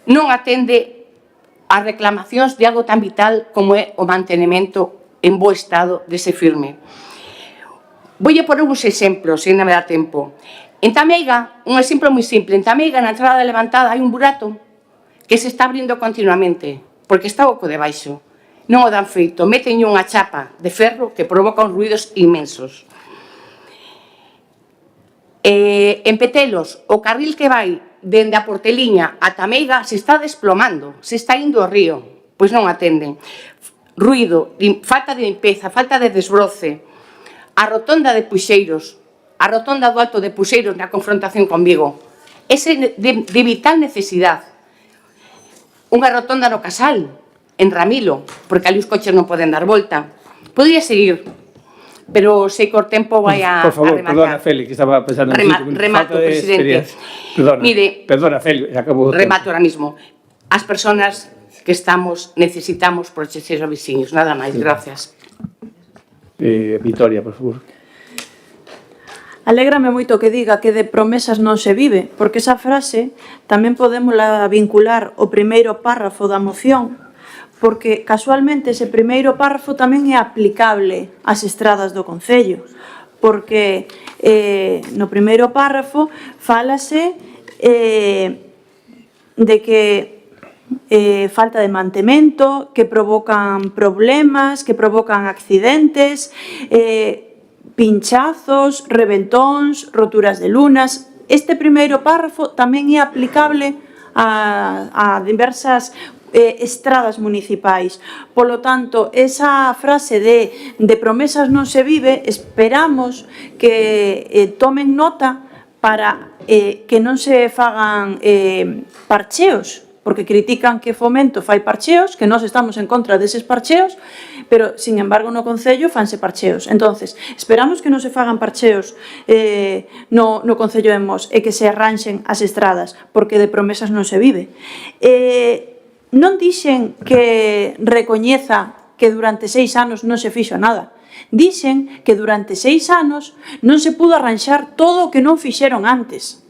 non atende as reclamacións de algo tan vital como é o mantenimento en bo estado dese firme. Voulle poner uns exemplos, se non me dá tempo. En Tameiga, un exemplo moi simple, en Tameiga, na entrada levantada, hai un burato que se está abrindo continuamente, porque está oco debaixo. Non o dan feito, meten unha chapa de ferro que provoca uns ruidos inmensos. En Petelos, o carril que vai dende a Porteliña a Tameiga se está desplomando, se está indo ao río, pois non atenden. Ruido, falta de limpeza, falta de desbroce. A rotonda de Puxeiros, a rotonda do Alto de Puxeiros na confrontación con Vigo. Ese de vital necesidade. Unha rotonda no Casal, en Ramilo, porque ali os coches non poden dar volta. Podría seguir, pero sei que o tempo vai a Por favor, rematar. perdona, Félix, que estaba pensando en Remato, presidente. Perdona, Félix, acabo. Remato ahora mismo. As persoas que necesitamos proteger os veciños, nada máis, gracias. Vitoria, por favor. Alégrame moito que diga que de promesas non se vive, porque esa frase tamén podemos vincular o primeiro párrafo da moción, porque casualmente ese primeiro párrafo tamén é aplicable ás estradas do Concello, porque no primeiro párrafo fálase de que falta de mantemento, que provocan problemas, que provocan accidentes, pinchazos, rebentóns, roturas de lunas. Este primeiro párrafo tamén é aplicable a diversas estradas municipais. Polo tanto, esa frase de promesas non se vive, esperamos que tomen nota para que non se fagan parcheos, porque critican que Fomento fai parcheos, que nós estamos en contra deses parcheos, pero, sin embargo, no Concello fanse parcheos. Entonces, esperamos que non se fagan parcheos no Concello de Mos e que se arranxen as estradas, porque de promesas non se vive. Non dixen que recoñeza que durante 6 anos non se fixo nada. Dixen que durante 6 anos non se pudo arranxar todo o que non fixeron antes.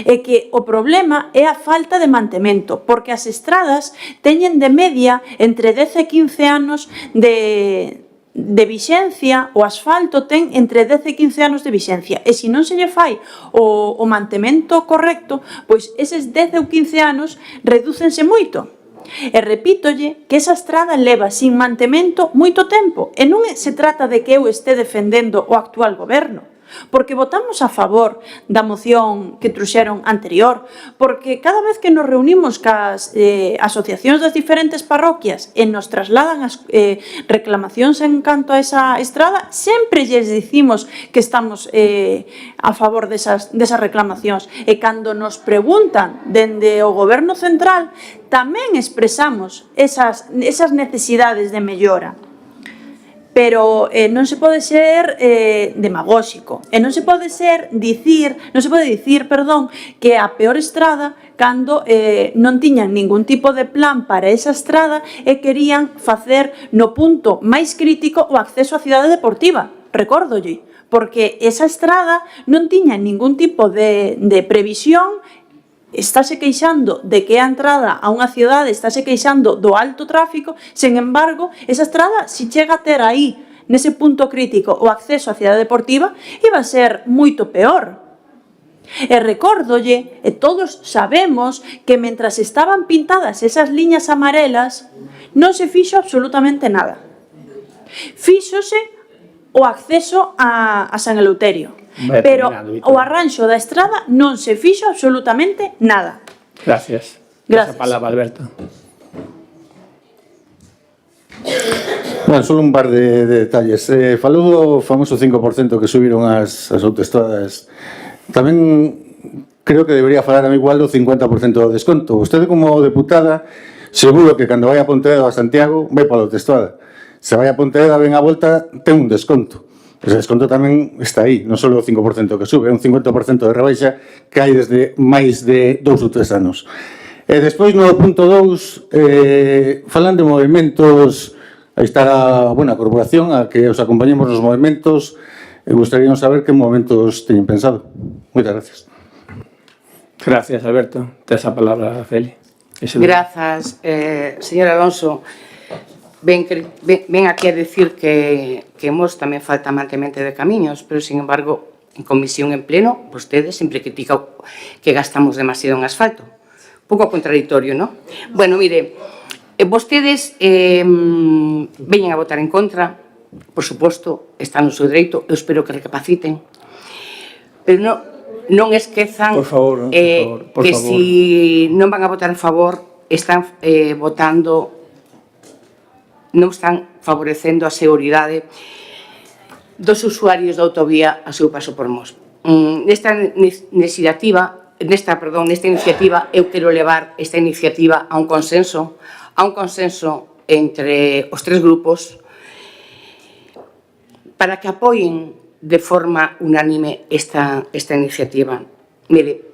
E que o problema é a falta de mantemento, porque as estradas teñen de media entre 10 e 15 anos de vixencia, o asfalto ten entre 10 e 15 anos de vixencia, e se non se lle fai o mantemento correcto, pois eses 10 ou 15 anos redúcense moito. E repítolle que esa estrada leva sin mantemento moito tempo, e non se trata de que eu este defendendo o actual goberno, porque votamos a favor da moción que truxeron anterior, porque cada vez que nos reunimos cas asociacións das diferentes parroquias e nos trasladan as reclamacións en canto a esa estrada, sempre lles dicimos que estamos a favor desas reclamacións, e cando nos preguntan dende o goberno central tamén expresamos esas necesidades de mellora. Pero non se pode ser demagóxico, e non se pode dicir que a peor estrada cando non tiñan ningún tipo de plan para esa estrada e querían facer no punto máis crítico o acceso á cidade deportiva. Recórdolle, porque esa estrada non tiña ningún tipo de previsión. Estáse queixando de que a entrada a unha cidade, estáse queixando do alto tráfico, sen embargo, esa estrada, se chega a ter aí, nese punto crítico, o acceso á cidade deportiva, iba a ser moito peor. E recórdolle, e todos sabemos, que mentras estaban pintadas esas liñas amarelas, non se fixo absolutamente nada. Fíxose o acceso a San Eleuterio. Pero o arranxo da estrada non se fixo absolutamente nada. Gracias. Gracias. Esa palabra, Alberto. Bueno, solo un par de detalles. Falou do famoso 5% que subiron as autoestradas. Tamén creo que debería falar a mí igual do 50% do desconto. Vostede como deputada, seguro que cando vai a Pontevedra ou a Santiago, vai pola autoestrada. Se vai a Pontevedra, ven a volta, ten un desconto. Ese desconto tamén está aí, non só o 5% que sube, é un 50% de rebaixa que hai desde máis de 2 ou 3 anos. E despois, no punto 2, falan de movimentos. Aí está a buena corporación a que os acompañemos nos movimentos. Gustaríamos saber que movimentos teñen pensado. Moitas gracias. Gracias, Alberto. Tes a palabra, Feli. Grazas, señor Alonso. Ven aquí a decir que Mos tamén falta mantemento de camiños, pero, sin embargo, en comisión en pleno, vostedes sempre critican que gastamos demasiado en asfalto. Un pouco contradictorio, non? Bueno, mire, vostedes veñen a votar en contra, por suposto, están no seu dereito, eu espero que recapaciten, pero non esquezan que si non van a votar a favor, están votando, non están favorecendo a seguridade dos usuarios da autovía a seu paso por Mos. Nesta iniciativa, eu quero levar esta iniciativa a un consenso entre os 3 grupos para que apoien de forma unánime esta iniciativa. Mire,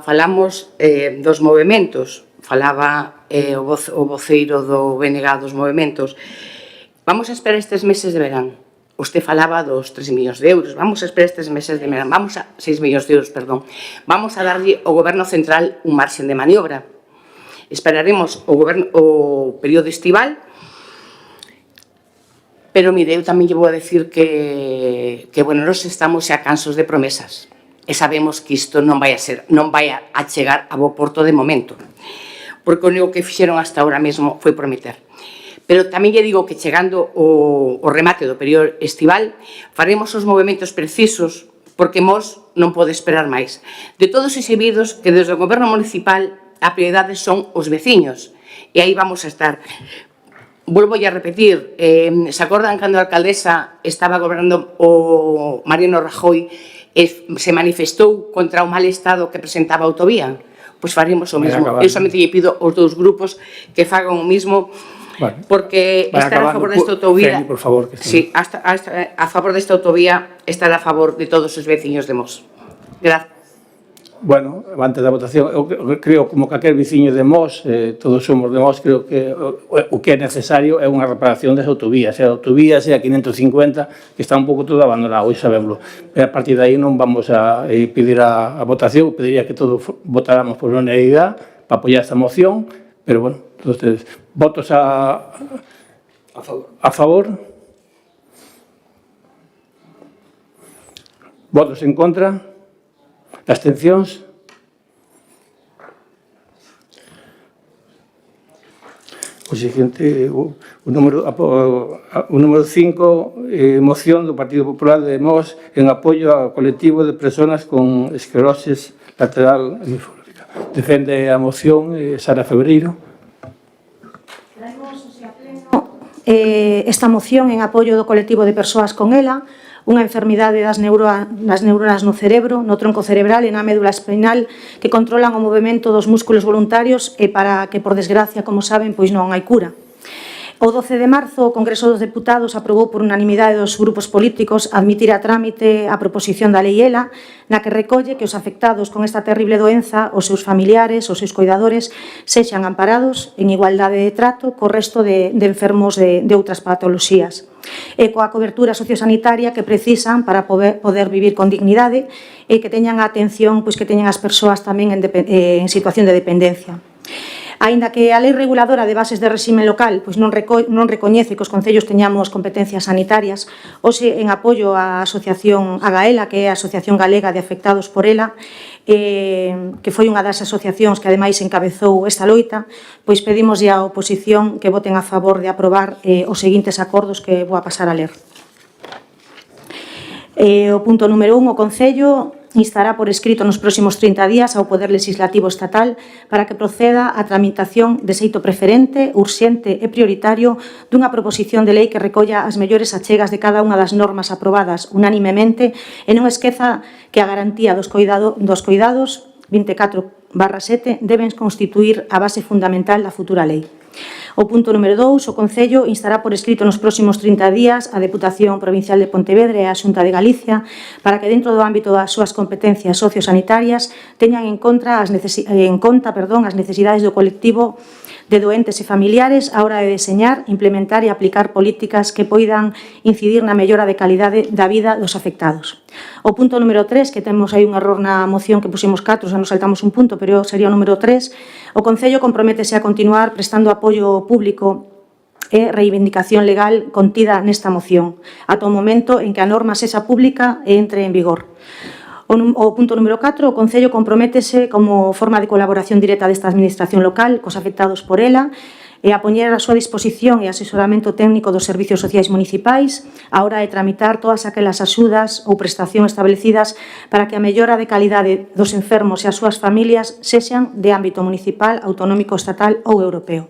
falamos dos movementos, falaba o voceiro do BNG dos movementos. Vamos a esperar estes meses de verán. Usted falaba dos 3 millóns de euros. Vamos a esperar estes meses de verán. 6 millóns de euros, perdón. Vamos a darlle ao Goberno Central un marxen de maniobra. Esperaremos o período estival, pero, mire, eu tamén lle vou a decir que nos estamos xa cansos de promesas e sabemos que isto non vai a chegar a bo porto de momento, porque o que fixeron hasta ahora mesmo foi prometer. Pero tamén lle digo que chegando o remate do período estival faremos os movimentos precisos porque Mos non pode esperar máis. De todos os sabidos que desde o Goberno Municipal a prioridade son os veciños e aí vamos a estar. Volvo a repetir, se acordan cando a alcaldesa estaba gobernando o Mariano Rajoy e se manifestou contra o mal estado que presentaba a autovía? Pois faremos o mesmo. Eu somente lle pido aos 2 grupos que fagan o mesmo. Porque estar a favor desta autovía, por favor, sí, a favor desta autovía, estar a favor de todos os veciños de Mos. Gracias. Bueno, antes da votación, eu creo como calquer veciño de Mos, todos somos de Mos, creo que o que é necesario é unha reparación das autovías, sea a autovía, sea a 550, que está un pouco todo abandonado, e sabémoslo. A partir de aí non vamos a pedir a votación, pediría que todos votáramos por unanimidade para apoiar esta moción, pero, bueno, todos ustedes. Votos a favor. Votos en contra. Abstencións. O siguiente, o número 5, moción do Partido Popular de Mos en apoio ao colectivo de persoas con esclerosis lateral hemifólica. Defende a moción Sara Febreiro. Esta moción en apoio do colectivo de persoas con ELA, unha enfermidade das neuronas no cerebro, no tronco cerebral e na médula espinal que controlan o movimento dos músculos voluntarios e para que, por desgracia, como saben, pois non hai cura. O 12 de marzo, o Congreso dos Deputados aprobou por unanimidade dos grupos políticos admitir a trámite a proposición da Lei ELA, na que recolle que os afectados con esta terrible doenza, os seus familiares, os seus cuidadores, sexan amparados en igualdade de trato co resto de enfermos de outras patoloxías e coa cobertura sociosanitaria que precisan para poder vivir con dignidade e que teñan a atención pois que teñan as persoas tamén en situación de dependencia. Aínda que a Lei Reguladora de Bases de Réxime Local pois non recoñece que os concellos teñamos competencias sanitarias, hoxe en apoio á asociación AGAELA, que é a Asociación Galega de Afectados por ELA, que foi unha das asociacións que ademais encabezou esta loita, pois pedimos á oposición que voten a favor de aprobar os seguintes acordos que vou a pasar a ler. O punto número 1, o Concello instará por escrito nos próximos 30 días ao Poder Legislativo Estatal para que proceda á tramitación de xeito preferente, urxente e prioritario dunha proposición de lei que recolla as mellores achegas de cada unha das normas aprobadas unánimemente e non esqueza que a garantía dos cuidados 24/7 deben constituir a base fundamental da futura lei. O punto número 2, o Concello instará por escrito nos próximos 30 días a Deputación Provincial de Pontevedra e a Xunta de Galicia para que dentro do ámbito das súas competencias sociosanitarias teñan en conta as necesidades do colectivo de doentes e familiares á hora de deseñar, implementar e aplicar políticas que poidan incidir na mellora de calidade da vida dos afectados. O punto número 3, que temos aí un error na moción que pusimos 4, xa nos saltamos un punto, pero sería o número 3, o Concello comprométese a continuar prestando apoio público e reivindicación legal contida nesta moción, ata o momento en que a norma sexa pública e entre en vigor. O punto número 4, o Concello comprométese como forma de colaboración directa desta administración local cos afectados por ela e a poñer a súa disposición e asesoramento técnico dos servicios sociais municipais á hora de tramitar todas aquelas axudas ou prestación establecidas para que a mellora de calidade dos enfermos e as súas familias sexan de ámbito municipal, autonómico, estatal ou europeo.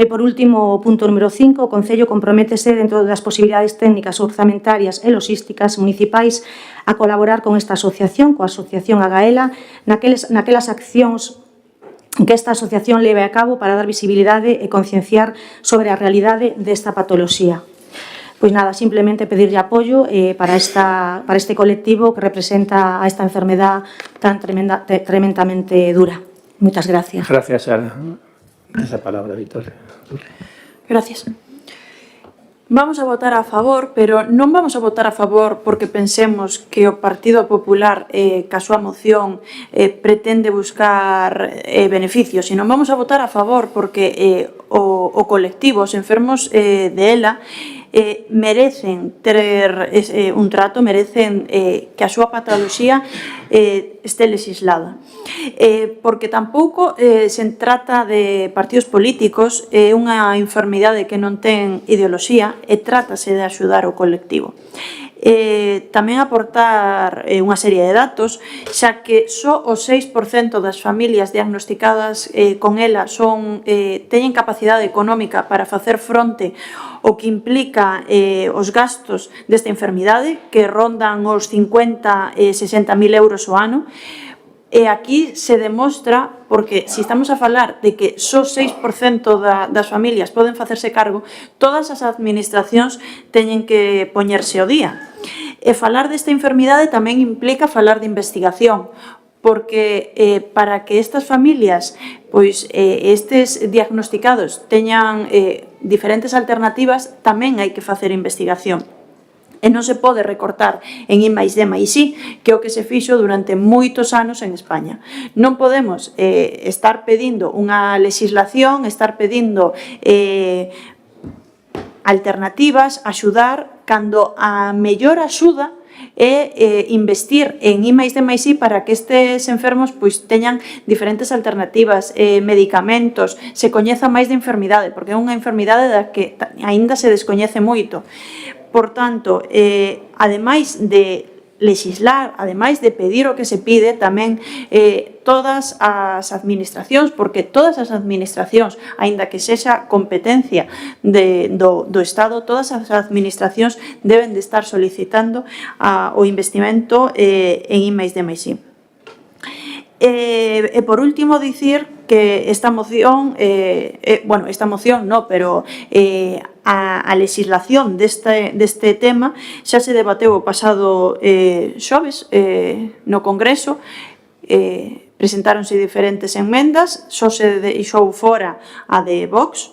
E, por último, o punto número 5, o Concello comprométese dentro das posibilidades técnicas orzamentarias e logísticas municipais a colaborar con esta asociación, coa Asociación Agaela, naquelas accións que esta asociación leve a cabo para dar visibilidade e concienciar sobre a realidade desta patoloxía. Pois nada, simplemente pedirlle apoio para este colectivo que representa a esta enfermedad tan tremendamente dura. Moitas gracias. Gracias, Sara. Esa palabra, Victoria. Gracias. Vamos a votar a favor, pero non vamos a votar a favor porque pensemos que o Partido Popular, ca súa moción, pretende buscar beneficios, sino vamos a votar a favor porque o colectivo, os enfermos de ela, merecen ter un trato, merecen que a súa patoloxía este legislada. Porque tampouco se trata de partidos políticos, é unha enfermidade que non ten ideoloxía e trátase de axudar o colectivo. Tamén aportar unha serie de datos, xa que só o 6% das familias diagnosticadas con ela teñen capacidade económica para facer fronte o que implica os gastos desta enfermidade, que rondan os 50 e 60.000 euros ao ano. E aquí se demostra, porque se estamos a falar de que só 6% das familias poden facerse cargo, todas as administracións teñen que poñerse ao día. E falar desta enfermidade tamén implica falar de investigación, porque para que estas familias, pois estes diagnosticados teñan diferentes alternativas, tamén hai que facer investigación. E non se pode recortar en I+D+I, que é o que se fixo durante moitos anos en España. Non podemos estar pedindo unha legislación, estar pedindo alternativas, axudar, cando a mellor axuda é investir en I+D+I para que estes enfermos pois teñan diferentes alternativas, medicamentos, se coñeza máis de enfermidade, porque é unha enfermidade da que aínda se descoñece moito. Por tanto, ademais de legislar, ademais de pedir o que se pide, tamén todas as administracións, porque todas as administracións, aínda que sexa competencia do Estado, todas as administracións deben de estar solicitando o investimento en I+D+I. E por último, dicir que esta moción, esta moción non, pero a legislación deste tema xa se debateu o pasado xoves no Congreso, presentáronse diferentes enmendas, só se deixou fora a de Vox,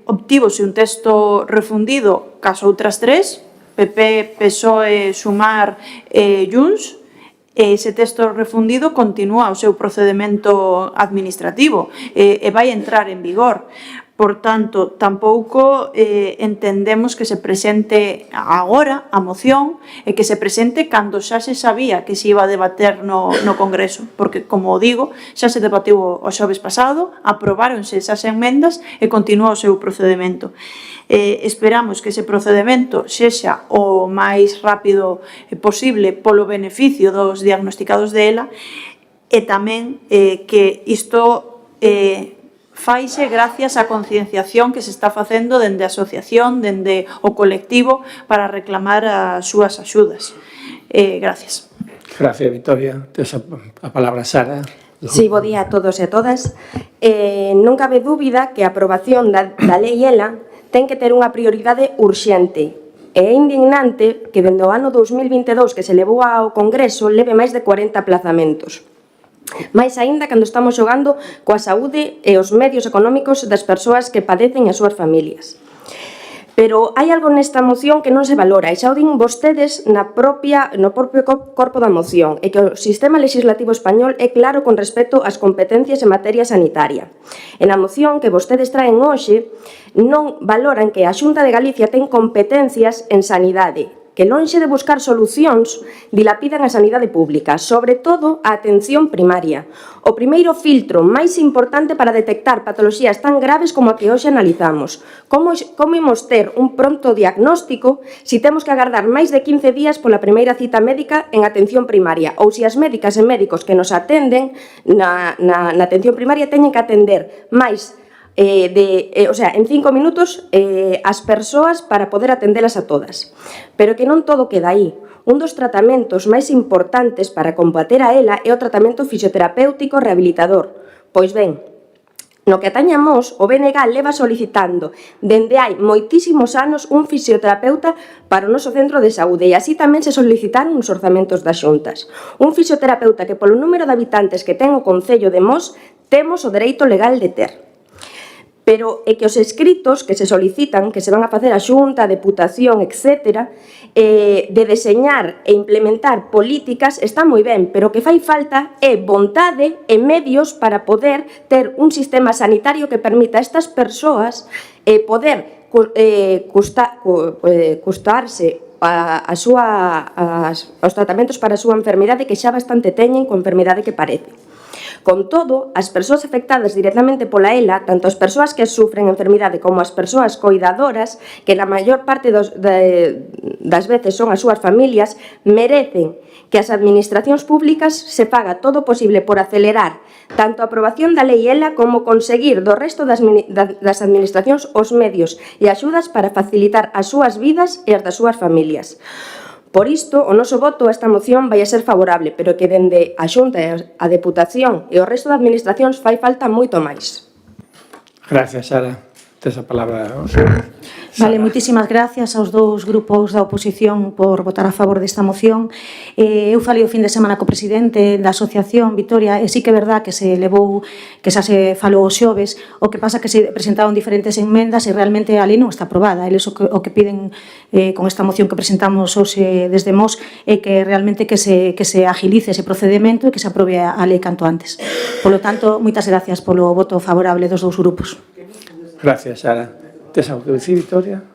obtívose un texto refundido cas outras tres, PP, PSOE, Sumar e Junts. Ese texto refundido continúa o seu procedimento administrativo e vai entrar en vigor. Por tanto, tampouco entendemos que se presente agora a moción e que se presente cando xa se sabía que se iba a debater no Congreso, porque, como digo, xa se debatiu o xoves pasado, aprobáronse esas enmendas e continúa o seu procedimento. Esperamos que ese procedimento sexa o máis rápido posible polo beneficio dos diagnosticados de ELA e tamén que isto faise gracias á concienciación que se está facendo dende a asociación, dende o colectivo para reclamar as súas axudas. Gracias. Gracias, Victoria. Tes a palabra, Sara. Sí, bo día a todos e a todas. Non cabe dúbida que a aprobación da lei ELA ten que ter unha prioridade urxente. É indignante que dende o ano 2022 que se levou ao Congreso leve máis de 40 aplazamentos. Mais aínda cando estamos xogando coa saúde e os medios económicos das persoas que padecen e as súas familias. Pero hai algo nesta moción que non se valora, e xa o din vostedes no propio corpo da moción, e que o sistema legislativo español é claro con respecto ás competencias en materia sanitaria. En a moción que vostedes traen hoxe non valoran que a Xunta de Galicia ten competencias en sanidade, que lonxe de buscar solucións dilapidan a sanidade pública, sobre todo a atención primaria. O primeiro filtro máis importante para detectar patoloxías tan graves como a que hoxe analizamos. Como imos ter un pronto diagnóstico se temos que agardar máis de 15 días pola primeira cita médica en atención primaria, ou se as médicas e médicos que nos atenden na atención primaria teñen que atender máis en 5 minutos as persoas para poder atendelas a todas. Pero que non todo queda aí. Un dos tratamentos máis importantes para combater a ELA é o tratamento fisioterapéutico rehabilitador. Pois ben, no que atañe a Mos, o BNG leva solicitando dende hai moitísimos anos un fisioterapeuta para o noso centro de saúde, e así tamén se solicitaron os orzamentos das xuntas. Un fisioterapeuta que polo número de habitantes que ten o concello de Mos temos o dereito legal de ter. Pero é que os escritos que se solicitan, que se van a facer a Xunta, a Deputación, etc., de deseñar e implementar políticas, está moi ben, pero o que fai falta é vontade e medios para poder ter un sistema sanitario que permita a estas persoas poder custarse os tratamentos para a súa enfermidade, que xa bastante teñen co enfermidade que parece. Con todo, as persoas afectadas directamente pola ELA, tanto as persoas que sufren enfermidade como as persoas coidadoras, que na maior parte das veces son as súas familias, merecen que as administracións públicas se faga todo o posible por acelerar tanto a aprobación da lei ELA como conseguir do resto das administracións os medios e axudas para facilitar as súas vidas e as das súas familias. Por isto, o noso voto a esta moción vai a ser favorable, pero que dende a Xunta e a Deputación e o resto de administracións fai falta moito máis. Gracias, Sara. Tes a palabra. Vale, moitísimas gracias aos dous grupos da oposición por votar a favor desta moción. Eu falei o fin de semana co presidente da asociación, Vitoria, e sí que é verdad que se levou, que xa se falou os xoves, o que pasa que se presentaron diferentes enmendas e realmente a lei non está aprobada. Eles o que piden con esta moción que presentamos hoxe desde Mos é que realmente que se agilice ese procedimento e que se aprobe a lei canto antes. Polo tanto, moitas gracias polo voto favorable dos dous grupos. Gracias, Sara. Tes algo que dicir, Victoria?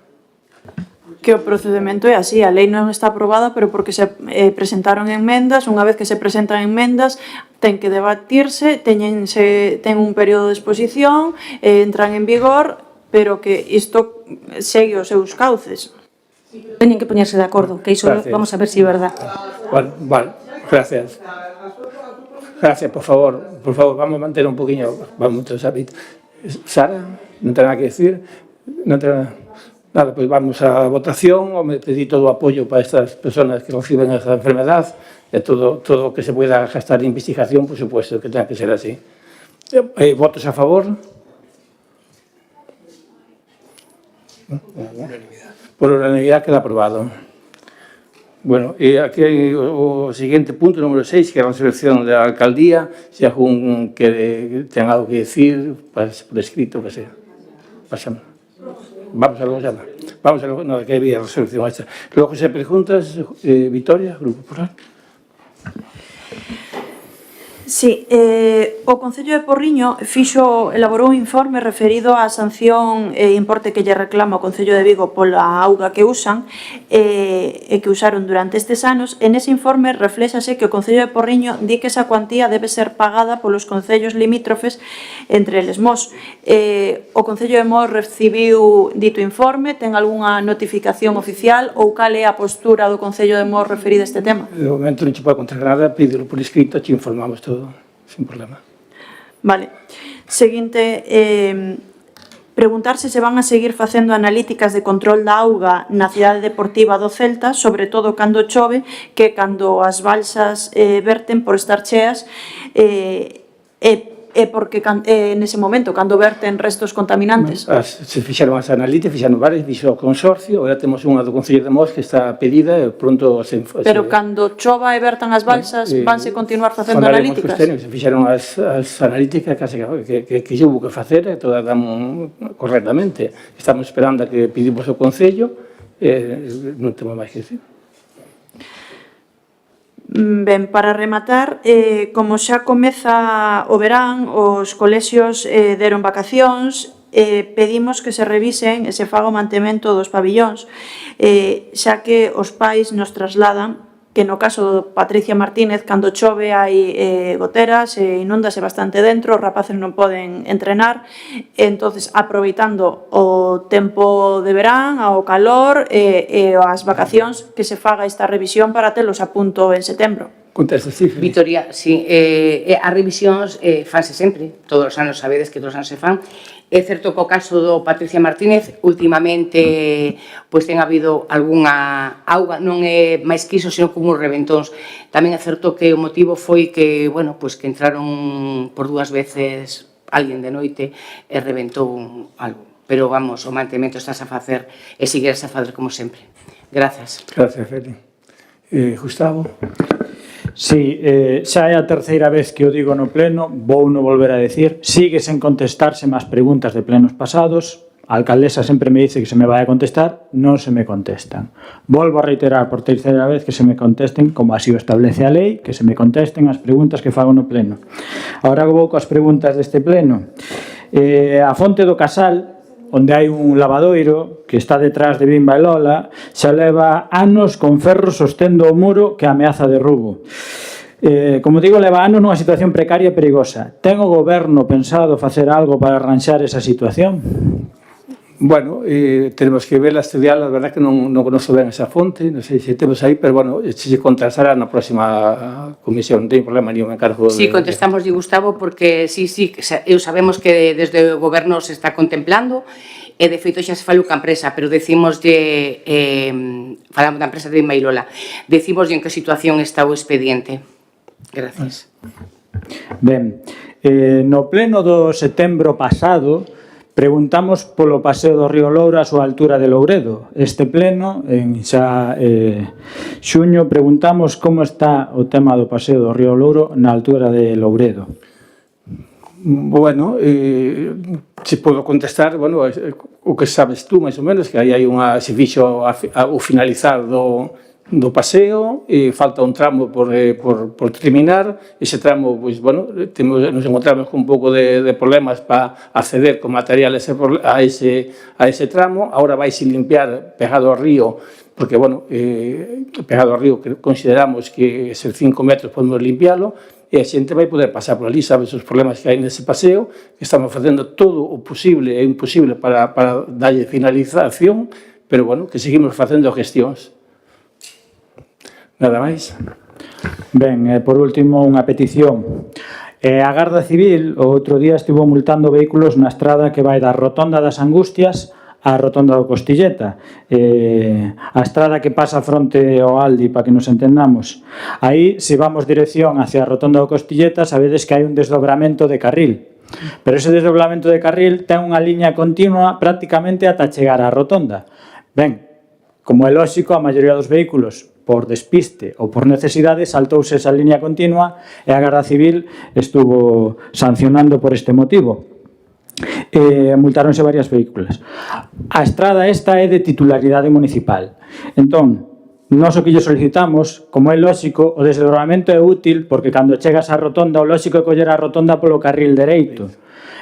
Que o procedimento é así, a lei non está aprobada, pero porque se presentaron enmendas, unha vez que se presentan enmendas, ten que debatirse, ten un período de exposición, entran en vigor, pero que isto segue os seus cauces. Teñen que poñerse de acordo, que iso vamos a ver se é verdad. Vale, gracias. Gracias, por favor, vamos a manter un poquinho, vamos a saber. Sara, non ten nada que decir? Non ten nada, pois vamos á votación. Me pedí todo o apoio para estas persoas que reciben esta enfermedad e todo o que se pueda gastar en investigación, por supuesto, que tenga que ser así. Votos a favor? Por unanimidade queda aprobado. Bueno, e aquí hai o seguinte punto, número 6, que é a resolución da alcaldía. Se algún que ten algo que decir, por escrito, que sea. Pasamos. Vamos a luego llamar. Vamos a luego, no, que había resolución esta. Luego se preguntas, Victoria, Grupo Popular. Sí, o Concello de Porriño elaborou un informe referido á sanción e importe que lle reclama o Concello de Vigo pola auga que usan e que usaron durante estes anos. En ese informe refléxase que o Concello de Porriño di que esa cuantía debe ser pagada polos concellos limítrofes, entre eles Mos. O Concello de Mos recibiu dito informe, ten algunha notificación oficial ou cal é a postura do Concello de Mos referida a este tema? De momento non che pode contar nada, pídelo por escrito, te informamos todo, sin problema. Vale. Seguinte, preguntarse se van a seguir facendo analíticas de control da auga na cidade deportiva do Celta, sobre todo cando chove, que cando as balsas verten por estar cheas, porque nese momento, cando verten restos contaminantes. Se fixaron as analíticas, fixaron varias, fixo o consorcio, agora temos unha do Concello de Mos que está pedida e pronto Pero cando chova e vertan as balsas, vanse continuar facendo analíticas? Se fixaron as analíticas case que hubo que facer e todas damos correctamente. Estamos esperando a que pedimos o Concello e non temos máis que decir. Ben, para rematar, como xa comeza o verán, os colexios deron vacacións, pedimos que se revisen e se faga o mantemento dos pabillóns, xa que os pais nos trasladan que no caso do Patricia Martínez, cando chove hai goteras, inúndase bastante dentro, os rapaces non poden entrenar, entonces aproveitando o tempo de verán, ao calor e as vacacións, que se faga esta revisión para telos a punto en setembro. Contesta, sí. Vitoria, sí, as revisións fanse sempre, todos os anos sabedes que todos os anos se fan. É certo que o caso do Patricia Martínez últimamente pois ten habido algunha auga, non é máis que iso, senón como uns reventóns. Tamén é certo que o motivo foi que, bueno, pois que entraron por 2 veces alguén de noite e reventou algo. Pero vamos, o mantemento estás a facer e seguirás a facer como sempre. Grazas. Gracias, Feli. Gustavo? Sí, xa é a terceira vez que o digo no pleno, vou non volver a decir, sigue sen contestarse máis preguntas de plenos pasados, a alcaldesa sempre me dice que se me vai a contestar, non se me contestan. Volvo a reiterar por terceira vez que se me contesten, como así o establece a lei, que se me contesten as preguntas que fago no pleno. Agora vou coas preguntas deste pleno. A fonte do Casal, onde hai un lavadoiro que está detrás de Bimba e Lola, xa leva anos con ferro sostendo o muro que ameaza de roubo. Como digo, leva anos nunha situación precaria e perigosa. Ten o goberno pensado facer algo para arranxar esa situación? Bueno, tenemos que verla, estudiarla, a verdad que non conozco ben esa fonte, non sei se temos aí, pero bueno, se contestará na próxima comisión, non ten problema, ni me encargo. Sí, contestamos de Gustavo, porque sí, eu sabemos que desde o goberno se está contemplando, e de feito xa se falou ca empresa, pero decimos falamos da empresa de Mailola, decimos en que situación está o expediente. Gracias. Ben, no pleno do setembro pasado, preguntamos polo paseo do Río Loura a súa altura de Louredo. Este pleno, en xa xuño, preguntamos como está o tema do paseo do Río Louro na altura de Louredo. Bueno, se podo contestar, bueno, o que sabes tú, máis ou menos, que aí hai unha, se fixo o finalizar do paseo, e falta un tramo por terminar. Ese tramo, pois, bueno, nos encontramos con un pouco de problemas para acceder con material a ese tramo. Ahora vai sin limpiar pegado ao río, porque, bueno, pegado ao río que consideramos que ser 5 metros podemos limpialo, e a xente vai poder pasar por ali, sabes os problemas que hai nese paseo, que estamos facendo todo o posible e imposible para darlle finalización, pero, bueno, que seguimos facendo gestións. Nada máis. Ben, por último, unha petición. A Garda Civil o outro día estivo multando vehículos na estrada que vai da Rotonda das Angustias á Rotonda do Costilleta. A estrada que pasa fronte ao Aldi, para que nos entendamos. Aí, se vamos dirección hacia a Rotonda do Costilleta, sabedes que hai un desdobramento de carril. Pero ese desdobramento de carril ten unha liña continua prácticamente ata chegar á Rotonda. Ben, como é lóxico, a maioría dos vehículos, por despiste ou por necesidade, saltouse esa liña continua e a Garda Civil estuvo sancionando por este motivo. Multaronse varias vehículos. A estrada esta é de titularidade municipal. Entón, Nós o que lle solicitamos, como é lóxico, o desdobramento é útil porque cando chegas á rotonda, o lóxico é coller a rotonda polo carril dereito.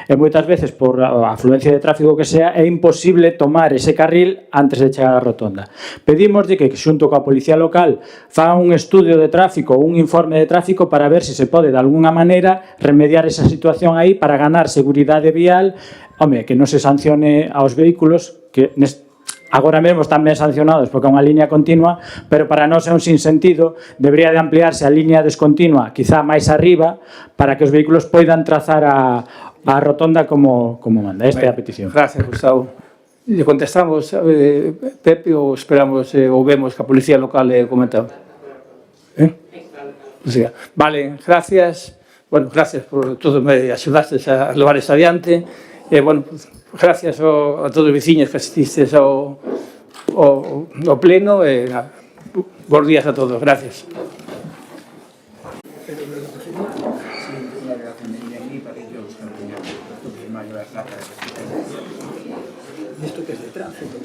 E moitas veces, por a afluencia de tráfico que sea, é imposible tomar ese carril antes de chegar á rotonda. Pedimos de que, xunto coa Policía Local, faga un estudio de tráfico, un informe de tráfico para ver se se pode, de alguna maneira, remediar esa situación aí para ganar seguridade vial, home, que non se sancione aos vehículos que agora mesmo están ben sancionados porque é unha línea continua, pero para nós é un sinsentido, debería de ampliarse a línea descontinua, quizá máis arriba, para que os vehículos poidan trazar a rotonda como manda. Esta é a petición. Gracias, Gustavo. Le contestamos, Pepe, ou esperamos, ou vemos que a Policía Local comentamos? Vale, gracias. Bueno, gracias por todo, me axudastes a levar isto adiante. Bueno, gracias a todos os veciños que asististes ao pleno. Bons días a todos. Gracias. ¿Esto qué es de tráfico?